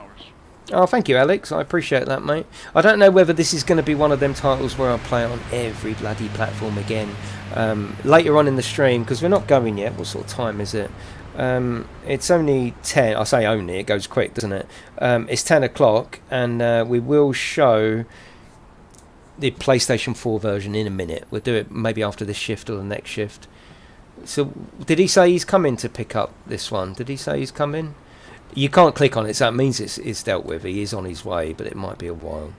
Oh, thank you, Alex. I appreciate that, mate. I don't know whether this is going to be one of them titles where I'll play it on every bloody platform again later on in the stream, because we're not going yet. What sort of time is it? It's only 10. I say only. It goes quick, doesn't it? It's 10 o'clock, and we will show the PlayStation 4 version in a minute. We'll do it maybe after this shift or the next shift. So, did he say he's coming to pick up this one? Did he say he's coming? You can't click on it, so that means it's dealt with. He is on his way, but it might be a while.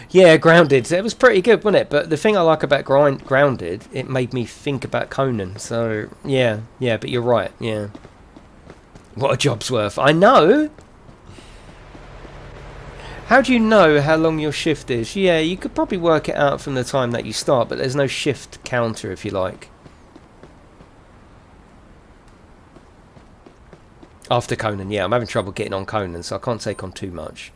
Yeah, Grounded. It was pretty good, wasn't it? But the thing I like about Grounded, it made me think about Conan. So, yeah, but you're right, yeah. What a job's worth. I know! How do you know how long your shift is? Yeah, you could probably work it out from the time that you start, but there's no shift counter, if you like. After Conan, yeah, I'm having trouble getting on Conan, so I can't take on too much.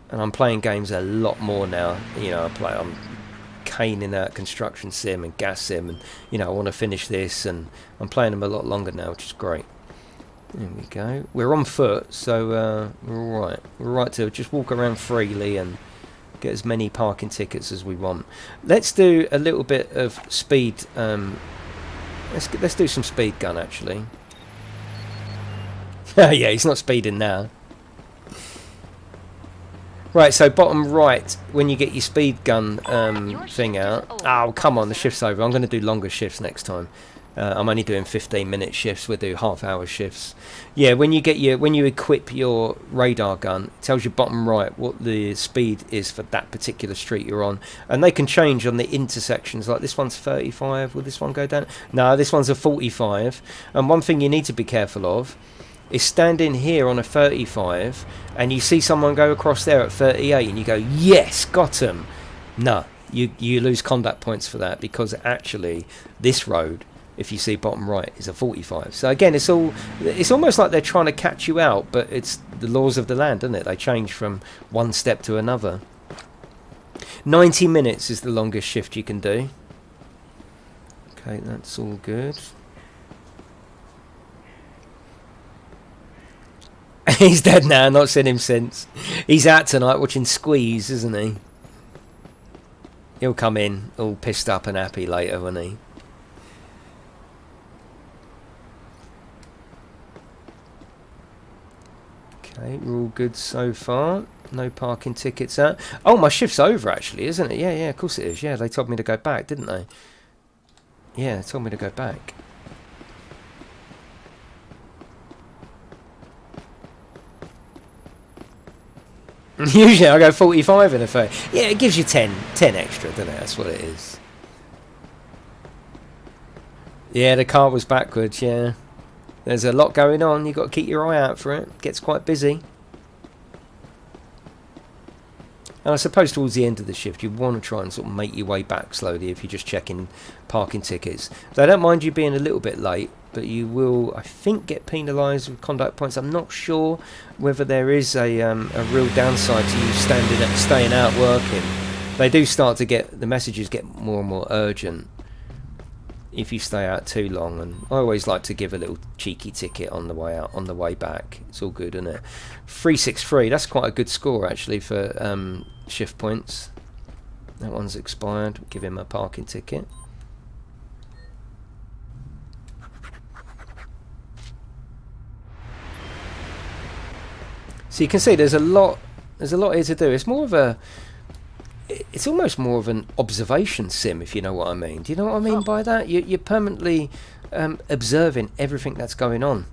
And I'm playing games a lot more now. You know, I'm caning out Construction Sim and Gas Sim, and you know, I want to finish this, and I'm playing them a lot longer now, which is great. There we go. We're on foot, so we're all right. We're all right to just walk around freely and get as many parking tickets as we want. Let's do a little bit of speed. Let's do some speed gun actually. Yeah, he's not speeding now. Right, so bottom right, when you get your speed gun thing out... Oh, come on, the shift's over. I'm going to do longer shifts next time. I'm only doing 15-minute shifts. We'll do half-hour shifts. Yeah, when you equip your radar gun, it tells you bottom right what the speed is for that particular street you're on. And they can change on the intersections. Like this one's 35. Will this one go down? No, this one's a 45. And one thing you need to be careful of is standing here on a 35 and you see someone go across there at 38 and you go, yes, got him. No, you lose conduct points for that, because actually this road, if you see bottom right, is a 45. So again, it's almost like they're trying to catch you out, but it's the laws of the land, isn't it? They change from one step to another. 90 minutes is the longest shift you can do. Okay, that's all good. He's dead now, not seen him since. He's out tonight watching Squeeze, isn't he? He'll come in all pissed up and happy later, won't he? Okay, we're all good so far. No parking tickets out. Oh, my shift's over actually, isn't it? Yeah, of course it is. Yeah, they told me to go back, didn't they? Yeah, they told me to go back. Usually I go 45 in a fair. Yeah, it gives you 10 extra, doesn't it? That's what it is. Yeah, the car was backwards, yeah. There's a lot going on. You've got to keep your eye out for it. It gets quite busy. And I suppose towards the end of the shift, you want to try and sort of make your way back slowly if you're just checking parking tickets. They don't mind you being a little bit late, but you will, I think, get penalised with conduct points. I'm not sure whether there is a real downside to you staying out working. They do start to get, the messages get more and more urgent if you stay out too long, and I always like to give a little cheeky ticket on the way out, on the way back. It's all good, isn't it? 363, that's quite a good score actually for shift points. That one's expired. Give him a parking ticket. So you can see there's a lot here to do. It's more of a, it's almost more of an observation sim, if you know what I mean. Do you know what I mean by that? You're permanently observing everything that's going on.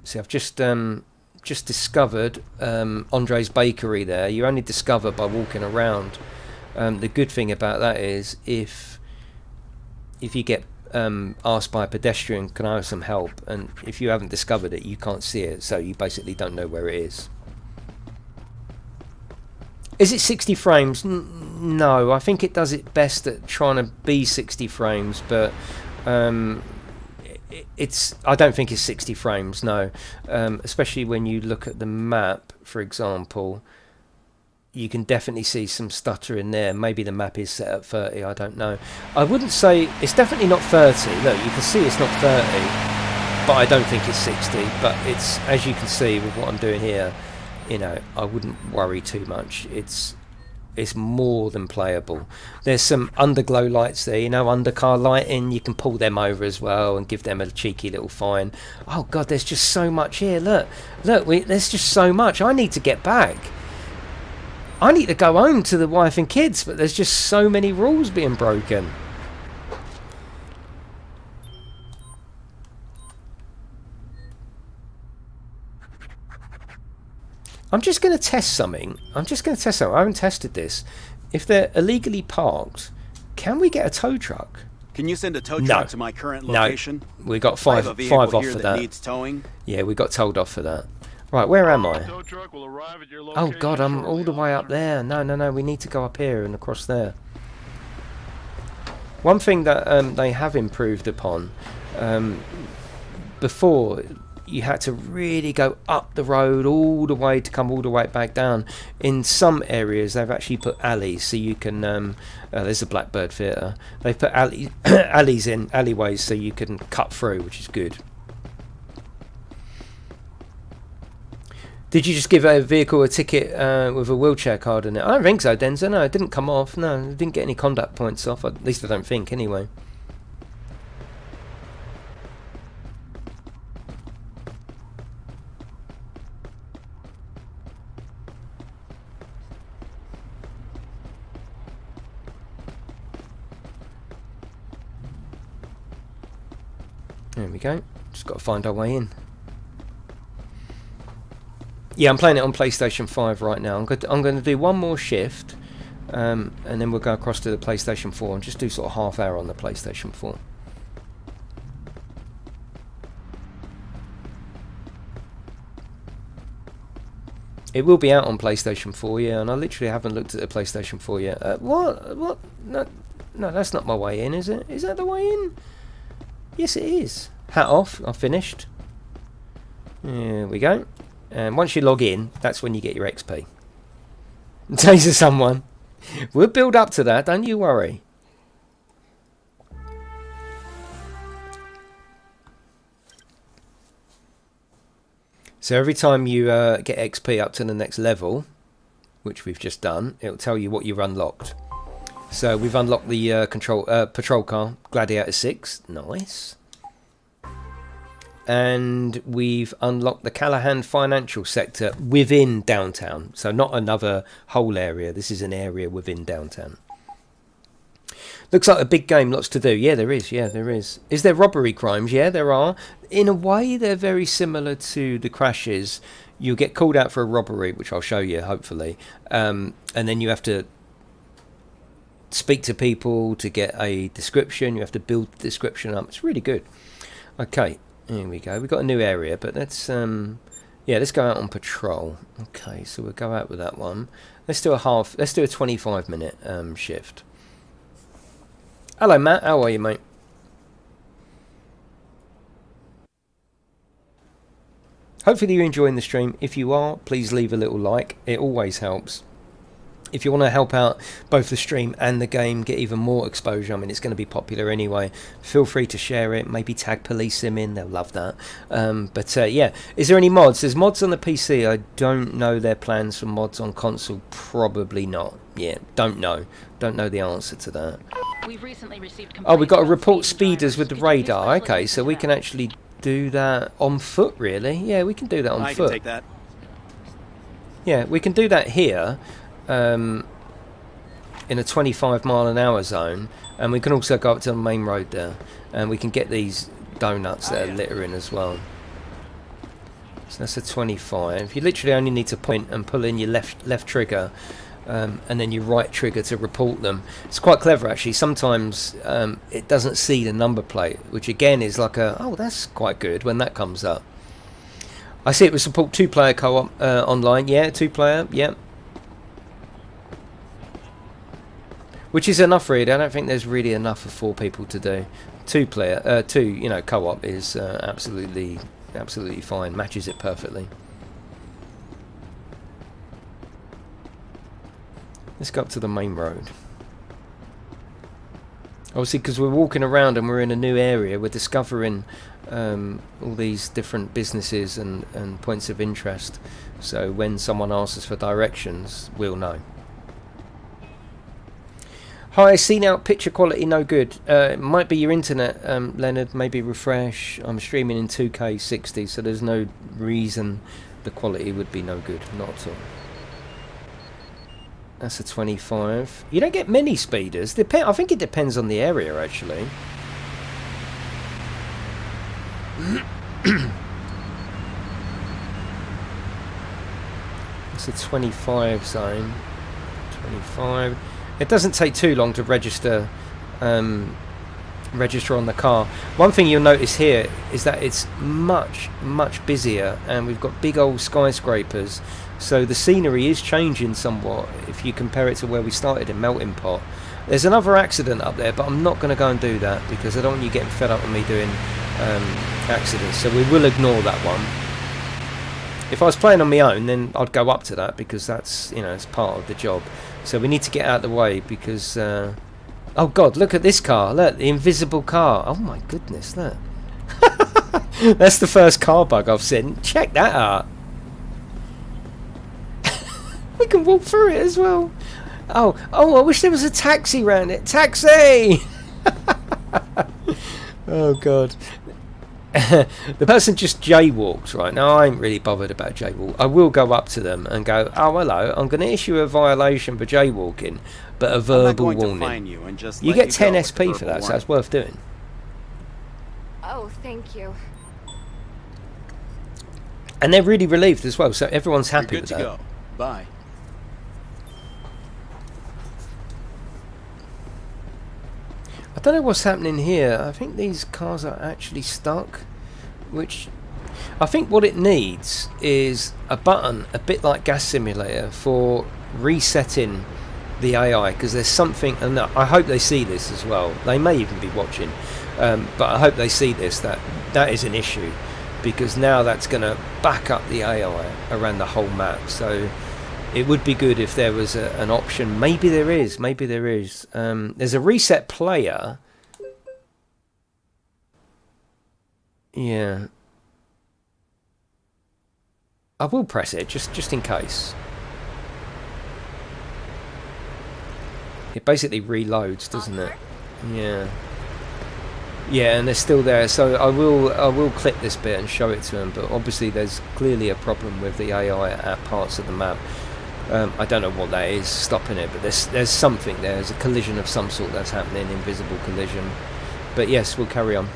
See, I've just discovered Andre's Bakery there. You only discover by walking around. The good thing about that is if you get asked by a pedestrian, can I have some help? And if you haven't discovered it, you can't see it, so you basically don't know where it is. Is it 60 frames? No, I think it does it best at trying to be 60 frames, but it's, I don't think it's 60 frames, no. Especially when you look at the map, for example, you can definitely see some stutter in there. Maybe the map is set at 30, I don't know. I wouldn't say, it's definitely not 30. Look, you can see it's not 30, but I don't think it's 60. But it's, as you can see with what I'm doing here, you know, I wouldn't worry too much. It's more than playable. There's some underglow lights there, you know, undercar lighting. You can pull them over as well and give them a cheeky little fine. Oh God, there's just so much here. Look, there's just so much. I need to get back. I need to go home to the wife and kids, but there's just so many rules being broken. I'm just going to test something. I haven't tested this. If they're illegally parked, can we get a tow truck? Can you send a tow truck to my current location? No, we got five off for that. Needs towing. Yeah, we got told off for that. Right, where am I? Tow truck will arrive at your Oh location God, I'm shortly, all the way up officer. there. No, we need to go up here and across there. One thing that they have improved upon, before you had to really go up the road all the way to come all the way back down. In some areas they've actually put alleys, so you can there's a Blackbird Theatre. They've put alleyways so you can cut through, which is good. Did you just give a vehicle a ticket with a wheelchair card in it? I don't think so, Denzer. No, it didn't come off. No, it didn't get any conduct points off. At least I don't think, anyway. There we go. Just got to find our way in. Yeah, I'm playing it on PlayStation 5 right now. I'm going to do one more shift, and then we'll go across to the PlayStation 4 and just do sort of half hour on the PlayStation 4. It will be out on PlayStation 4, yeah, and I literally haven't looked at the PlayStation 4 yet. What? No, that's not my way in, is it? Is that the way in? Yes, it is. Hat off. I've finished. There we go. And once you log in, that's when you get your XP. Taser someone. We'll build up to that, don't you worry. So every time you get XP up to the next level, which we've just done, it'll tell you what you've unlocked. So we've unlocked the patrol car, Gladiator 6, nice. And we've unlocked the Callahan financial sector within downtown. So not another whole area, this is an area within downtown. Looks like a big game, lots to do. Yeah, there is. Yeah, there is. Is there robbery crimes? Yeah, there are. In a way, they're very similar to the crashes. You'll get called out for a robbery, which I'll show you, hopefully. And then you have to speak to people to get a description. You have to build the description up. It's really good. Okay, here we go. We've got a new area, but let's... yeah, let's go out on patrol. Okay, so we'll go out with that one. Let's do a 25-minute shift. Hello, Matt. How are you, mate? Hopefully you're enjoying the stream. If you are, please leave a little like. It always helps. If you want to help out both the stream and the game, get even more exposure, I mean, it's going to be popular anyway, feel free to share it. Maybe tag Police Sim in. They'll love that. Yeah. Is there any mods? There's mods on the PC. I don't know their plans for mods on console. Probably not. Yeah, don't know. Don't know the answer to that. We've recently received Oh, we've got to report speeders with the radar. Okay, so we can actually do that on foot, really. Yeah, we can do that on foot. I can take that. Yeah, we can do that here in a 25-mile-an-hour zone, and we can also go up to the main road there, and we can get these donuts that are littering as well. So that's a 25. You literally only need to point and pull in your left trigger, and then your right trigger to report them. It's quite clever, actually. Sometimes it doesn't see the number plate, which again is like a, oh, that's quite good when that comes up. I see it will support 2-player co-op online. Yeah, 2-player, yeah. Which is enough, really. I don't think there's really enough for 4 people to do. 2-player, co-op is absolutely fine. Matches it perfectly. Let's go up to the main road. Obviously, because we're walking around and we're in a new area, we're discovering all these different businesses and points of interest. So when someone asks us for directions, we'll know. Hi, see now, picture quality no good. It might be your internet, Leonard. Maybe refresh. I'm streaming in 2K 60, so there's no reason the quality would be no good. Not at all. That's a 25. You don't get many speeders. I think it depends on the area, actually. It's a 25 zone. 25. It doesn't take too long to register on the car. One thing you'll notice here is that it's much busier, and we've got big old skyscrapers, so the scenery is changing somewhat if you compare it to where we started in Melting Pot. There's another accident up there, but I'm not going to go and do that because I don't want you getting fed up with me doing accidents, so we will ignore that one. If I was playing on my own, then I'd go up to that because that's, it's part of the job. So we need to get out of the way because... oh God, look at this car. Look, the invisible car. Oh my goodness, look. That's the first car bug I've seen. Check that out. We can walk through it as well. Oh, I wish there was a taxi around it. Taxi! Oh God. The person just jaywalked, right? Now, I ain't really bothered about jaywalk. I will go up to them and go, oh, hello, I'm going to issue a violation for jaywalking, but a verbal warning. You get 10 SP for that, so that's worth doing. Oh, thank you. And they're really relieved as well, so everyone's happy with that. Go. Bye. I don't know what's happening here. I think these cars are actually stuck, which I think what it needs is a button, a bit like Gas Simulator, for resetting the AI, because there's something, and I hope they see this as well. They may even be watching, but I hope they see this, that is an issue, because now that's going to back up the AI around the whole map. So it would be good if there was an option. Maybe there is. There's a reset player. Yeah. I will press it just in case. It basically reloads, doesn't it? Yeah. Yeah, and they're still there. So I will click this bit and show it to them. But obviously, there's clearly a problem with the AI at parts of the map. I don't know what that is stopping it, but there's something there. There's a collision of some sort that's happening, invisible collision. But yes, we'll carry on.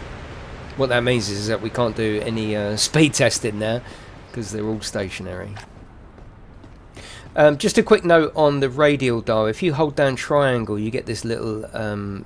What that means is that we can't do any speed testing there because they're all stationary. Just a quick note on the radial dial. If you hold down triangle, you get this little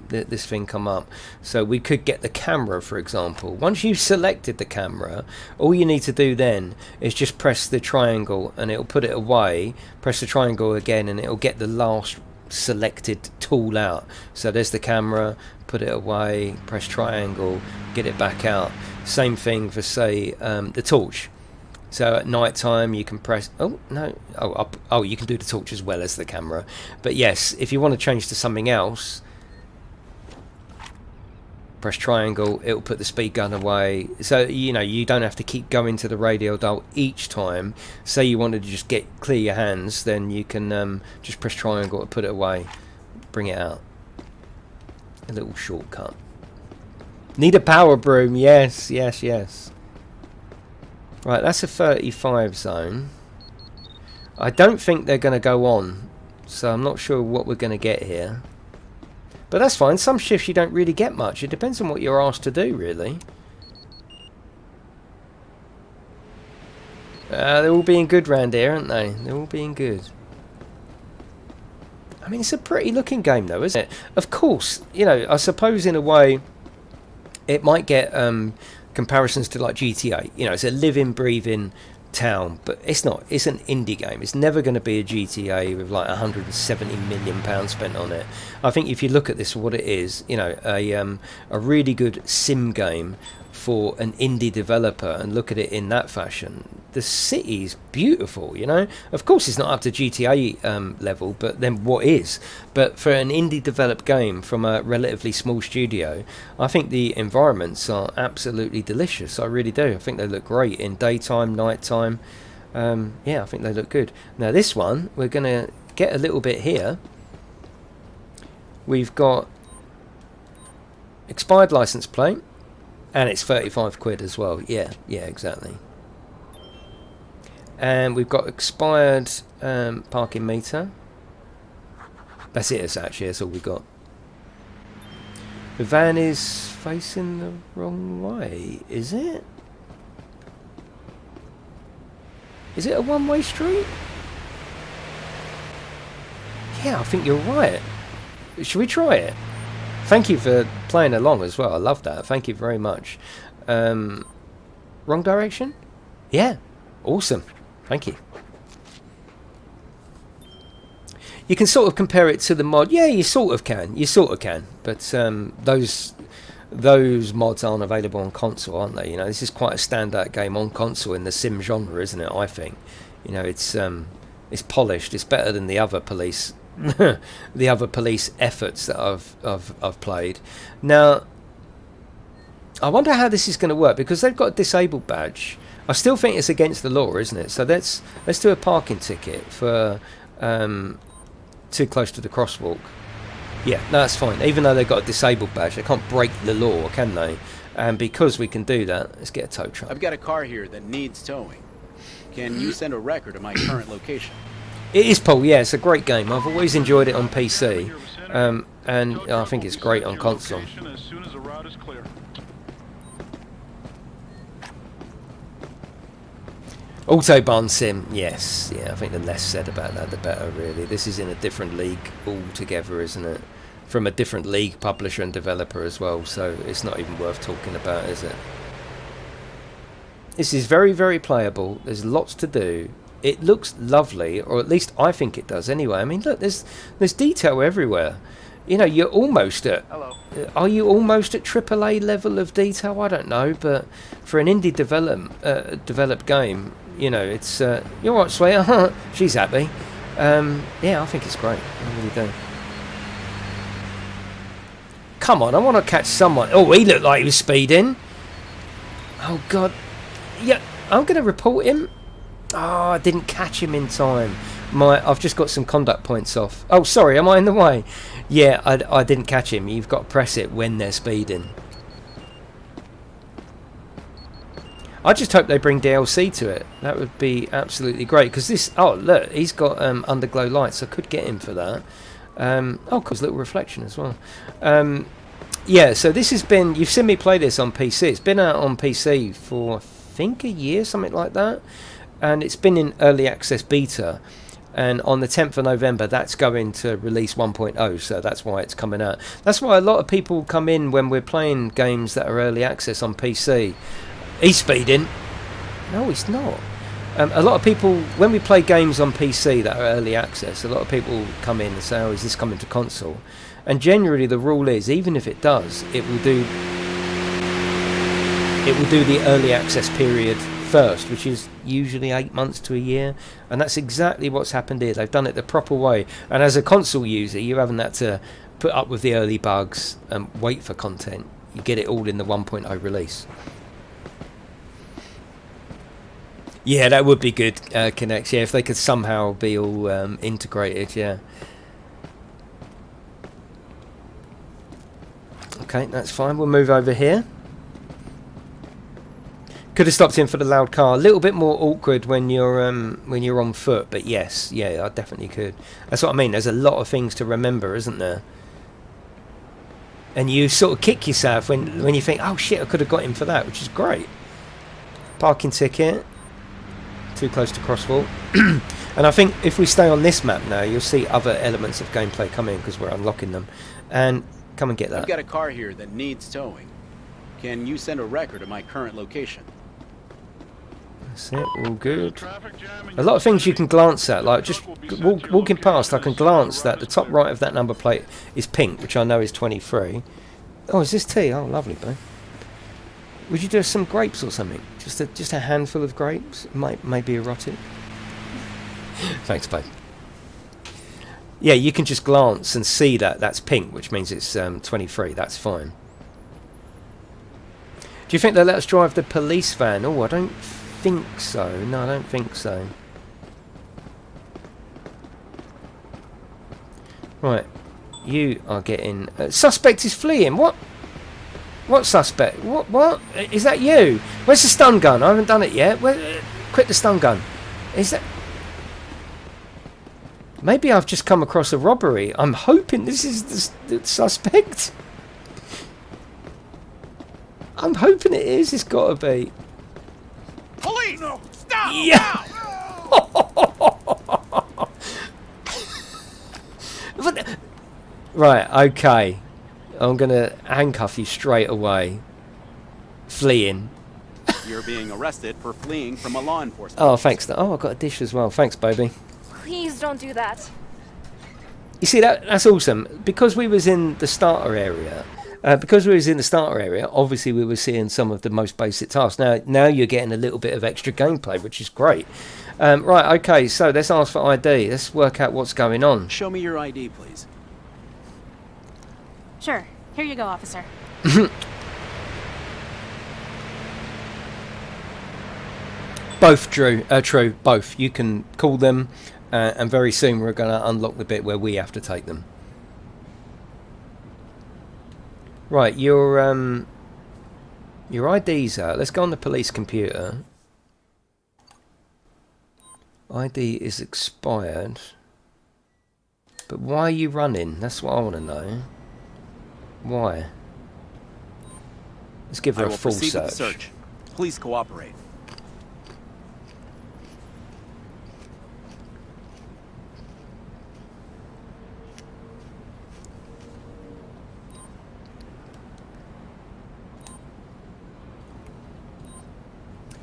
this thing come up. So we could get the camera, for example. Once you've selected the camera, all you need to do then is just press the triangle and it'll put it away. Press the triangle again and it'll get the last selected tool out. So there's the camera, put it away, press triangle, get it back out. Same thing for, say, the torch. So at night time you can press, oh no, oh you can do the torch as well as the camera. But yes, if you want to change to something else, press triangle, it'll put the speed gun away. So you know, you don't have to keep going to the radio dial each time. Say you wanted to just clear your hands, then you can just press triangle to put it away, bring it out. A little shortcut. Need a power broom, yes, yes, yes. Right, that's a 35 zone. I don't think they're going to go on, so I'm not sure what we're going to get here. But that's fine. Some shifts you don't really get much. It depends on what you're asked to do, really. They're all being good round here, aren't they? They're all being good. I mean, it's a pretty looking game, though, isn't it? Of course, you know, I suppose in a way it might get comparisons to like GTA. You know, it's a living, breathing town, but it's not. It's an indie game. It's never going to be a GTA with like 170 million pounds spent on it. I think if you look at this for what it is, you know, a really good sim game for an indie developer, and look at it in that fashion. The city's beautiful, you know. Of course it's not up to GTA level, but then what is? But for an indie developed game from a relatively small studio, I think the environments are absolutely delicious. I really do. I think they look great in daytime, nighttime. Yeah, I think they look good. Now this one, we're going to get a little bit here. We've got expired license plate. And it's 35 quid as well. Yeah, exactly. And we've got expired parking meter. That's it, actually. That's all we've got. The van is facing the wrong way, is it? Is it a one-way street? Yeah, I think you're right. Should we try it? Thank you for playing along as well. I love that. Thank you very much. Wrong direction? Yeah. Awesome. Thank you. You can sort of compare it to the mod. Yeah, you sort of can. You sort of can. But those mods aren't available on console, aren't they? You know, this is quite a standout game on console in the sim genre, isn't it? I think. You know, it's polished. It's better than the other police. The other police efforts that I've played. Now, I wonder how this is going to work, because they've got a disabled badge. I still think it's against the law, isn't it? So let's do a parking ticket for too close to the crosswalk. Yeah, no, that's fine. Even though they've got a disabled badge, they can't break the law, can they? And because we can do that, let's get a tow truck. I've got a car here that needs towing. Can you send a record of my current location? It is, Paul. Yeah, it's a great game. I've always enjoyed it on PC, and I think it's great on console. Autobahn sim, yes. Yeah, I think the less said about that, the better, really. This is in a different league altogether, isn't it? From a different league publisher and developer as well, so it's not even worth talking about, is it? This is very, very playable. There's lots to do. It looks lovely, or at least I think it does anyway. I mean, look, there's detail everywhere. You know, you're almost at... Hello. Are you almost at AAA level of detail? I don't know, but for an indie developed game, you know, it's... you're right, Slayer. She's happy. Yeah, I think it's great. I really do. Come on, I want to catch someone. Oh, he looked like he was speeding. Oh, God. Yeah, I'm going to report him. Oh, I didn't catch him in time. I've just got some conduct points off. Oh, sorry, am I in the way? Yeah, I didn't catch him. You've got to press it when they're speeding. I just hope they bring DLC to it. That would be absolutely great. Because this... Oh, look, he's got underglow lights. I could get him for that. Oh, of course, little reflection as well. Yeah, so this has been... You've seen me play this on PC. It's been out on PC for, I think, a year, something like that. And it's been in early access beta. And on the 10th of November, that's going to release 1.0, so that's why it's coming out. That's why a lot of people come in when we're playing games that are early access on PC. He's speeding. No, he's not. A lot of people, when we play games on PC that are early access, a lot of people come in and say, oh, is this coming to console? And generally the rule is, even if it does, it will do the early access period first, which is usually 8 months to a year, and that's exactly what's happened here. They've done it the proper way, and as a console user, you haven't had to put up with the early bugs and wait for content. You get it all in the 1.0 release. Yeah, that would be good, Kinect. Yeah, if they could somehow be all integrated, yeah. Okay, that's fine. We'll move over here. Could have stopped in for the loud car. A little bit more awkward when you're on foot, but yes, yeah, I definitely could. That's what I mean. There's a lot of things to remember, isn't there? And you sort of kick yourself when you think, oh shit, I could have got him for that, which is great. Parking ticket. Too close to crosswalk. And I think if we stay on this map now, you'll see other elements of gameplay come in because we're unlocking them. And come and get that. I've got a car here that needs towing. Can you send a record of my current location? That's it, all good. A lot of things you can glance at, like just walking past, I can glance that the top right of that number plate is pink, which I know is 23. Oh, is this tea? Oh, lovely, babe. Would you do some grapes or something? Just a handful of grapes? Maybe erotic? Thanks, babe. Yeah, you can just glance and see that that's pink, which means it's 23. That's fine. Do you think they'll let us drive the police van? Oh, I don't think so. No, I don't think so. Right. You are getting... suspect is fleeing. What? What suspect? What? Is that you? Where's the stun gun? I haven't done it yet. Quit the stun gun. Is that... Maybe I've just come across a robbery. I'm hoping this is the suspect. I'm hoping it is. It's got to be. Police! No, stop! Yeah! Right, okay. I'm going to handcuff you straight away. Fleeing. You're being arrested for fleeing from a law enforcement. Oh, thanks. Oh, I've got a dish as well. Thanks, baby. Please don't do that. You see, that's awesome. Because we was in the starter area, obviously we were seeing some of the most basic tasks. Now you're getting a little bit of extra gameplay, which is great. Right, okay, so let's ask for ID. Let's work out what's going on. Show me your ID, please. Sure. Here you go, officer. Both, true, both. You can call them, and very soon we're going to unlock the bit where we have to take them. Right, your ID's out. Let's go on the police computer. ID is expired. But why are you running? That's what I want to know. Why? Let's give her a full search. Please cooperate.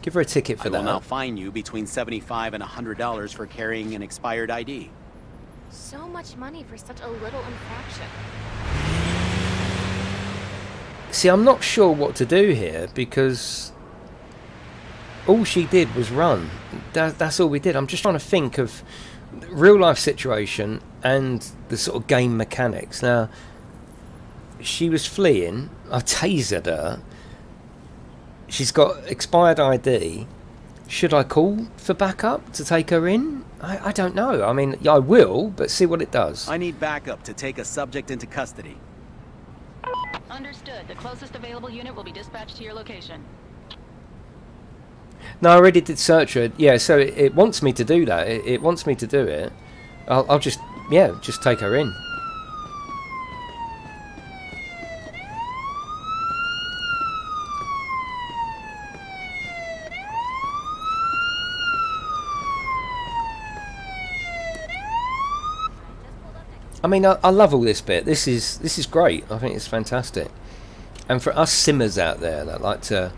Give her a ticket for that. I will now fine you between $75 and $100 for carrying an expired ID. So much money for such a little infraction. See, I'm not sure what to do here because all she did was run. That's all we did. I'm just trying to think of real life situation and the sort of game mechanics. Now, she was fleeing. I tasered her. She's got expired ID. Should I call for backup to take her in? I don't know. I mean, I will, but see what it does. I need backup to take a subject into custody. Understood. The closest available unit will be dispatched to your location. No, I already did search her. Yeah, so it wants me to do that. It wants me to do it. I'll just, yeah, just take her in. I mean, I love all this bit. This is great. I think it's fantastic. And for us simmers out there that like to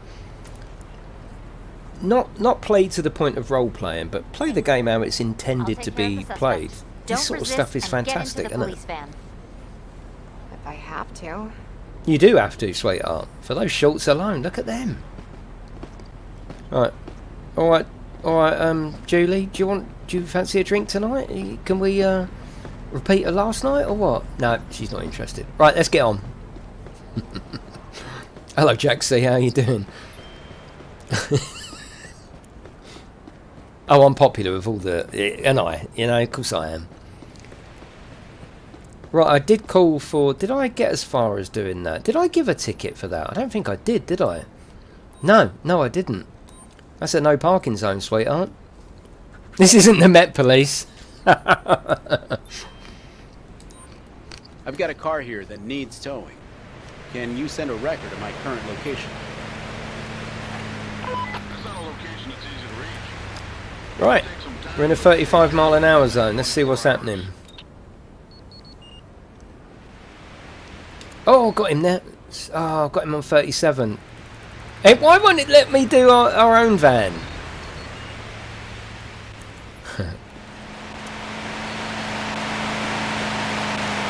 not play to the point of role playing, but play the game how it's intended to be played. This sort of stuff is fantastic, isn't it? If I have to. You do have to, sweetheart. For those shorts alone, look at them. Right, all right. Julie, do you fancy a drink tonight? Can we repeat her last night or what? No, she's not interested. Right, let's get on. Hello, Jaxie. How you doing? Oh, I'm popular with all the... And of course I am. Right, I did call for... Did I get as far as doing that? Did I give a ticket for that? I don't think I did I? No, I didn't. That's a no parking zone, sweetheart. This isn't the Met Police. I've got a car here that needs towing. Can you send a record of my current location? That's not a location that's easy to reach. Right, we're in a 35-mile-an-hour zone. Let's see what's happening. Oh, got him there. Oh, got him on 37. Hey, why won't it let me do our own van?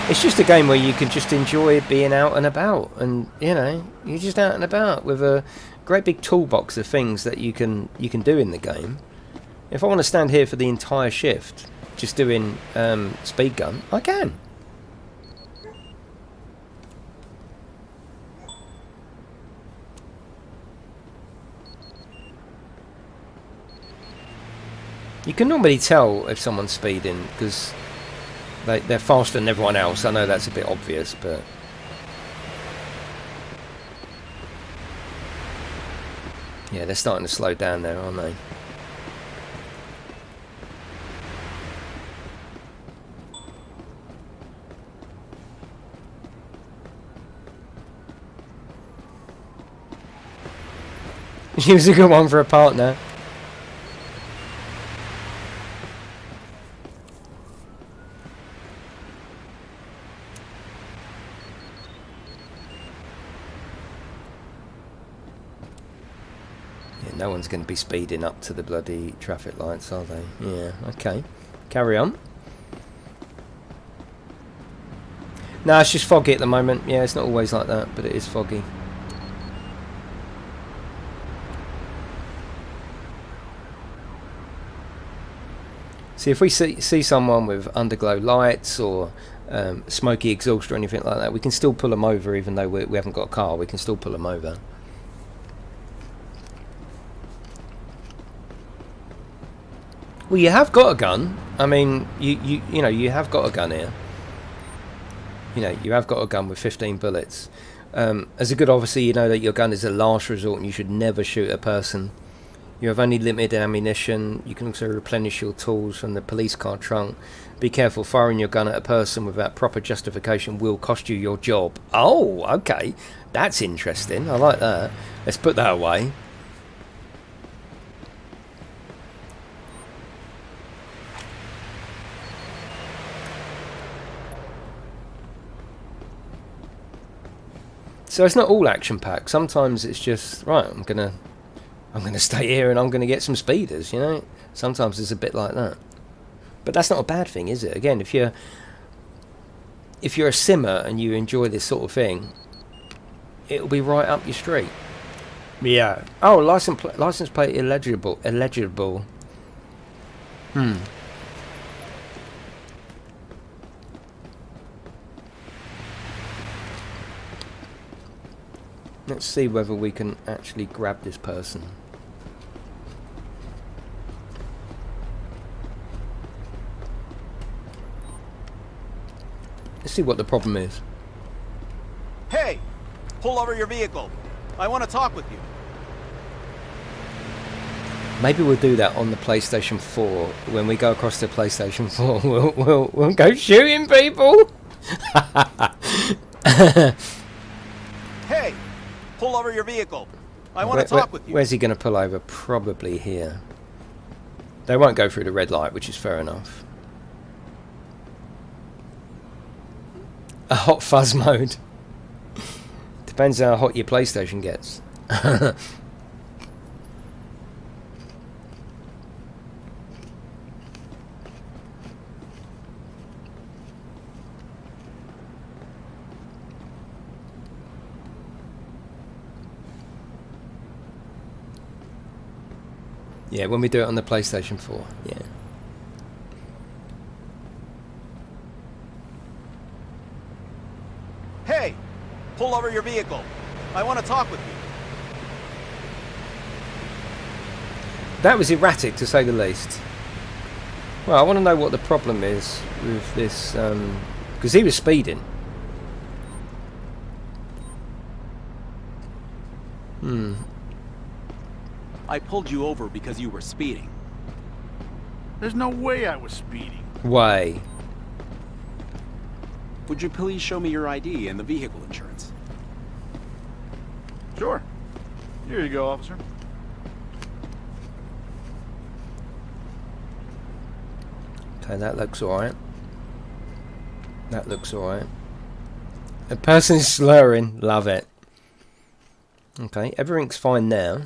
It's just a game where you can just enjoy being out and about, and you're just out and about with a great big toolbox of things that you can do in the game. If I want to stand here for the entire shift just doing speed gun, I can. You can normally tell if someone's speeding because they're faster than everyone else. I know that's a bit obvious, but... Yeah, they're starting to slow down there, aren't they? She was a good one for a partner. No one's going to be speeding up to the bloody traffic lights, are they? Yeah, okay. Carry on. No, it's just foggy at the moment. Yeah, it's not always like that, but it is foggy. See, if we see someone with underglow lights or smoky exhaust or anything like that, we can still pull them over even though we haven't got a car. We can still pull them over. Well, you have got a gun. I mean, you have got a gun here. You have got a gun with 15 bullets. As a good officer, you know that your gun is a last resort and you should never shoot a person. You have only limited ammunition. You can also replenish your tools from the police car trunk. Be careful, firing your gun at a person without proper justification will cost you your job. Oh, okay. That's interesting. I like that. Let's put that away. So it's not all action-packed. Sometimes it's just, right, I'm gonna stay here and I'm gonna get some speeders, Sometimes it's a bit like that. But that's not a bad thing, is it? Again, if you're a simmer and you enjoy this sort of thing, it'll be right up your street. Yeah. Oh, license plate illegible. Let's see whether we can actually grab this person. Let's see what the problem is. Hey! Pull over your vehicle. I want to talk with you. Maybe we'll do that on the PlayStation 4. When we go across to PlayStation 4, we'll go shooting people. Hey! Pull over your vehicle. I want to talk with you. Where's he going to pull over? Probably here. They won't go through the red light, which is fair enough. A hot fuzz mode. Depends how hot your PlayStation gets. Yeah, when we do it on the PlayStation 4, yeah. Hey! Pull over your vehicle. I want to talk with you. That was erratic, to say the least. Well, I want to know what the problem is with this, because he was speeding. I pulled you over because you were speeding. There's no way I was speeding. Way. Would you please show me your ID and the vehicle insurance? Sure. Here you go, officer. Okay, that looks alright. That looks alright. A person is slurring. Love it. Okay, everything's fine now.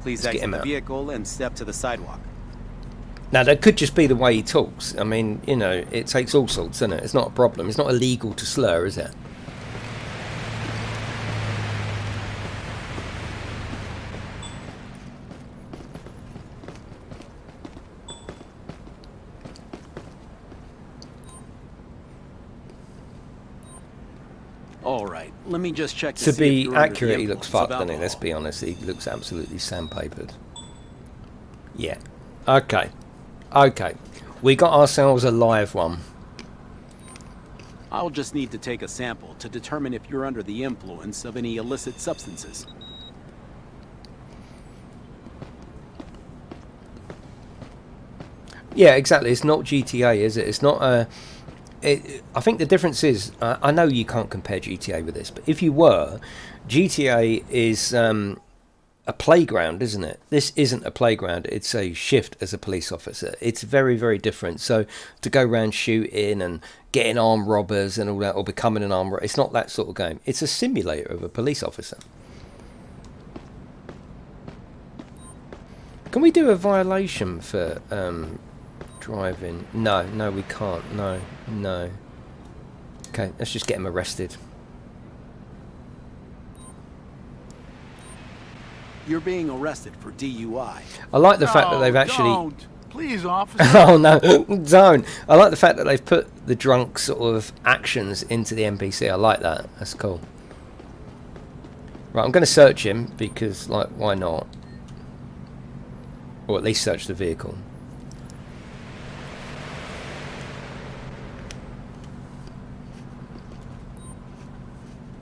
Please Let's get him exit the out. vehicle and step to the sidewalk. Now, that could just be the way he talks. I mean, you know, it takes all sorts, doesn't it? It's not a problem. It's not illegal to slur, is it? All right, let me just check To see if be you're under the accurate, he looks influence fucked, of doesn't he? Let's alcohol. be honest. He looks absolutely sandpapered. Yeah. Okay. Okay. We got ourselves a live one. I'll just need to take a sample to determine if you're under the influence of any illicit substances. Yeah, exactly. It's not GTA, is it? It's not a... I think the difference is, I know you can't compare GTA with this, but if you were, GTA is a playground, isn't it? This isn't a playground. It's a shift as a police officer. It's very, very different. So to go around shooting and getting armed robbers and all that, or becoming an armed robber, it's not that sort of game. It's a simulator of a police officer. Can we do a violation for driving? No, no, we can't. No, no. Okay, let's just get him arrested. You're being arrested for DUI. I like the fact that they've actually... Don't. Please, officer. Oh no, don't. I like the fact that they've put the drunk sort of actions into the NPC. I like that. That's cool. Right, I'm going to search him because, like, why not? Or at least search the vehicle.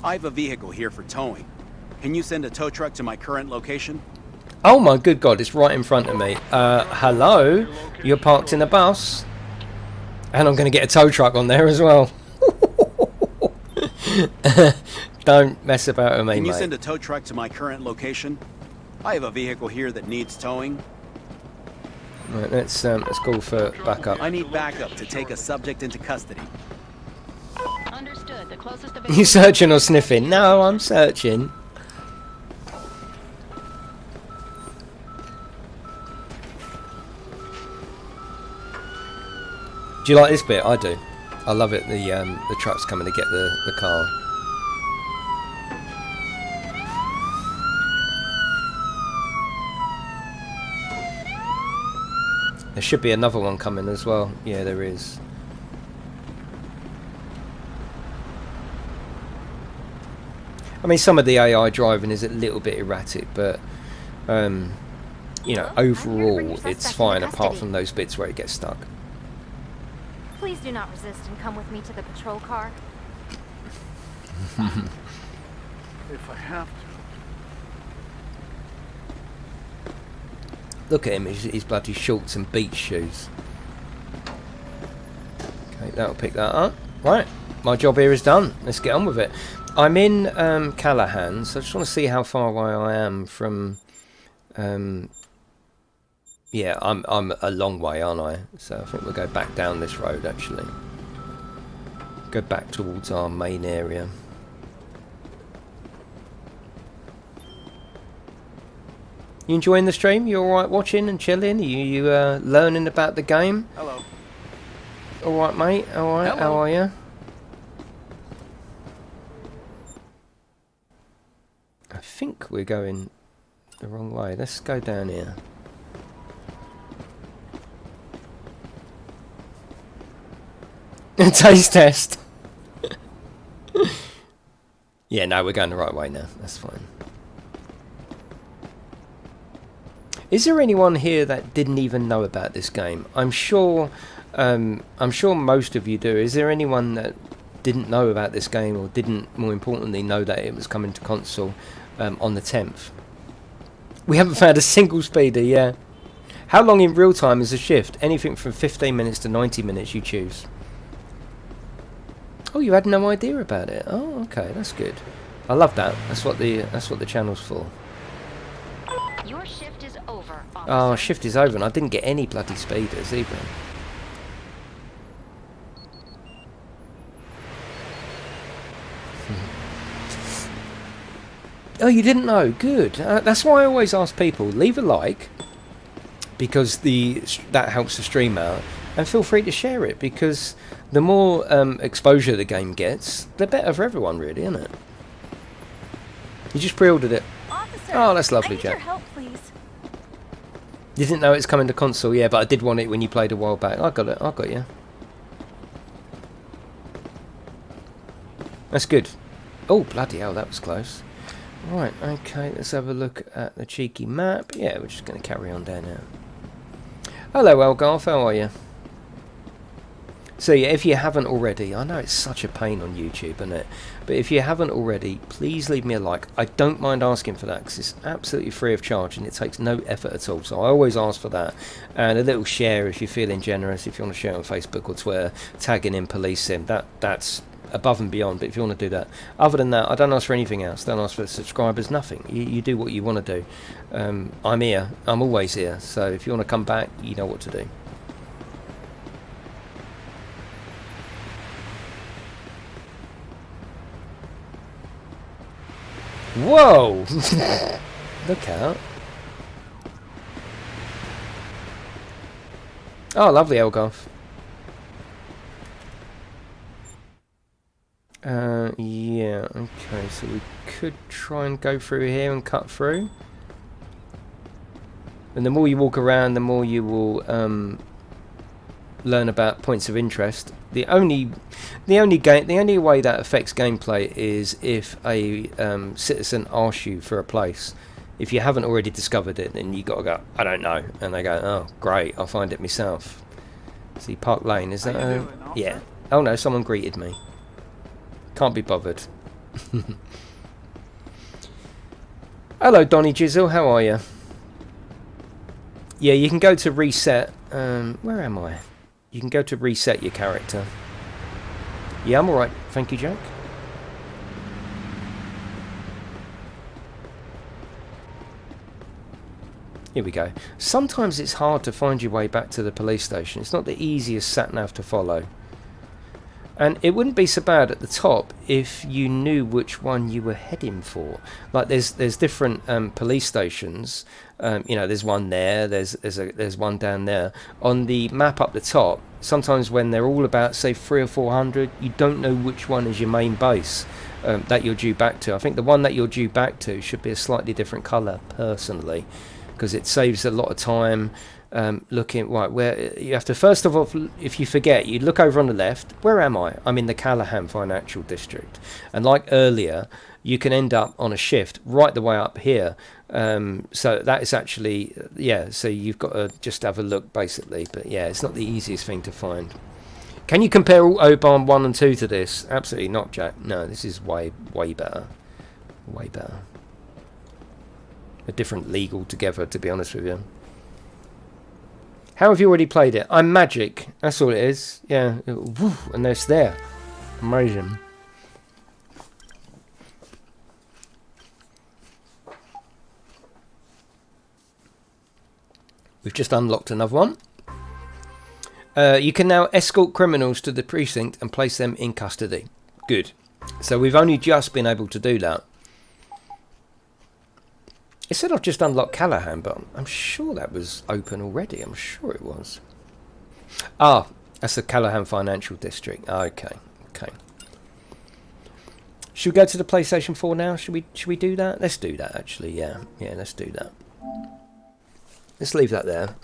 I have a vehicle here for towing. Can you send a tow truck to my current location? Oh my good God, it's right in front of me. Hello? You're parked in a bus? And I'm going to get a tow truck on there as well. Don't mess about with me, Can you mate. send a tow truck to my current location? I have a vehicle here that needs towing. Right, let's call for backup. I need backup to take a subject into custody. Understood. The closest You searching or sniffing? No, I'm searching. Do you like this bit? I do. I love it. The truck's coming to get the car. There should be another one coming as well. Yeah, there is. I mean, some of the AI driving is a little bit erratic, but you know, overall it's fine apart from those bits where it gets stuck. Please do not resist and come with me to the patrol car. If I have to. Look at him, his bloody shorts and beach shoes. Okay, that'll pick that up. Right, my job here is done. Let's get on with it. I'm in Callahan, so I just want to see how far away I am from... yeah, I'm a long way, aren't I? So I think we'll go back down this road, actually. Go back towards our main area. You enjoying the stream? You alright watching and chilling? Are you learning about the game? Hello. Alright, mate? Alright, Hello. how are you? I think we're going the wrong way. Let's go down here. Taste test. Yeah, no, we're going the right way now. That's fine. Is there anyone here that didn't even know about this game? I'm sure most of you do. Is there anyone that didn't know about this game, or didn't, more importantly, know that it was coming to console on the 10th? We haven't found a single speeder, yeah. How long in real time is a shift? Anything from 15 minutes to 90 minutes, you choose. Oh, you had no idea about it. Oh, okay, that's good. I love that. That's what the channel's for. Your shift is over, officer. Oh, shift is over, and I didn't get any bloody speeders either. Oh, you didn't know? Good. That's why I always ask people, leave a like, because that helps the stream out, and feel free to share it, because the more exposure the game gets, the better for everyone, really, isn't it? You just pre-ordered it. Officer, Oh, that's lovely, I need Jack. your help, please. You didn't know it's coming to console, yeah, but I did want it when you played a while back. I got it, I got you. That's good. Oh, bloody hell, that was close. Right, okay, let's have a look at the cheeky map. Yeah, we're just going to carry on down now. Hello, Elgarth, how are you? So yeah, if you haven't already, I know it's such a pain on YouTube, isn't it? But if you haven't already, please leave me a like. I don't mind asking for that, because it's absolutely free of charge and it takes no effort at all. So I always ask for that. And a little share if you're feeling generous, if you want to share on Facebook or Twitter, tagging in Police Sim. That's above and beyond, but if you want to do that. Other than that, I don't ask for anything else. Don't ask for subscribers, nothing. You do what you want to do. I'm here. I'm always here. So if you want to come back, you know what to do. Whoa! Look out. Oh, lovely, Elgarth. Yeah, okay, so we could try and go through here and cut through. And the more you walk around, the more you will learn about points of interest. The only way that affects gameplay is if a citizen asks you for a place. If you haven't already discovered it, then you got to go, I don't know, and they go, oh great, I'll find it myself. See, Park Lane, is that? Yeah. Oh no, someone greeted me. Can't be bothered. Hello, Donny Jizzle, how are you? Yeah, you can go to reset. Where am I? You can go to reset your character. Yeah, I'm alright. Thank you, Jack. Here we go. Sometimes it's hard to find your way back to the police station. It's not the easiest sat-nav to follow. And it wouldn't be so bad at the top if you knew which one you were heading for. Like there's different police stations. You know, there's one there. There's one down there. On the map up the top, sometimes when they're all about say 300 or 400, you don't know which one is your main base that you're due back to. I think the one that you're due back to should be a slightly different colour, personally, because it saves a lot of time. Looking right where you have to, first of all, if you forget, you look over on the left. Where am I? I'm in the Callahan Financial District, and like earlier, you can end up on a shift right the way up here. So that is actually, yeah, so you've got to just have a look basically, but yeah, it's not the easiest thing to find. Can you compare Autobahn 1 and 2 to this? Absolutely not, Jack. No, this is way better. Way better. A different league altogether, to be honest with you. How have you already played it? I'm Magic. That's all it is. Yeah. Woo, and it's there. Amazing. We've just unlocked another one. You can now escort criminals to the precinct and place them in custody. Good. So we've only just been able to do that. It said I've just unlocked Callahan, but I'm sure that was open already. I'm sure it was. Ah, that's the Callahan Financial District. Okay. Okay. Should we go to the PlayStation 4 now? Should we do that? Let's do that, actually. Yeah. Yeah, let's do that. Let's leave that there.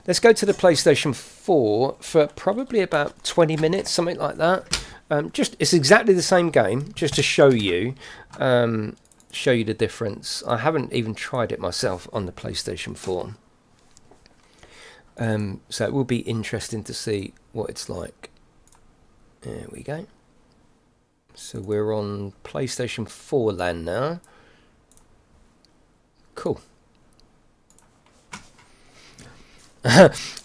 Let's go to the PlayStation 4 for probably about 20 minutes, something like that. It's exactly the same game, just to show you the difference. I haven't even tried it myself on the PlayStation 4. So it will be interesting to see what it's like. There we go. So we're on PlayStation 4 land now. Cool.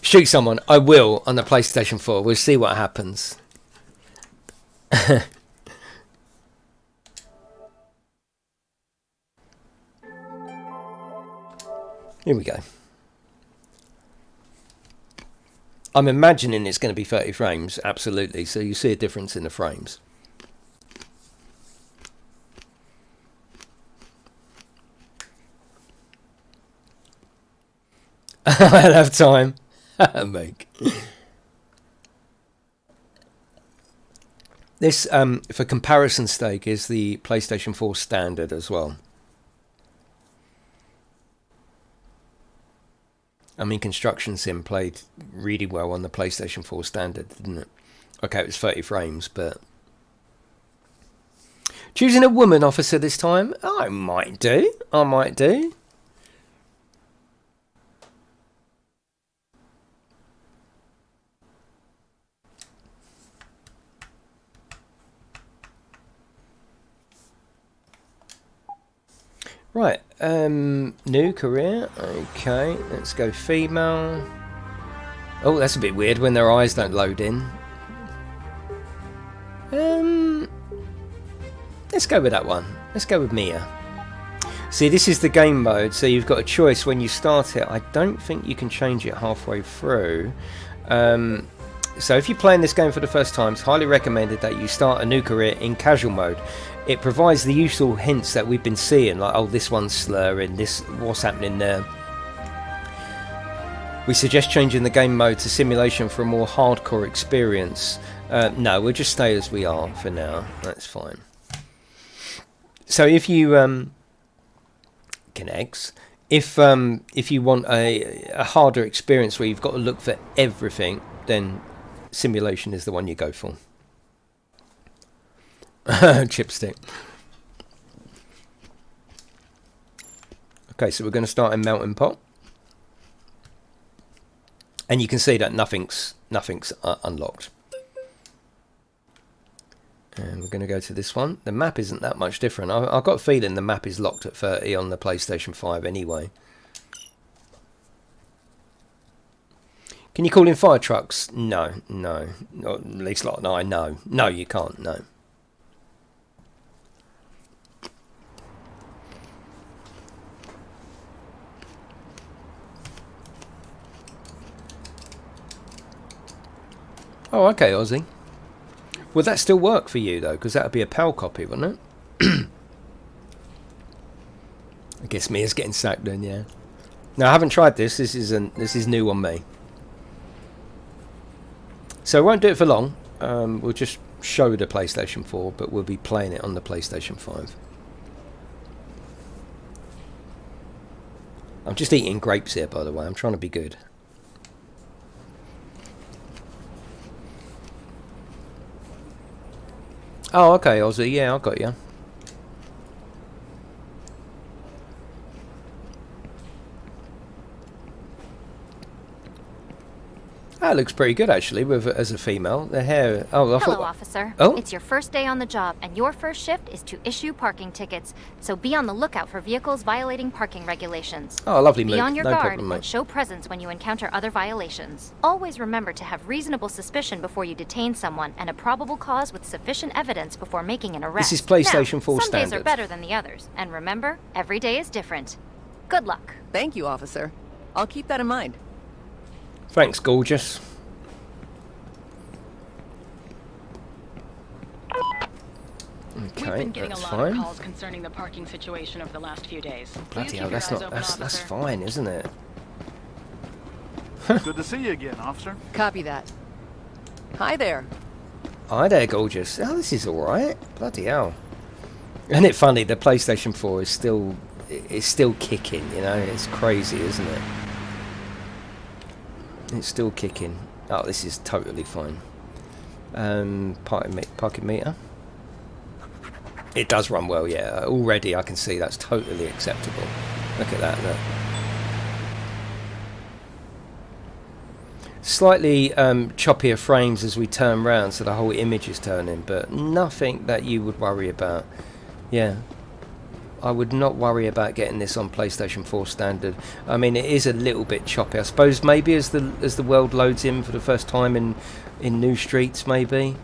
Shoot someone. I will on the PlayStation 4. We'll see what happens. Here we go. I'm imagining it's going to be 30 frames. Absolutely. So you see a difference in the frames. I'll have time. Make. This, for comparison sake, is the PlayStation 4 standard as well. I mean, Construction Sim played really well on the PlayStation 4 standard, didn't it? Okay, it was 30 frames, but... Choosing a woman officer this time? I might do. I might do. Right, new career. Okay, let's go female. Oh, that's a bit weird when their eyes don't load in. Let's go with that one. Let's go with Mia. See, this is the game mode, so you've got a choice when you start it. I don't think you can change it halfway through. So if you're playing this game for the first time, it's highly recommended that you start a new career in casual mode. It provides the usual hints that we've been seeing, like, oh, this one's slurring, this, what's happening there. We suggest changing the game mode to simulation for a more hardcore experience. No, we'll just stay as we are for now. That's fine. So if you connects, if you want a harder experience where you've got to look for everything, then simulation is the one you go for. Chipstick. Okay, so we're going to start in Mountain Pot, and you can see that nothing's unlocked. And we're going to go to this one. The map isn't that much different. I've got a feeling the map is locked at 30 on the PlayStation 5 anyway. Can you call in fire trucks? No. Or at least like no. No, you can't. No. Oh, okay, Aussie. Would that still work for you though? Because that would be a PAL copy, wouldn't it? I guess Mia's getting sacked then, yeah. No, I haven't tried this. This is new on me. So I won't do it for long. We'll just show the PlayStation 4, but we'll be playing it on the PlayStation 5. I'm just eating grapes here, by the way. I'm trying to be good. Oh, okay, Aussie. Yeah, I got you. That looks pretty good actually, with as a female. The hair. Oh, I Hello, thought. officer. Oh. It's your first day on the job, and your first shift is to issue parking tickets. So be on the lookout for vehicles violating parking regulations. Oh, lovely Be move. on your No guard problem, and mate. show presence when you encounter other violations. Always remember to have reasonable suspicion before you detain someone, and a probable cause with sufficient evidence before making an arrest. This is PlayStation Now, 4 some days are standard. better than the others, and remember, every day is different. Good luck. Thank you, officer. I'll keep that in mind. Thanks, gorgeous. We've Okay, been getting that's a lot of fine. calls concerning the parking situation over the last few days. Will you Bloody keep hell, your that's eyes not. open, That's officer? fine, isn't it? Good to see you again, officer. Copy that. Hi there. Hi there, gorgeous. Oh, this is all right. Bloody hell. Isn't it funny? The PlayStation 4 is still kicking. You know, it's crazy, isn't it? It's still kicking. Oh, this is totally fine. Parking meter. It does run well, yeah. Already I can see that's totally acceptable. Look at that, look. Slightly choppier frames as we turn round, so the whole image is turning, but nothing that you would worry about. Yeah. I would not worry about getting this on PlayStation 4 standard. I mean, it is a little bit choppy. I suppose maybe as the world loads in for the first time in new streets, maybe.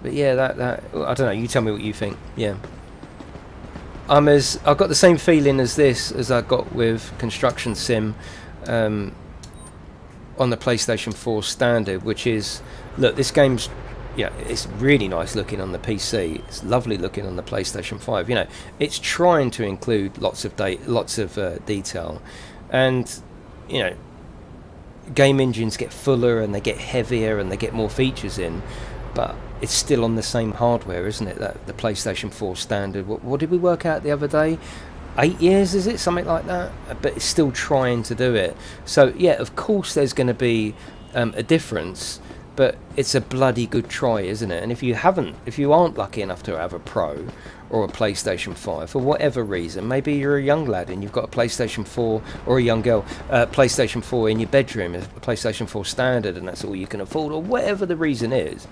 But yeah, that I don't know. You tell me what you think. Yeah. I've got the same feeling as this as I got with Construction Sim on the PlayStation 4 standard, which is, look, this game's, yeah, it's really nice looking on the PC. It's lovely looking on the PlayStation 5. You know, it's trying to include lots of detail, and you know, game engines get fuller and they get heavier and they get more features in, but it's still on the same hardware, isn't it? That the PlayStation 4 standard. What did we work out the other day? 8 years, is it? Something like that. But it's still trying to do it. So yeah, of course there's going to be a difference, but it's a bloody good try, isn't it? And if you aren't lucky enough to have a Pro or a PlayStation 5 for whatever reason, maybe you're a young lad and you've got a PlayStation 4, or a young girl, PlayStation 4 in your bedroom, a PlayStation 4 standard, and that's all you can afford, or whatever the reason is.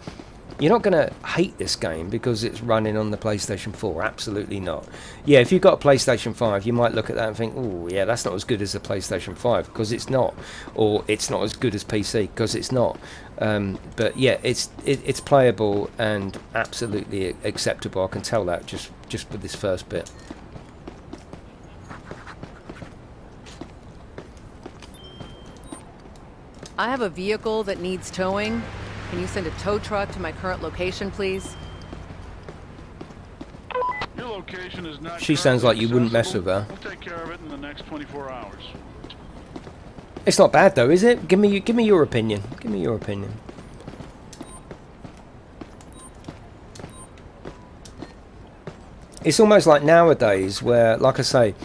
You're not going to hate this game because it's running on the PlayStation 4. Absolutely not. Yeah, if you've got a PlayStation 5, you might look at that and think, oh, yeah, that's not as good as a PlayStation 5, because it's not. Or it's not as good as PC, because it's not. But yeah, it's playable and absolutely acceptable. I can tell that just with this first bit. I have a vehicle that needs towing. Can you send a tow truck to my current location, please? Your location is not. She sounds like you wouldn't mess with her. We'll take care of it in the next 24 hours. It's not bad though, is it? Give me your opinion. Give me your opinion. It's almost like nowadays where, like I say,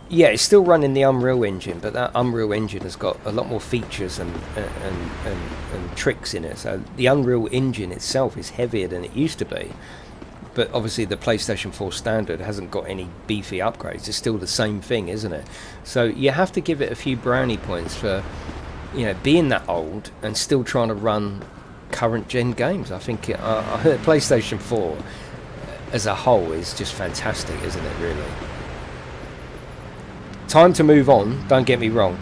yeah, it's still running the Unreal Engine, but that Unreal Engine has got a lot more features and tricks in it. So the Unreal Engine itself is heavier than it used to be. But obviously the PlayStation 4 standard hasn't got any beefy upgrades. It's still the same thing, isn't it? So you have to give it a few brownie points for, you know, being that old and still trying to run current gen games. I think I heard PlayStation 4 as a whole is just fantastic, isn't it, really? Time to move on, don't get me wrong,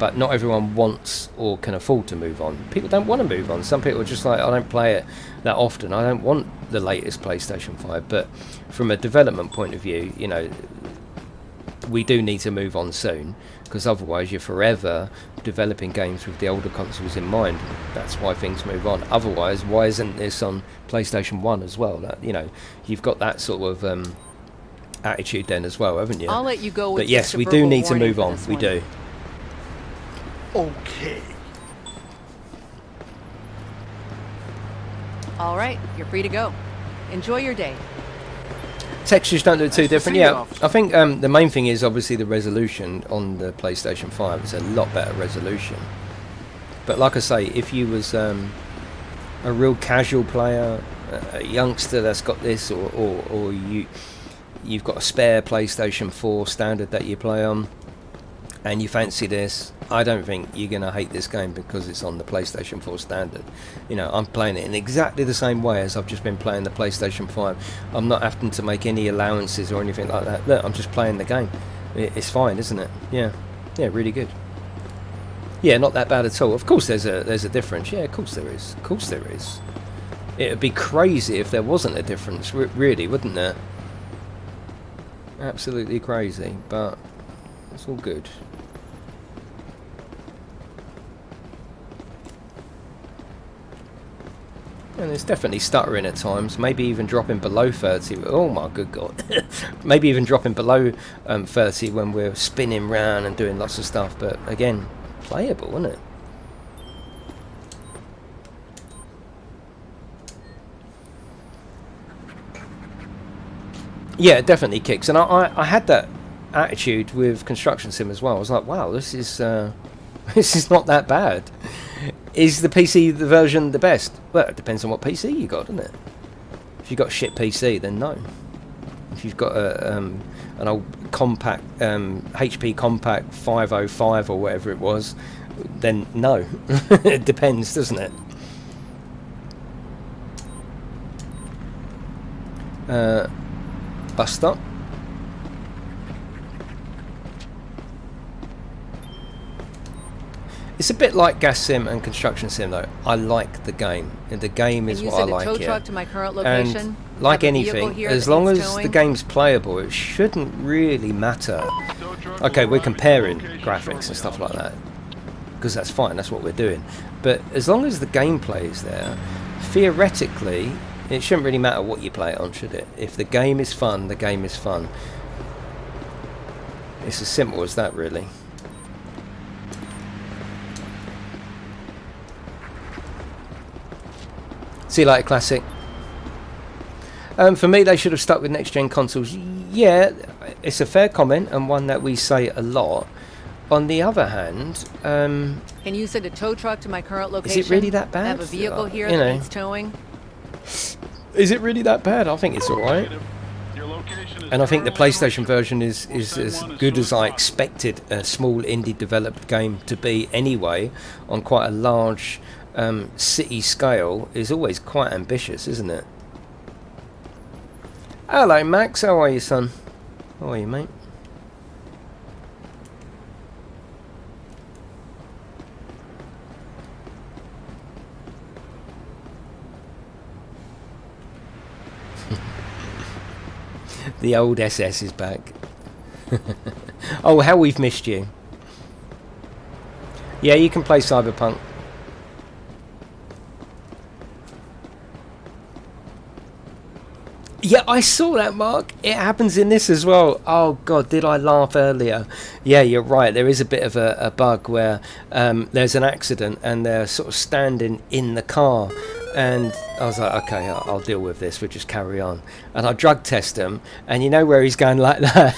but not everyone wants or can afford to move on. People don't want to move on. Some people are just like, I don't play it that often, I don't want the latest PlayStation 5. But from a development point of view, you know, we do need to move on soon, because otherwise you're forever developing games with the older consoles in mind. That's why things move on. Otherwise, why isn't this on PlayStation 1 as well? That, you know, you've got that sort of attitude then as well, haven't you? I'll let you go with but yes, just a we do verbal need to warning move for on. this We one. do. Okay. All right, you're free to go. Enjoy your day. Textures don't look too Nice to different. see you, Yeah, officer. I think the main thing is obviously the resolution on the PlayStation 5. It's a lot better resolution. But like I say, if you was a real casual player, a youngster that's got this, or you've got a spare PlayStation 4 standard that you play on, and you fancy this, I don't think you're going to hate this game because it's on the PlayStation 4 standard. You know, I'm playing it in exactly the same way as I've just been playing the PlayStation 5. I'm not having to make any allowances or anything like that. Look, I'm just playing the game. It's fine, isn't it? Yeah, really good. Yeah, not that bad at all. Of course there's a difference. Yeah, of course there is. Of course there is. It would be crazy if there wasn't a difference, really, wouldn't there? Absolutely crazy, but it's all good. And it's definitely stuttering at times, maybe even dropping below 30. Oh my good god. Maybe even dropping below 30 when we're spinning round and doing lots of stuff, but again, playable, isn't it? Yeah, it definitely kicks. And I had that attitude with Construction Sim as well. I was like, wow, this is not that bad. Is the PC version the best? Well, it depends on what PC you got, doesn't it? If you've got a shit PC, then no. If you've got an old compact HP compact 505 or whatever it was, then no. It depends, doesn't it? Bus stop. It's a bit like Gas Sim and Construction Sim, though. I like the game, and the game is what I like. Tow truck to my current location? And like anything, as long as the game's playable, it shouldn't really matter. Okay, we're comparing graphics and stuff like that, because that's fine. That's what we're doing. But as long as the gameplay is there, theoretically, it shouldn't really matter what you play it on, should it? If the game is fun, the game is fun. It's as simple as that, really. See you later, Classic. For me, they should have stuck with next-gen consoles. Yeah, it's a fair comment and one that we say a lot. On the other hand, can you send a tow truck to my current location? Is it really that bad? I have a vehicle here that needs towing. Is it really that bad? I think it's alright. And I think the PlayStation version is as good as I expected a small indie developed game to be anyway, on quite a large city scale. Is always quite ambitious, isn't it? Hello Max, how are you, son? How are you, mate? The old SS is back. Oh, how we've missed you. Yeah, you can play Cyberpunk. Yeah, I saw that, Mark. It happens in this as well. Oh god, did I laugh earlier? Yeah, you're right. There is a bit of a bug where there's an accident and they're sort of standing in the car, and I was like, okay, I'll deal with this. We'll just carry on. And I drug test him, and you know where he's going like that?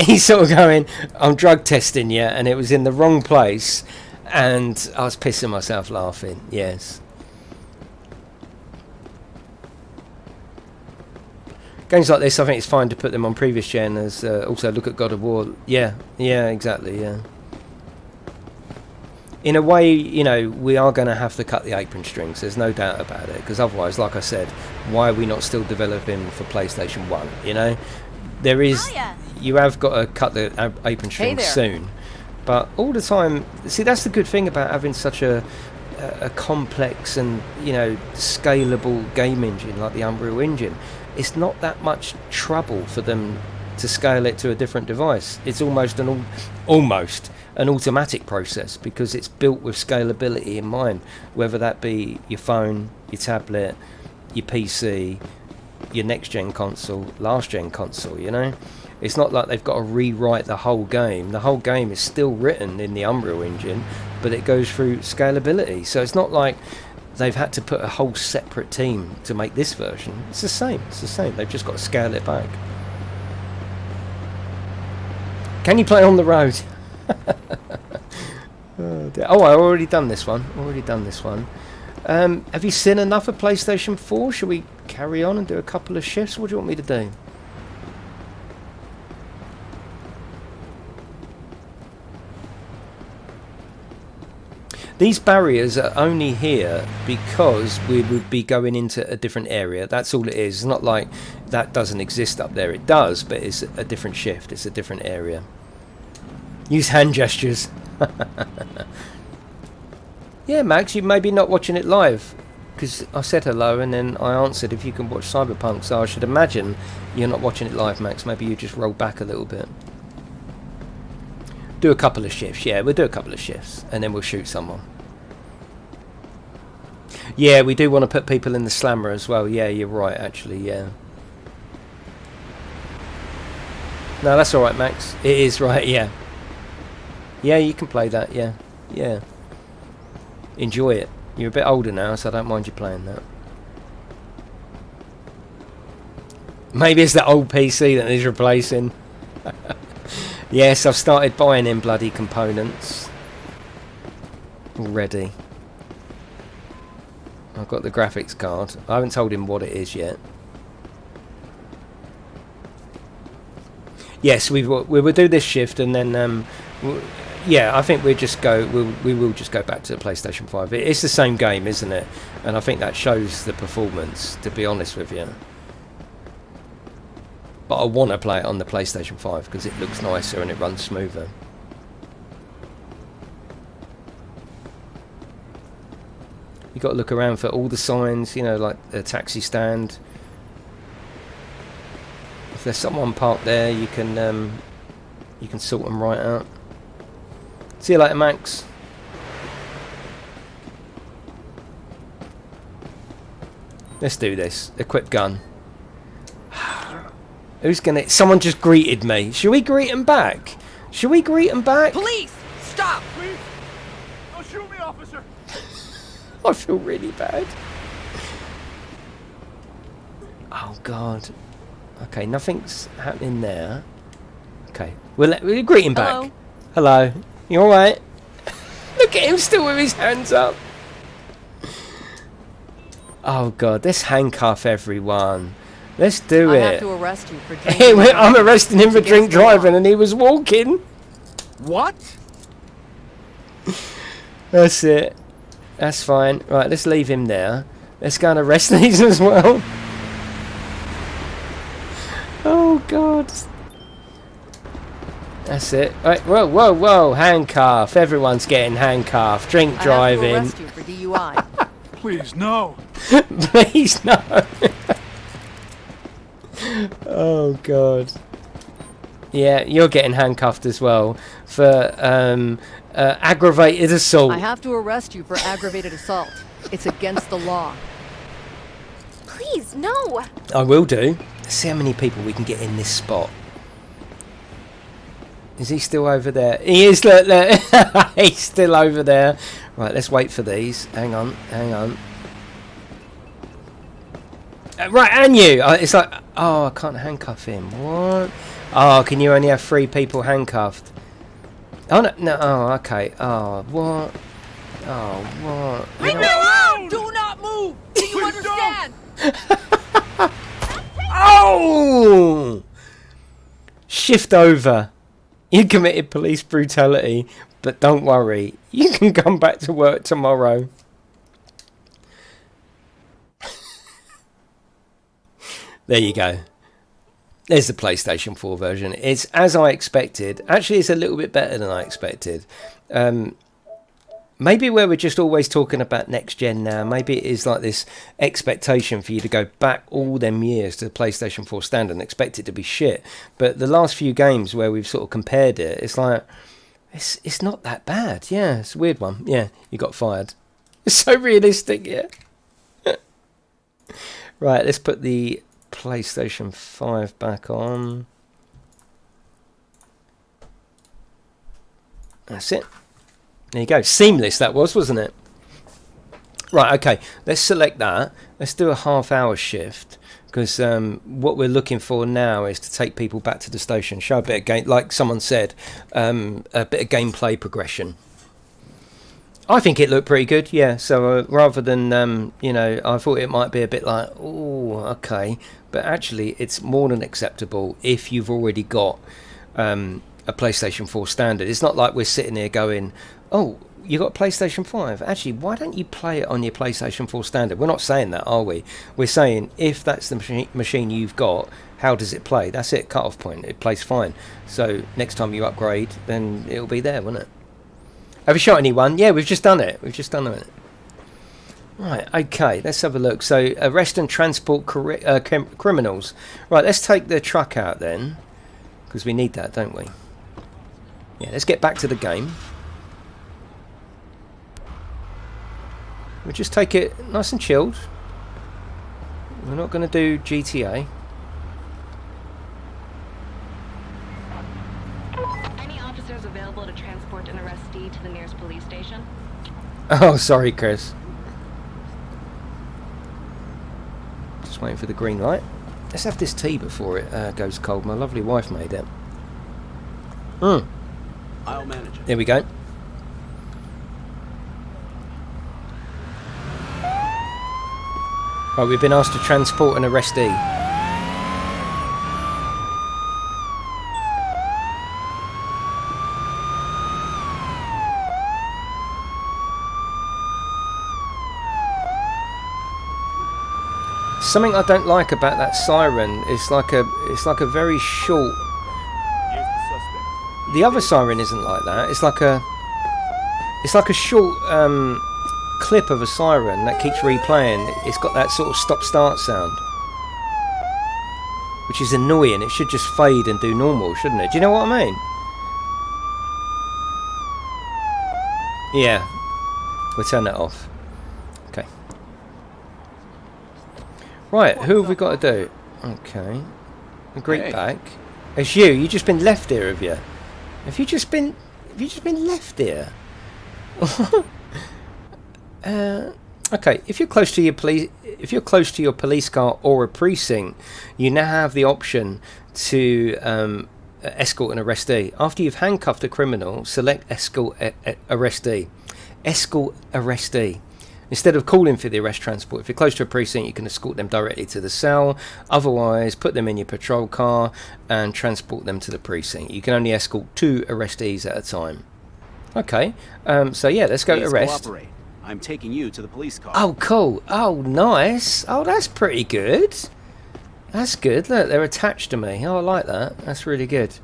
He's sort of going, I'm drug testing you, and it was in the wrong place, and I was pissing myself laughing. Yes. Games like this, I think it's fine to put them on previous gen, as also look at God of War. Yeah, exactly, yeah. In a way, you know, we are going to have to cut the apron strings, there's no doubt about it, because otherwise, like I said, why are we not still developing for PlayStation 1, you know? There is, you have got to cut the apron strings soon, but all the time, see, that's the good thing about having such a complex and, you know, scalable game engine like the Unreal Engine. It's not that much trouble for them to scale it to a different device. It's almost an automatic process, because it's built with scalability in mind, whether that be your phone, your tablet, your PC, your next gen console, last gen console, you know. It's not like they've got to rewrite the whole game. The whole game is still written in the Unreal Engine, but it goes through scalability. So it's not like they've had to put a whole separate team to make this version. It's the same. They've just got to scale it back. Can you play on the road? Oh, I've already done this one. Have you seen enough of PlayStation 4? Should we carry on and do a couple of shifts? What do you want me to do? These barriers are only here because we would be going into a different area. That's all it is. It's not like that doesn't exist up there. It does, but it's a different shift. It's a different area. Use hand gestures. Yeah, Max, you may be not watching it live, because I said hello and then I answered if you can watch Cyberpunk, so I should imagine you're not watching it live, Max. Maybe you just roll back a little bit. Do a couple of shifts. Yeah, we'll do a couple of shifts and then we'll shoot someone. Yeah, we do want to put people in the slammer as well. Yeah, you're right, actually, yeah. No, that's alright, Max. It is right, yeah. Yeah, you can play that, yeah. Yeah. Enjoy it. You're a bit older now, so I don't mind you playing that. Maybe it's that old PC that needs replacing. Yes, I've started buying in bloody components already. I've got the graphics card. I haven't told him what it is yet. Yes, we will do this shift and then yeah, I think we will just go back to the PlayStation 5. It's the same game, isn't it? And I think that shows the performance, to be honest with you. But I want to play it on the PlayStation 5 because it looks nicer and it runs smoother. You got to look around for all the signs, you know, like a taxi stand. If there's someone parked there, you can sort them right out. See you later, Max. Let's do this. Equip gun. Who's gonna... Someone just greeted me. Should we greet him back? Should we greet him back? Police! Stop! Please! Don't shoot me, officer! I feel really bad. Oh, God. Okay, nothing's happening there. Okay, we'll greet him back. Hello. You alright? Look at him still with his hands up. Oh, God. Let's handcuff everyone. Let's do it. I have to arrest you for drinking. I'm arresting him for drink driving and he was walking. What? That's it. That's fine. Right, let's leave him there. Let's go and arrest these as well. Oh, God. That's it. Right, whoa, whoa, whoa. Handcuff. Everyone's getting handcuffed. Drink driving. I have to arrest you for DUI. Please, no. Please, no. Oh, God. Yeah, you're getting handcuffed as well for aggravated assault. I have to arrest you for aggravated assault. It's against the law. Please, no! I will do. Let's see how many people we can get in this spot. Is he still over there? He is, look. He's still over there. Right, let's wait for these. Hang on, hang on. Right, and you. It's like, oh, I can't handcuff him. What? Oh, can you only have 3 people handcuffed? Oh, no, no. Oh, okay. Oh, what? Oh, what? Leave me alone! Do not move! Do you understand? Oh! Shift over. You committed police brutality, but don't worry. You can come back to work tomorrow. There you go. There's the PlayStation 4 version. It's as I expected. Actually, it's a little bit better than I expected. Maybe where we're just always talking about next gen now, maybe it is like this expectation for you to go back all them years to the PlayStation 4 standard and expect it to be shit. But the last few games where we've sort of compared it, it's like, it's not that bad. Yeah, it's a weird one. Yeah, you got fired. It's so realistic, yeah. Right, let's put the PlayStation 5 back on. That's it. There you go. Seamless that was, wasn't it? Right, okay. Let's select that. Let's do a half-hour shift. Because what we're looking for now is to take people back to the station. Show a bit of game, like someone said, a bit of gameplay progression. I think it looked pretty good, yeah. So rather than, you know, I thought it might be a bit like, oh, okay. But actually, it's more than acceptable if you've already got a PlayStation 4 standard. It's not like we're sitting here going, oh, You got PlayStation 5. Actually, why don't you play it on your PlayStation 4 standard? We're not saying that, are we? We're saying if that's the machine you've got, how does it play? That's it, cut-off point. It plays fine. So next time you upgrade, then it'll be there, won't it? Have you shot anyone? Yeah, we've just done it. We've just done it. Right, okay, let's have a look. So arrest and transport criminals. Right, let's take the truck out then, because we need that, don't we? Yeah, let's get back to the game. We'll just take it nice and chilled. We're not going to do GTA. Any officers available to transport an arrestee to the nearest police station? Oh, sorry, Chris. Just waiting for the green light. Let's have this tea before it goes cold. My lovely wife made it. I'll manage it. There we go. Right, we've been asked to transport an arrestee. Something I don't like about that siren is like a very short. The other siren isn't like that. It's like a short clip of a siren that keeps replaying. It's got that sort of stop-start sound, which is annoying. It should just fade and do normal, shouldn't it? Do you know what I mean? Yeah, we'll turn that off. Okay. Right, who have we got to do? Okay, greet back. It's you. You've just been left here, have you? Have you just been left here? Okay, if you're close to your police car or a precinct, you now have the option to escort an arrestee. After you've handcuffed a criminal, select escort arrestee. Escort arrestee. Instead of calling for the arrest transport, if you're close to a precinct, you can escort them directly to the cell. Otherwise, put them in your patrol car and transport them to the precinct. You can only escort 2 arrestees at a time. Okay, so yeah, let's go arrest. Cooperate. I'm taking you to the police car. Oh, cool. Oh, nice. Oh, that's pretty good. That's good. Look, they're attached to me. Oh, I like that. That's really good.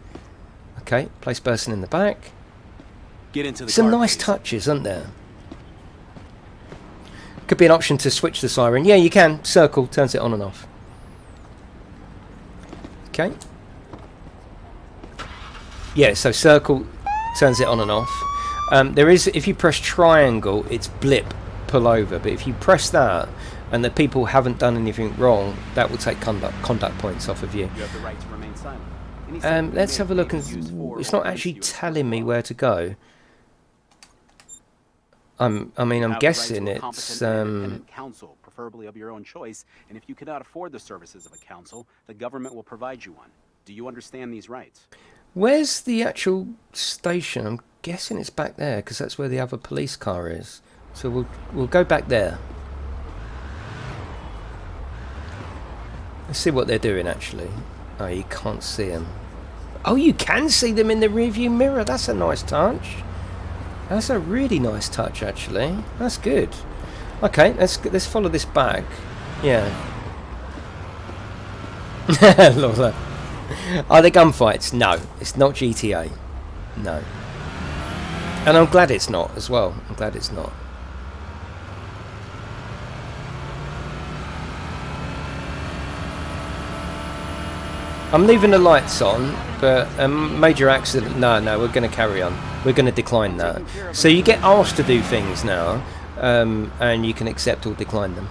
Okay, place person in the back. Get into the Some car, nice please. touches, aren't there? Could be an option to switch the siren. Yeah, you can. Circle turns it on and off. Okay. Yeah, so circle turns it on and off. There is, if you press triangle, it's blip, pull over. But if you press that and the people haven't done anything wrong, that will take conduct points off of you. You have the right to remain silent. Let's have a look. And it's not actually telling me where to go. I'm guessing it's counsel, preferably of your own choice, and if you cannot afford the services of a counsel, the government will provide you one. Do you understand these rights? Where's the actual station? I'm guessing it's back there because that's where the other police car is. So we'll go back there. Let's see what they're doing actually. Oh, you can't see them. Oh, you can see them in the rearview mirror. That's a nice touch. That's a really nice touch, actually. That's good. Okay, let's follow this back. Yeah. Lola. Are there gunfights? No, it's not GTA. No. And I'm glad it's not as well. I'm glad it's not. I'm leaving the lights on, but a major accident. No, we're going to carry on. We're going to decline that. So you get asked to do things now, and you can accept or decline them.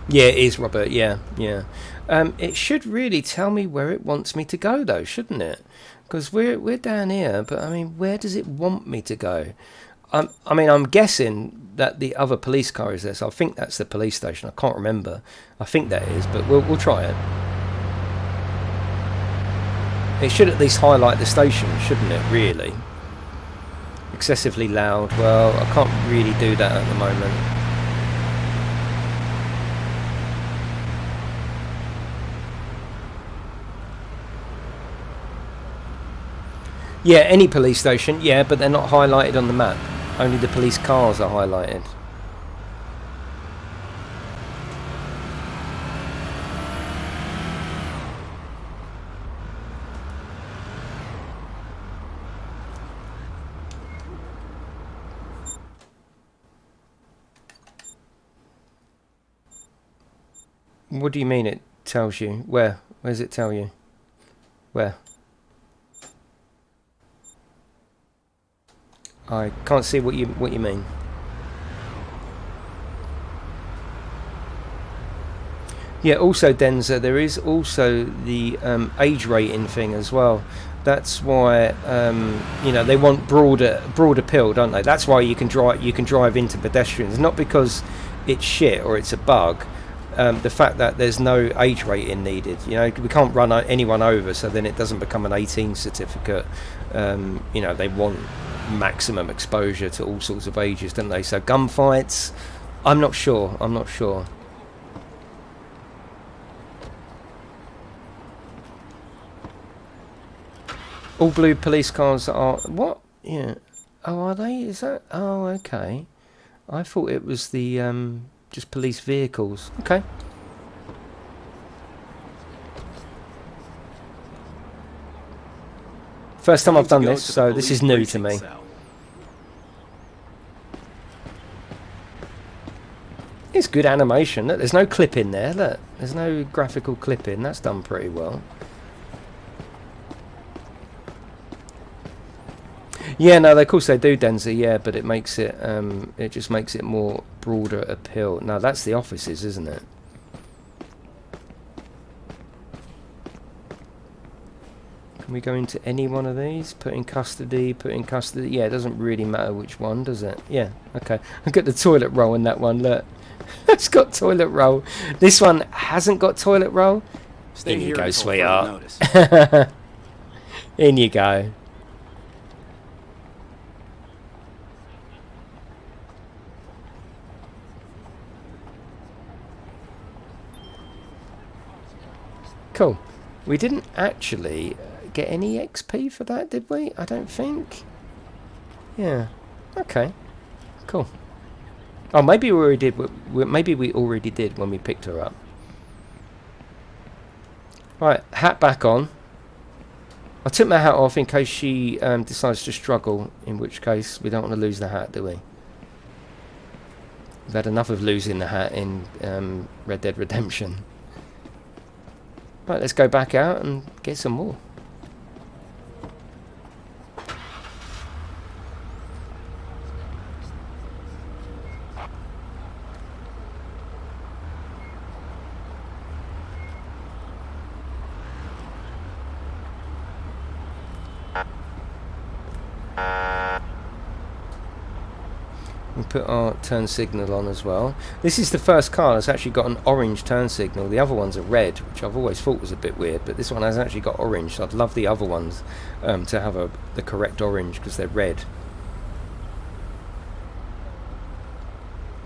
Yeah, it is, Robert. Yeah. It should really tell me where it wants me to go, though, shouldn't it? Because we're down here, but I mean, where does it want me to go? I'm guessing that the other police car is there, so I think that's the police station. I can't remember. I think that is, but we'll try it. It should at least highlight the station, shouldn't it, really? Excessively loud. Well, I can't really do that at the moment. Yeah, any police station, yeah, but they're not highlighted on the map. Only the police cars are highlighted. What do you mean it tells you? Where? Where does it tell you? Where? I can't see what you mean. Yeah, also Denza, there is also the age rating thing as well. That's why you know, they want broader appeal, don't they? That's why you can drive into pedestrians, not because it's shit or it's a bug. The fact that there's no age rating needed, you know, we can't run anyone over, so then it doesn't become an 18 certificate. You know, they want maximum exposure to all sorts of ages, don't they? So gunfights, I'm not sure. All blue police cars are what? Yeah. Oh, are they? Is that? Oh, okay. I thought it was the just police vehicles. Okay. First time I've done this, so this is new to me. It's good animation. Look, there's no clip in there. Look, there's no graphical clip in. That's done pretty well. Yeah, no, of course they do, Denza. Yeah, but it makes it, it just makes it more broader appeal. No, that's the offices, isn't it? Can we go into any one of these? Put in custody, put in custody. Yeah, it doesn't really matter which one, does it? Yeah, okay. I've got the toilet roll in that one, look. It's got toilet roll. This one hasn't got toilet roll. In you go, sweetheart. In you go. Cool. We didn't actually get any XP for that, did we? I don't think. Yeah. Okay. Cool. Oh, maybe we already did. Maybe we already did when we picked her up. Right, hat back on. I took my hat off in case she decides to struggle, in which case we don't want to lose the hat, do we? We've had enough of losing the hat in Red Dead Redemption. Right, let's go back out and get some more. We put our turn signal on as well. This is the first car that's actually got an orange turn signal. The other ones are red, which I've always thought was a bit weird, but this one has actually got orange. So I'd love the other ones to have the correct orange because they're red.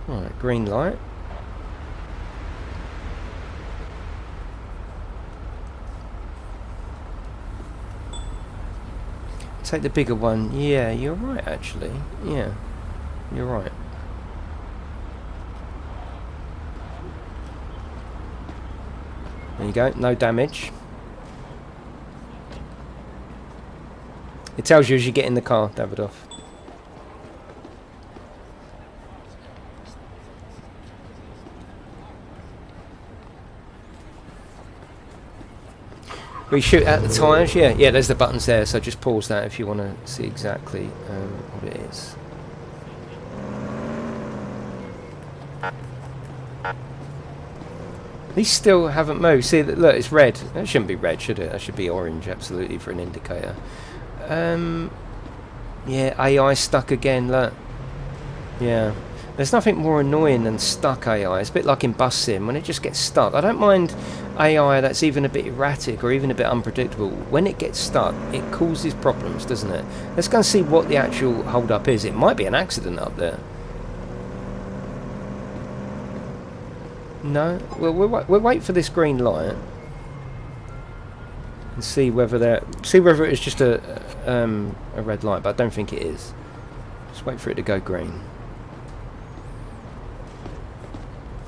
Alright, green light. Take the bigger one. Yeah, you're right actually. Yeah. You're right. There you go, no damage. It tells you as you get in the car, Davidoff. We shoot at the tyres, yeah, there's the buttons there, so just pause that if you want to see exactly what it is. These still haven't moved. See, look, it's red. That shouldn't be red, should it? That should be orange, absolutely, for an indicator. Yeah, AI stuck again, look. Yeah. There's nothing more annoying than stuck AI. It's a bit like in Bus Sim, when it just gets stuck. I don't mind AI that's even a bit erratic or even a bit unpredictable. When it gets stuck, it causes problems, doesn't it? Let's go and see what the actual hold-up is. It might be an accident up there. No? We'll wait for this green light. and see whether it's just a red light, but I don't think it is. Just wait for it to go green.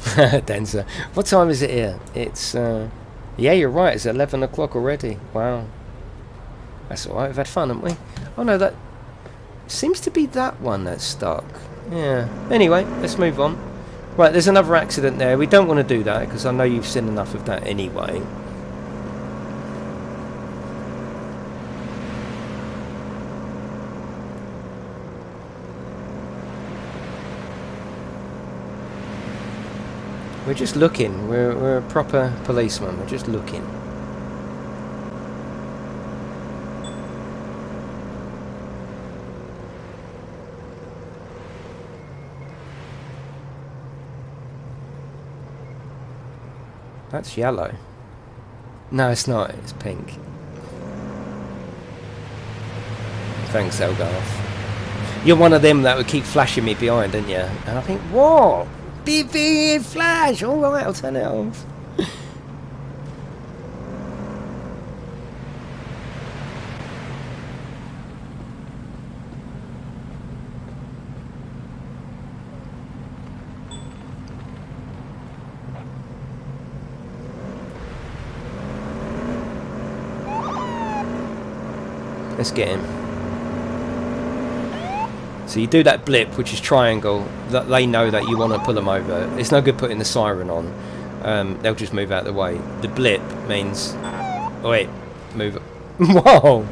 Denza, what time is it here? It's yeah, you're right, it's 11 o'clock already. Wow, that's alright, we've had fun, haven't we? Oh no, that seems to be that one that's stuck. Yeah, anyway, let's move on. Right, there's another accident there. We don't want to do that because I know you've seen enough of that anyway. We're just looking. We're a proper policeman. We're just looking. That's yellow. No, it's not. It's pink. Thanks, Elgarth. You're one of them that would keep flashing me behind, didn't you? And I think, what? Beep, flash! Alright, I'll turn it off. Let's get him. So you do that blip, which is triangle, that they know that you want to pull them over. It's no good putting the siren on. They'll just move out of the way. The blip means... Oh wait, move... Whoa!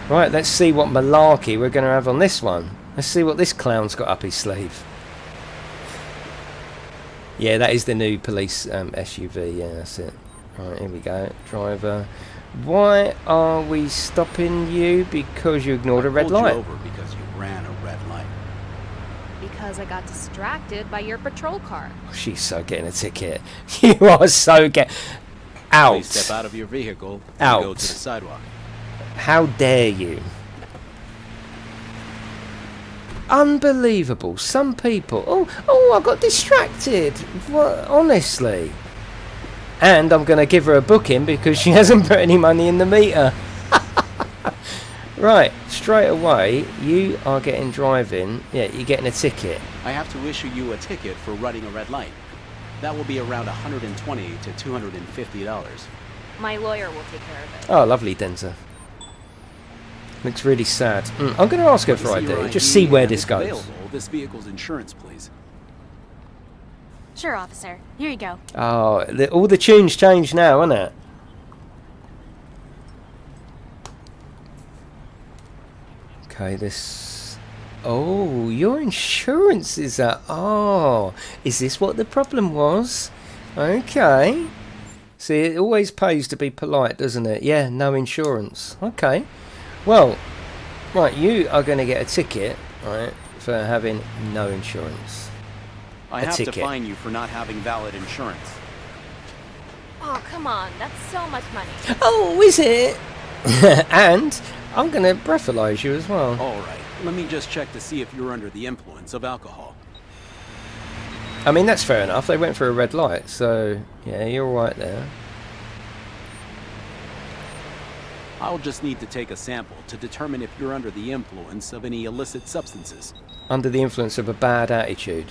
Right, let's see what malarkey we're going to have on this one. Let's see what this clown's got up his sleeve. Yeah, that is the new police SUV. Yeah, that's it. Right, here we go. Driver. Why are we stopping you? Because you ignored a red light. I pulled you over because you ran a red light. Because I got distracted by your patrol car. Oh, she's so getting a ticket. You are so out. Please step out of your vehicle and out. go to the sidewalk. How dare you? Unbelievable. Some people. Oh, I got distracted. What? Honestly. And I'm going to give her a booking because she hasn't put any money in the meter. Right, straight away, you are getting driving. Yeah, you're getting a ticket. I have to issue you a ticket for running a red light. That will be around $120 to $250. My lawyer will take care of it. Oh, lovely, Denza. Looks really sad. I'm going to ask her for ID. Just see where this goes. Available. This vehicle's insurance, please. Sure, officer. Here you go. Oh, all the tunes changed now, isn't it? Okay, this... Oh, your insurance is that... Oh, is this what the problem was? Okay. See, it always pays to be polite, doesn't it? Yeah, no insurance. Okay. Well, right, you are going to get a ticket, right, for having no insurance. I have to fine you for not having valid insurance. Oh, come on. That's so much money. Oh, is it? And I'm going to breathalyze you as well. All right. Let me just check to see if you're under the influence of alcohol. I mean, that's fair enough. They went for a red light, so yeah, you're all right there. I'll just need to take a sample to determine if you're under the influence of any illicit substances. Under the influence of a bad attitude.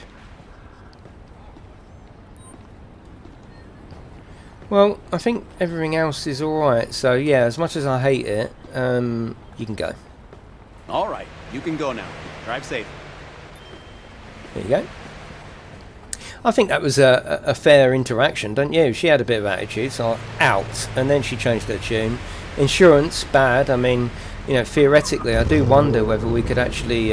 Well, I think everything else is alright, so yeah, as much as I hate it, you can go. Alright, you can go now. Drive safe. There you go. I think that was a fair interaction, don't you? She had a bit of attitude, so out, and then she changed her tune. Insurance, bad. I mean, you know, theoretically, I do wonder whether we could actually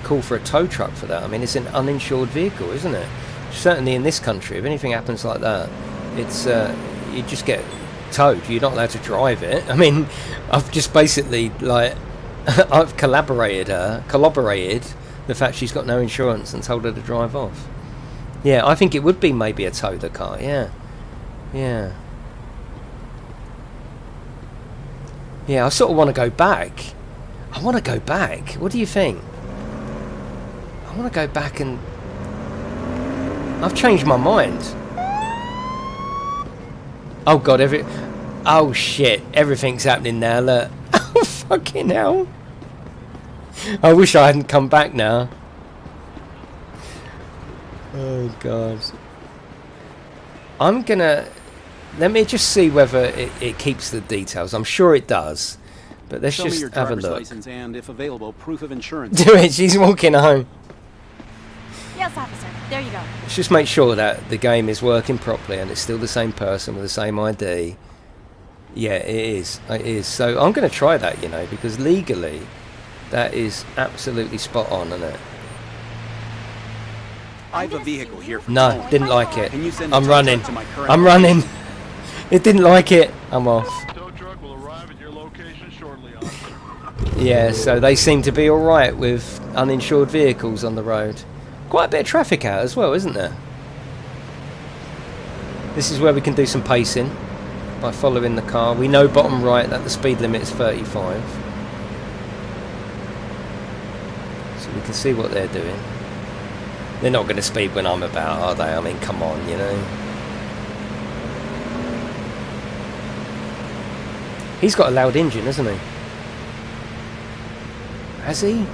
call for a tow truck for that. I mean, it's an uninsured vehicle, isn't it? Certainly in this country, if anything happens like that, it's you just get towed. You're not allowed to drive it. I mean, I've just basically, like, I've corroborated the fact she's got no insurance and told her to drive off. Yeah, I think it would be maybe a tow the car, yeah. Yeah. Yeah, I sort of want to go back. I want to go back. What do you think? I want to go back and... I've changed my mind. Oh god, oh shit, everything's happening now, look. Oh fucking hell. I wish I hadn't come back now. Oh god. I'm gonna... Let me just see whether it keeps the details. I'm sure it does. But let's Show me just your have a driver's look. license and, if available, proof of insurance. Do it, she's walking home. Yes, officer. There you go. Let's just make sure that the game is working properly and it's still the same person with the same ID. Yeah, it is. It is. So I'm going to try that, you know, because legally that is absolutely spot on, isn't it? I have a vehicle here for No, towing. didn't like it. Can you send a I'm tow running. truck to my current I'm running. It didn't like it. I'm off. Tow truck will arrive at your location shortly, officer. Yeah, so they seem to be alright with uninsured vehicles on the road. Quite a bit of traffic out as well, isn't there? This is where we can do some pacing by following the car. We know bottom right that the speed limit is 35. So we can see what they're doing. They're not going to speed when I'm about, are they? I mean, come on, you know. He's got a loud engine, hasn't he? Has he?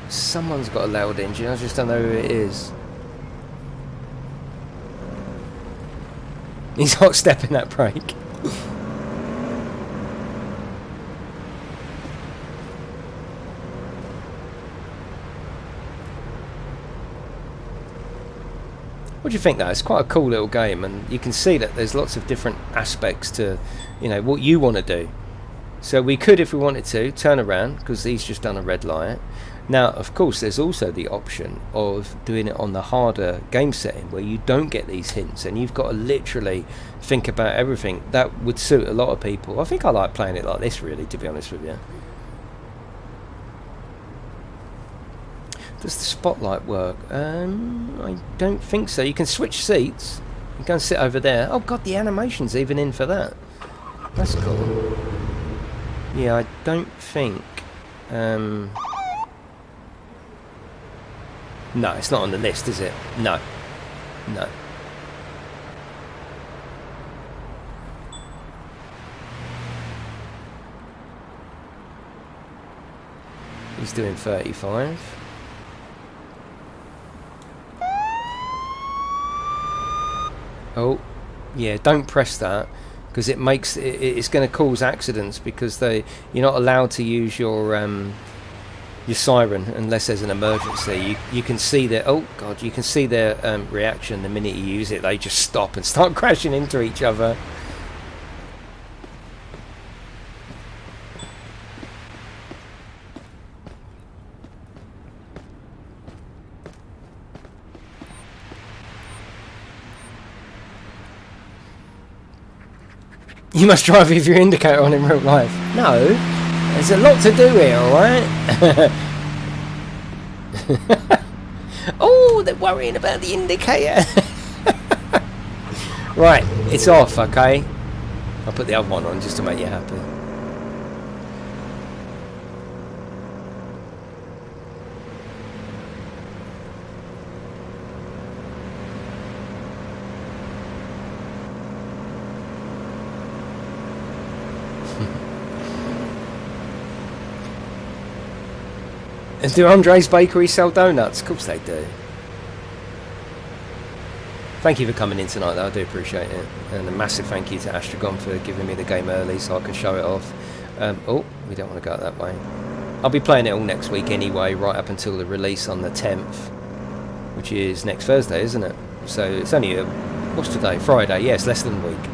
Someone's got a loud engine, I just don't know who it is. He's hot stepping that brake. What do you think though? It's quite a cool little game, and you can see that there's lots of different aspects to, you know, what you want to do. So we could, if we wanted to, turn around, because he's just done a red light. Now, of course, there's also the option of doing it on the harder game setting, where you don't get these hints, and you've got to literally think about everything. That would suit a lot of people. I think I like playing it like this, really, to be honest with you. Does the spotlight work? I don't think so. You can switch seats. You can sit over there. Oh god, the animation's even in for that. That's cool. Yeah, I don't think... No, it's not on the list, is it? No. No. He's doing 35. Oh, yeah, don't press that, because it makes it's going to cause accidents, because you're not allowed to use your siren unless there's an emergency. You can see their you can see their reaction the minute you use it. They just stop and start crashing into each other. You must drive with your indicator on in real life. No, there's a lot to do here, alright? Oh, they're worrying about the indicator. Right, it's off, okay? I'll put the other one on just to make you happy. And do Andre's Bakery sell donuts? Of course they do. Thank you for coming in tonight though, I do appreciate it. And a massive thank you to Astragon for giving me the game early so I can show it off. Oh, we don't want to go that way. I'll be playing it all next week anyway, right up until the release on the 10th. Which is next Thursday, isn't it? So it's only what's today? Friday, yes, less than a week.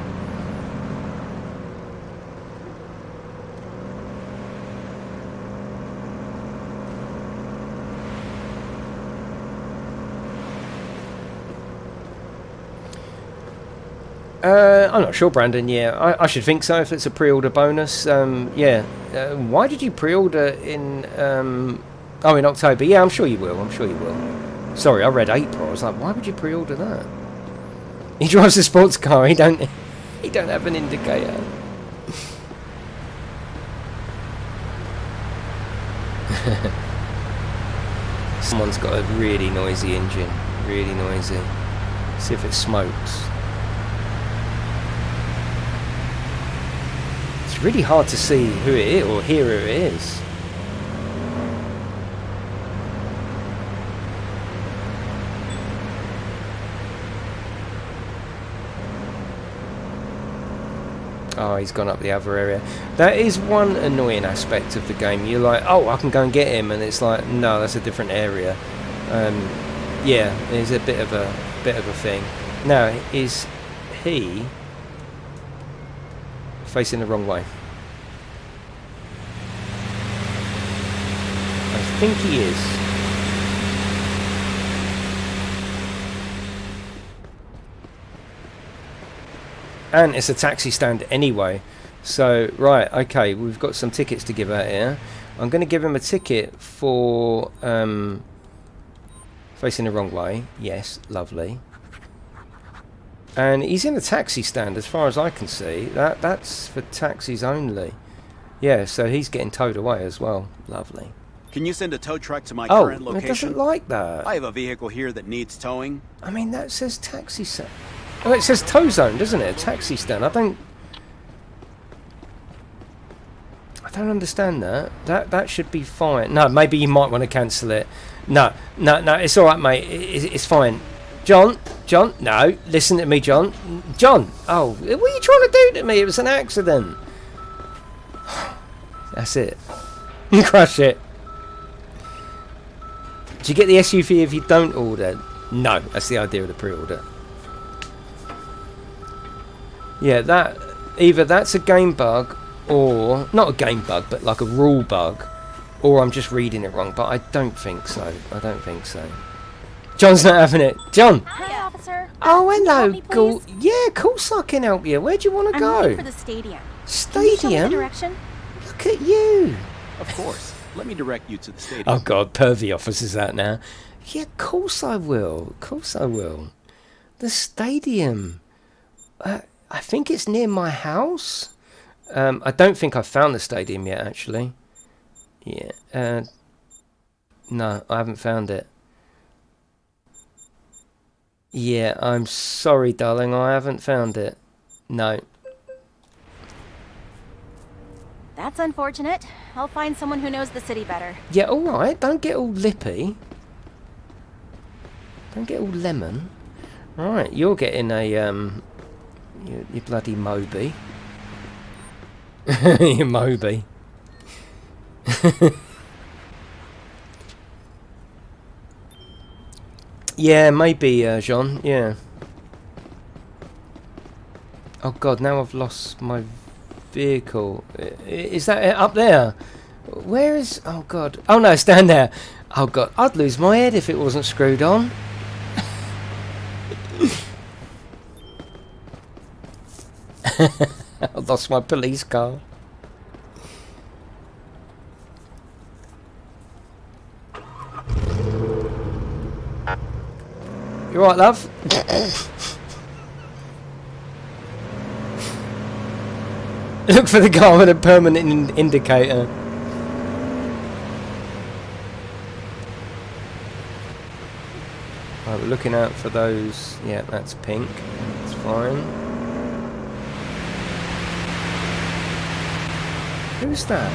I'm not sure, Brandon. Yeah, I should think so if it's a pre-order bonus. Yeah. Why did you pre-order in... in October? Yeah, I'm sure you will. I'm sure you will. Sorry, I read April. I was like, why would you pre-order that? He drives a sports car. He You don't have an indicator. Someone's got a really noisy engine. Really noisy. See if it smokes. It's really hard to see who it is or hear who it is. Oh, he's gone up the other area. That is one annoying aspect of the game. You're like, oh, I can go and get him, and it's like, no, that's a different area. Yeah, there's a bit of a thing. Now, is he facing the wrong way? I think he is. And it's a taxi stand anyway. So, right, okay, we've got some tickets to give out here. I'm going to give him a ticket for facing the wrong way. Yes, lovely. And he's in a taxi stand as far as I can see. That's for taxis only. Yeah, so he's getting towed away as well. Lovely. Can you send a tow truck to my current location? It doesn't like that. I have a vehicle here that needs towing. I mean, that says taxi stand. Oh, it says tow zone, doesn't it? A taxi stand. I don't understand that. That should be fine. No, maybe you might want to cancel it. No, it's all right, mate. It's fine. John, no, listen to me, John. John, oh, what are you trying to do to me? It was an accident. That's it. Crush it. Do you get the SUV if you don't order? No, that's the idea of the pre-order. Yeah, either that's a game bug, or not a game bug, but like a rule bug, or I'm just reading it wrong. But I don't think so. John's not having it. John. Hi, officer. Oh, hello, me, Cool. Yeah, of course I can help you. Where do you want to go? I'm looking for the stadium. Stadium? Can you show me the direction? Look at you. Of course. Let me direct you to the stadium. Oh God, pervy officer's out now. Yeah, of course I will. Of course I will. The stadium. I think it's near my house. I don't think I've found the stadium yet, actually. Yeah. No, I haven't found it. Yeah, I'm sorry, darling. I haven't found it. No. That's unfortunate. I'll find someone who knows the city better. Yeah, all right. Don't get all lippy. Don't get all lemon. Right, you're getting a you bloody Moby. You Moby. Yeah, maybe, Jean. Yeah. Oh God, now I've lost my vehicle. Is that it up there? Where is... Oh God. Oh no, stand there. Oh God, I'd lose my head if it wasn't screwed on. I lost my police car. You alright, love? Look for the car with a permanent indicator. Right, we're looking out for those. Yeah, that's pink. That's fine. Who's that?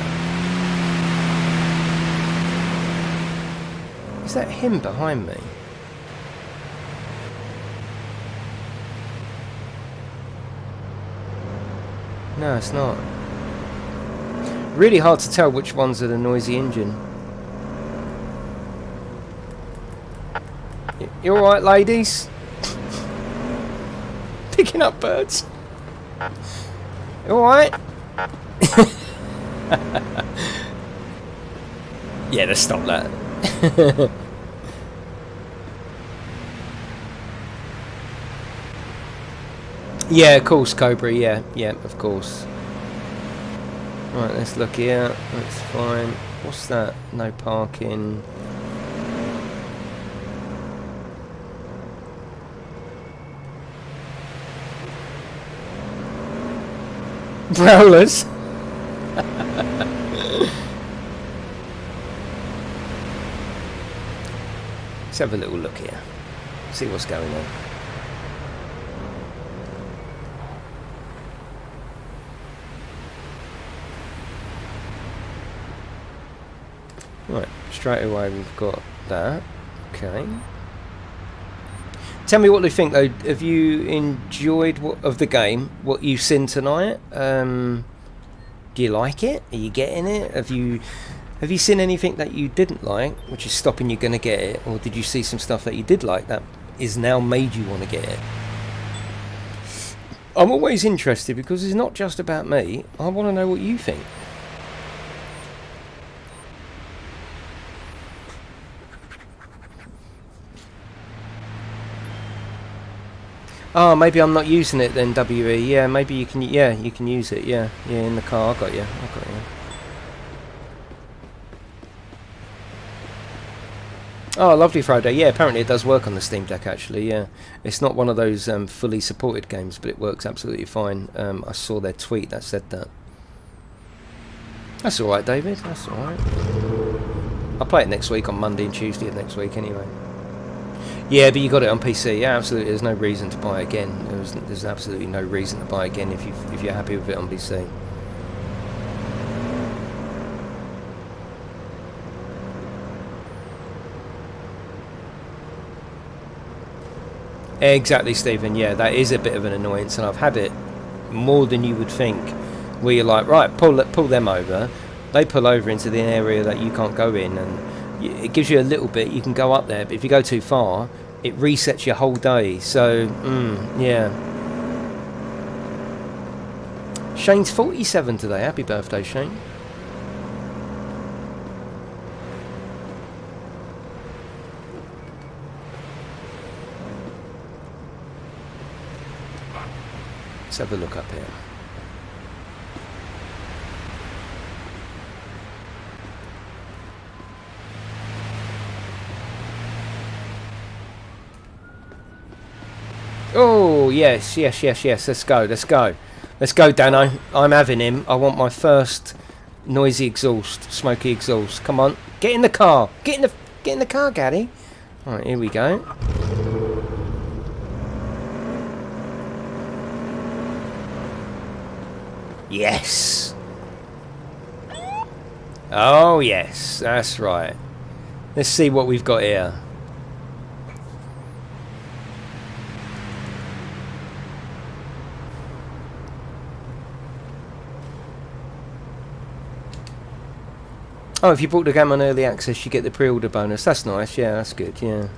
Is that him behind me? No, it's not. Really hard to tell which ones are the noisy engine. You alright, ladies? Picking up birds. You alright? Yeah, let's stop that. Yeah, of course, Cobra. Yeah, of course. Right, let's look here. That's fine. What's that? No parking. Prowlers. Let's have a little look here. See what's going on. Right, straight away we've got that. Okay. Tell me what you think though. Have you enjoyed of the game? What you've seen tonight? Do you like it? Are you getting it? Have you seen anything that you didn't like, which is stopping you going to get it, or did you see some stuff that you did like that is now made you want to get it? I'm always interested because it's not just about me. I want to know what you think. Oh, maybe I'm not using it then, WE. Yeah, maybe you can. Yeah, you can use it. Yeah, yeah, in the car. I got you. I got you. Oh, lovely Friday. Yeah, apparently it does work on the Steam Deck. Actually, yeah, it's not one of those fully supported games, but it works absolutely fine. I saw their tweet that said that. That's all right, David. That's all right. I'll play it next week on Monday and Tuesday of next week, anyway. Yeah, but you got it on PC. Yeah, absolutely. There's no reason to buy it again. There's absolutely no reason to buy it again if you're happy with it on PC. Exactly, Stephen. Yeah, that is a bit of an annoyance, and I've had it more than you would think. Where you're like, right, pull them over. They pull over into the area that you can't go in, and it gives you a little bit. You can go up there, but if you go too far, it resets your whole day. So, yeah. Shane's 47 today. Happy birthday, Shane. Let's have a look up here. Oh, yes. Let's go, Dano. I'm having him. I want my first noisy exhaust, smoky exhaust. Come on. Get in the car. Get in the car, Gaddy. Alright, here we go. Yes. Oh, yes. That's right. Let's see what we've got here. Oh, if you bought the game on early access, you get the pre-order bonus. That's nice. Yeah, that's good. Yeah.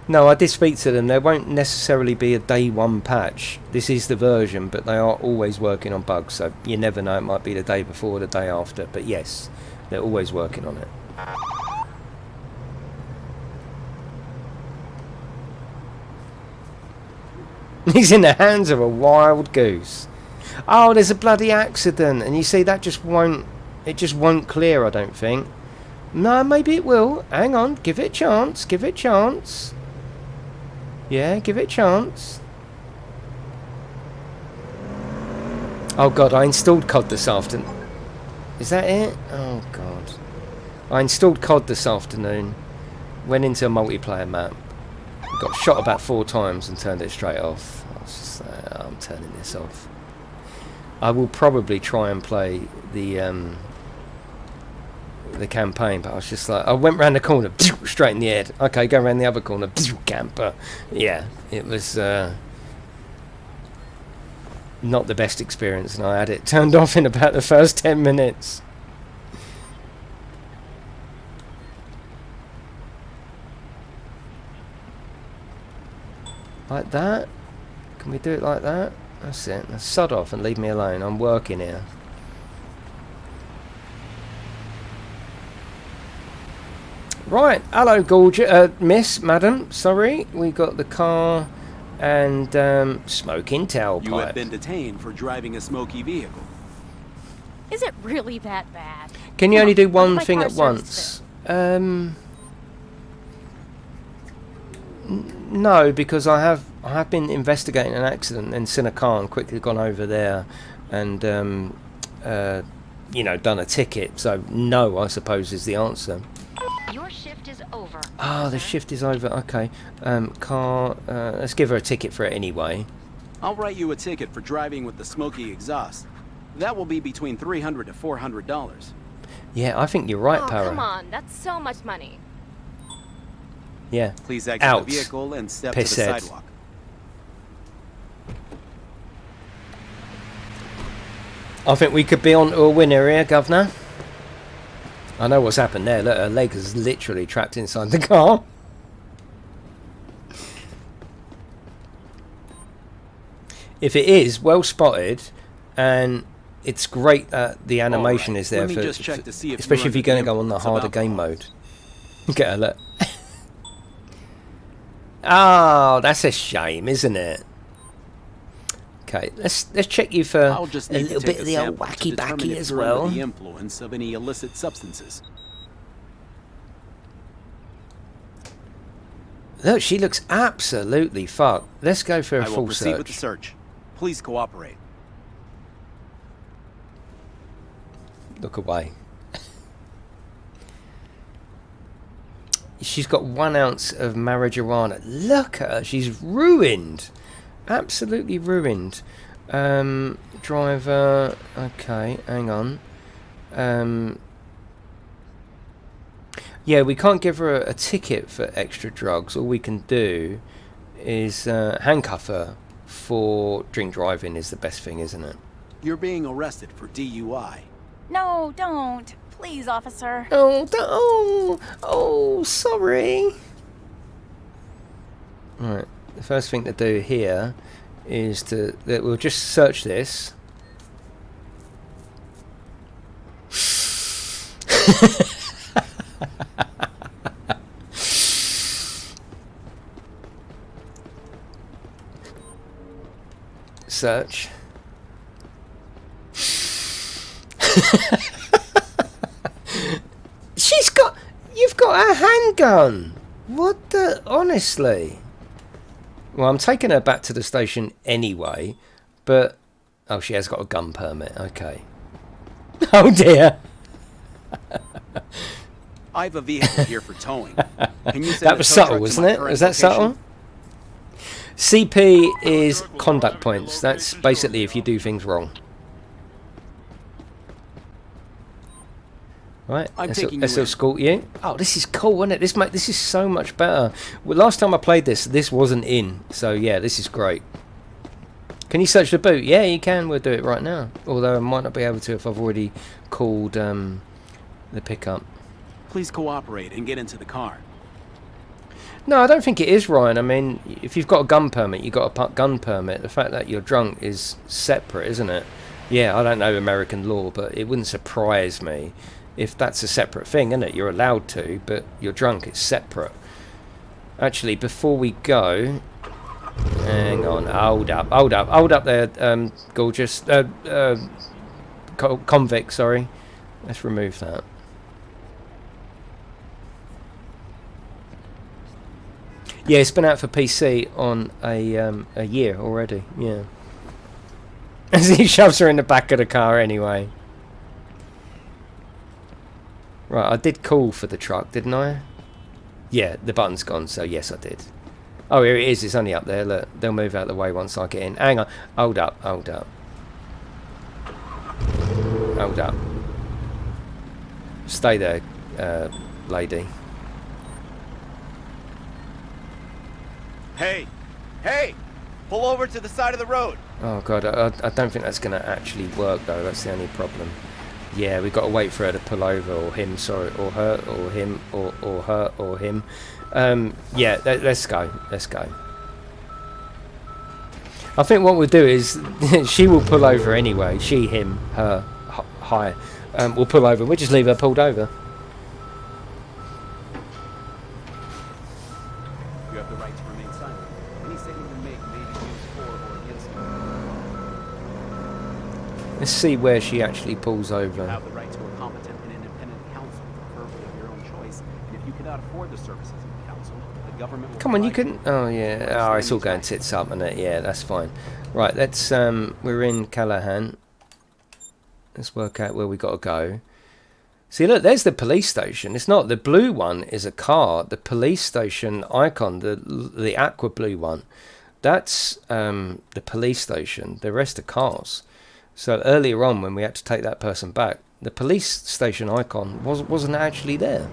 No, I did speak to them. There won't necessarily be a day one patch. This is the version, but they are always working on bugs, so you never know. It might be the day before or the day after. But yes, they're always working on it. He's in the hands of a wild goose. Oh, there's a bloody accident, and you see that just won't clear, I don't think. No, maybe it will. Hang on, give it a chance. Yeah, give it a chance. Oh god, I installed COD this afternoon. Is that it? Oh god. I installed COD this afternoon. Went into a multiplayer map. Got shot about 4 times and turned it straight off. I was just like, oh, I'm turning this off. I will probably try and play the campaign, but I was just like, I went round the corner, straight in the head. Okay, go around the other corner, camper. Yeah, it was not the best experience, and I had it turned off in about the first 10 minutes. Like that? Can we do it like that? That's it. Now sod off and leave me alone. I'm working here. Right. Hello, gorgeous madam. Sorry, we got the car and smoking tailpipe. You have been detained for driving a smoky vehicle. Is it really that bad? Can you only do one thing at once? No, because I have I have been investigating an accident and seen a car and quickly gone over there and, you know, done a ticket. So no, I suppose, is the answer. Your shift is over. Ah, the shift is over. Okay. Car. Let's give her a ticket for it anyway. I'll write you a ticket for driving with the smoky exhaust. That will be between $300 to $400. Yeah, I think you're right, Para. Come on, that's so much money. Yeah. Please exit Out. the vehicle and step Pisshead. to the sidewalk. I think we could be on to a winner here, Governor. I know what's happened there. Look, her leg is literally trapped inside the car. If it is, well spotted, and it's great that the animation is there, Let me for, just check to see if especially if you're going to go on the it's harder about game cause. mode. Get her, look. Oh, that's a shame, isn't it? Okay, let's check you for I'll just a need to little take bit of a the old sample to wacky determine backy if as you're well. under the influence of any illicit substances. Look, she looks absolutely fucked. Let's go for a I will full proceed with the search. search. Please cooperate. Look away. She's got 1 ounce of marijuana. Look at her. She's ruined. Absolutely ruined. Driver. Okay, hang on. Yeah, we can't give her a ticket for extra drugs. All we can do is handcuff her for drink driving is the best thing, isn't it? You're being arrested for DUI. No, don't. Please, officer. Oh, sorry. Right, the first thing to do here is we'll just search this. Search. You've got a handgun. What the? Honestly. Well, I'm taking her back to the station anyway, but oh, she has got a gun permit. Okay. Oh dear. I have a vehicle here for towing. Can you send That a was tow subtle, truck to wasn't my it? current Was that location? subtle? CP is conduct points. That's basically if you do things wrong. Right, let's escort you. Oh, this is cool, isn't it? This is so much better. Well, last time I played this wasn't in. So yeah, this is great. Can you search the boot? Yeah, you can. We'll do it right now. Although I might not be able to if I've already called the pickup. Please cooperate and get into the car. No, I don't think it is, Ryan. I mean, if you've got a gun permit, you've got a gun permit. The fact that you're drunk is separate, isn't it? Yeah, I don't know American law, but it wouldn't surprise me if that's a separate thing, isn't it? You're allowed to, but you're drunk, it's separate. Actually, before we go... Hang on, hold up there, gorgeous. Convict, sorry. Let's remove that. Yeah, it's been out for PC on a year already, yeah. As he shoves her in the back of the car anyway. Right, I did call for the truck, didn't I? Yeah, the button's gone, so yes, I did. Oh, here it is. It's only up there. Look, they'll move out of the way once I get in. Hang on. Hold up. Hold up. Hold up. Stay there, lady. Hey! Hey! Pull over to the side of the road! Oh, God. I don't think that's going to actually work, though. That's the only problem. Yeah, we've got to wait for her to pull over, or him, sorry, or her, or him, or her, or him. Yeah, let's go. Let's go. I think what we'll do is she will pull over anyway. She, him, her, hi. We'll pull over. We'll just leave her pulled over. You have the right to remain silent. Any statement you make may be used for or against you. Let's see where she actually pulls You over. have the right to a competent and independent counsel, preferably of your own choice. And if you cannot afford the services of the counsel, the government will Come on, you provide can... Oh, yeah. Oh, it's all going tits up, isn't it? Yeah, that's fine. Right, let's... we're in Callahan. Let's work out where we got to go. See, look, there's the police station. It's not... The blue one is a car. The police station icon, the aqua blue one, that's the police station. The rest are cars. So earlier on, when we had to take that person back, the police station icon wasn't actually there.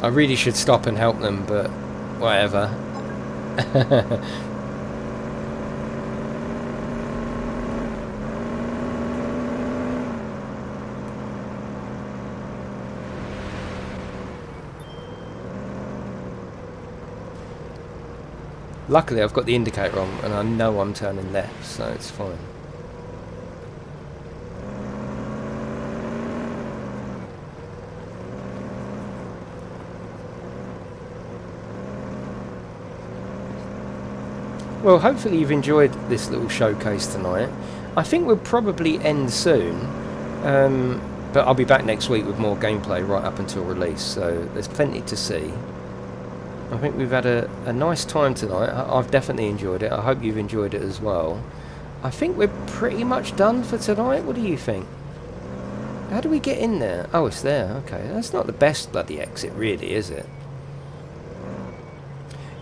I really should stop and help them, but whatever. Luckily, I've got the indicator on, and I know I'm turning left, so it's fine. Well, hopefully you've enjoyed this little showcase tonight. I think we'll probably end soon, but I'll be back next week with more gameplay right up until release, so there's plenty to see. I think we've had a nice time tonight. I've definitely enjoyed it. I hope you've enjoyed it as well. I think we're pretty much done for tonight. What do you think? How do we get in there? Oh, it's there. Okay, that's not the best bloody exit, really, is it?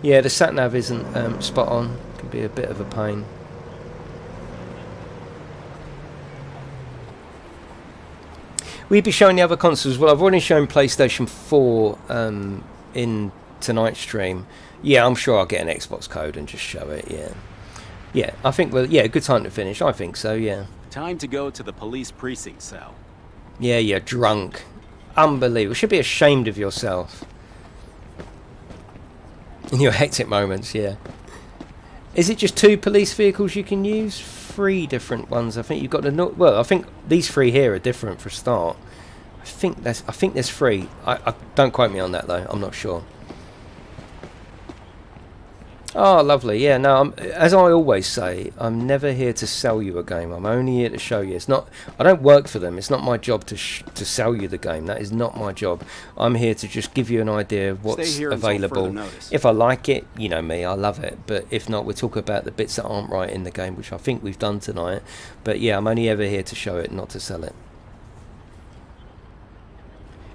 Yeah, the sat-nav isn't spot on. Can be a bit of a pain. We'd be showing the other consoles. Well, I've already shown PlayStation 4 in tonight's stream. Yeah, I'm sure I'll get an Xbox code and just show it. Yeah, yeah. I think good time to finish. I think so. Yeah. Time to go to the police precinct cell. Yeah, you're drunk. Unbelievable. Should be ashamed of yourself. In your hectic moments, yeah. Is it just 2 police vehicles you can use? 3 different ones. I think you've got the... Well, I think these 3 here are different for a start. I think there's 3. I don't quote me on that though. I'm not sure. Oh, lovely. Yeah, no, as I always say, I'm never here to sell you a game. I'm only here to show you. It's not. I don't work for them. It's not my job to sell you the game. That is not my job. I'm here to just give you an idea of what's available. If I like it, you know me, I love it. But if not, we'll talk about the bits that aren't right in the game, which I think we've done tonight. But yeah, I'm only ever here to show it, not to sell it.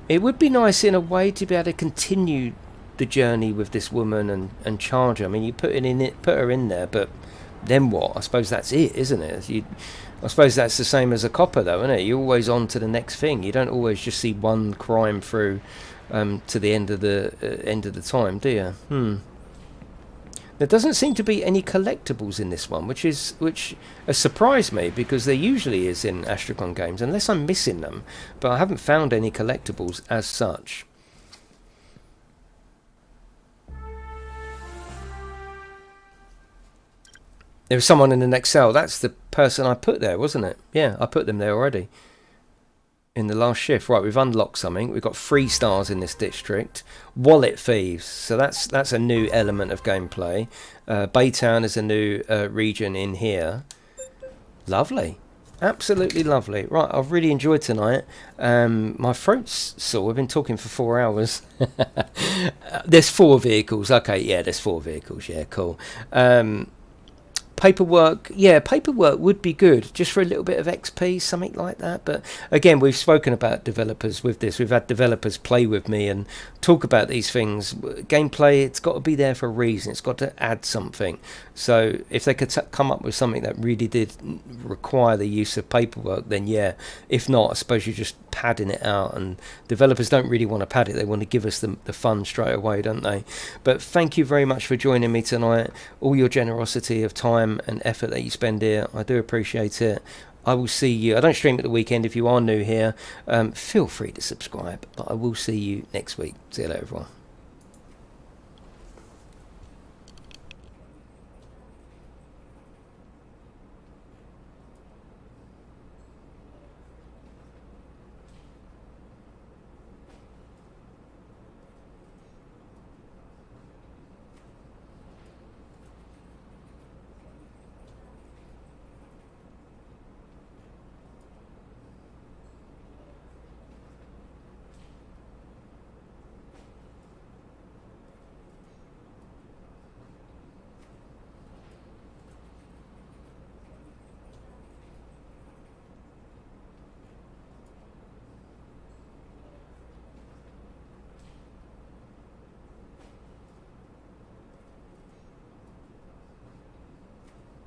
It would be nice in a way to be able to continue the journey with this woman and charge her. I mean, you put her in there, but then what? I suppose that's it, isn't it? I suppose that's the same as a copper, though, isn't it? You're always on to the next thing. You don't always just see one crime through to the end of the time, do you? There doesn't seem to be any collectibles in this one, which has surprised me, because there usually is in Astrocon games, unless I'm missing them. But I haven't found any collectibles as such. There was someone in the next cell. That's the person I put there, wasn't it? Yeah, I put them there already. In the last shift. Right, we've unlocked something. We've got 3 stars in this district. Wallet thieves. So that's a new element of gameplay. Baytown is a new region in here. Lovely. Absolutely lovely. Right, I've really enjoyed tonight. My throat's sore. I've been talking for 4 hours. There's 4 vehicles. Okay, yeah, there's 4 vehicles. Yeah, cool. Paperwork, yeah, paperwork would be good, just for a little bit of XP, something like that. But again, we've spoken about developers with this. We've had developers play with me and talk about these things. Gameplay, it's got to be there for a reason. It's got to add something. So if they could come up with something that really did require the use of paperwork, then yeah. If not, I suppose you're just padding it out, and developers don't really want to pad it. They want to give us the fun straight away, don't they? But thank you very much for joining me tonight. All your generosity of time and effort that you spend here, I do appreciate it. I will see you. I don't stream at the weekend. If you are new here, feel free to subscribe, but I will see you next week. See you later, everyone.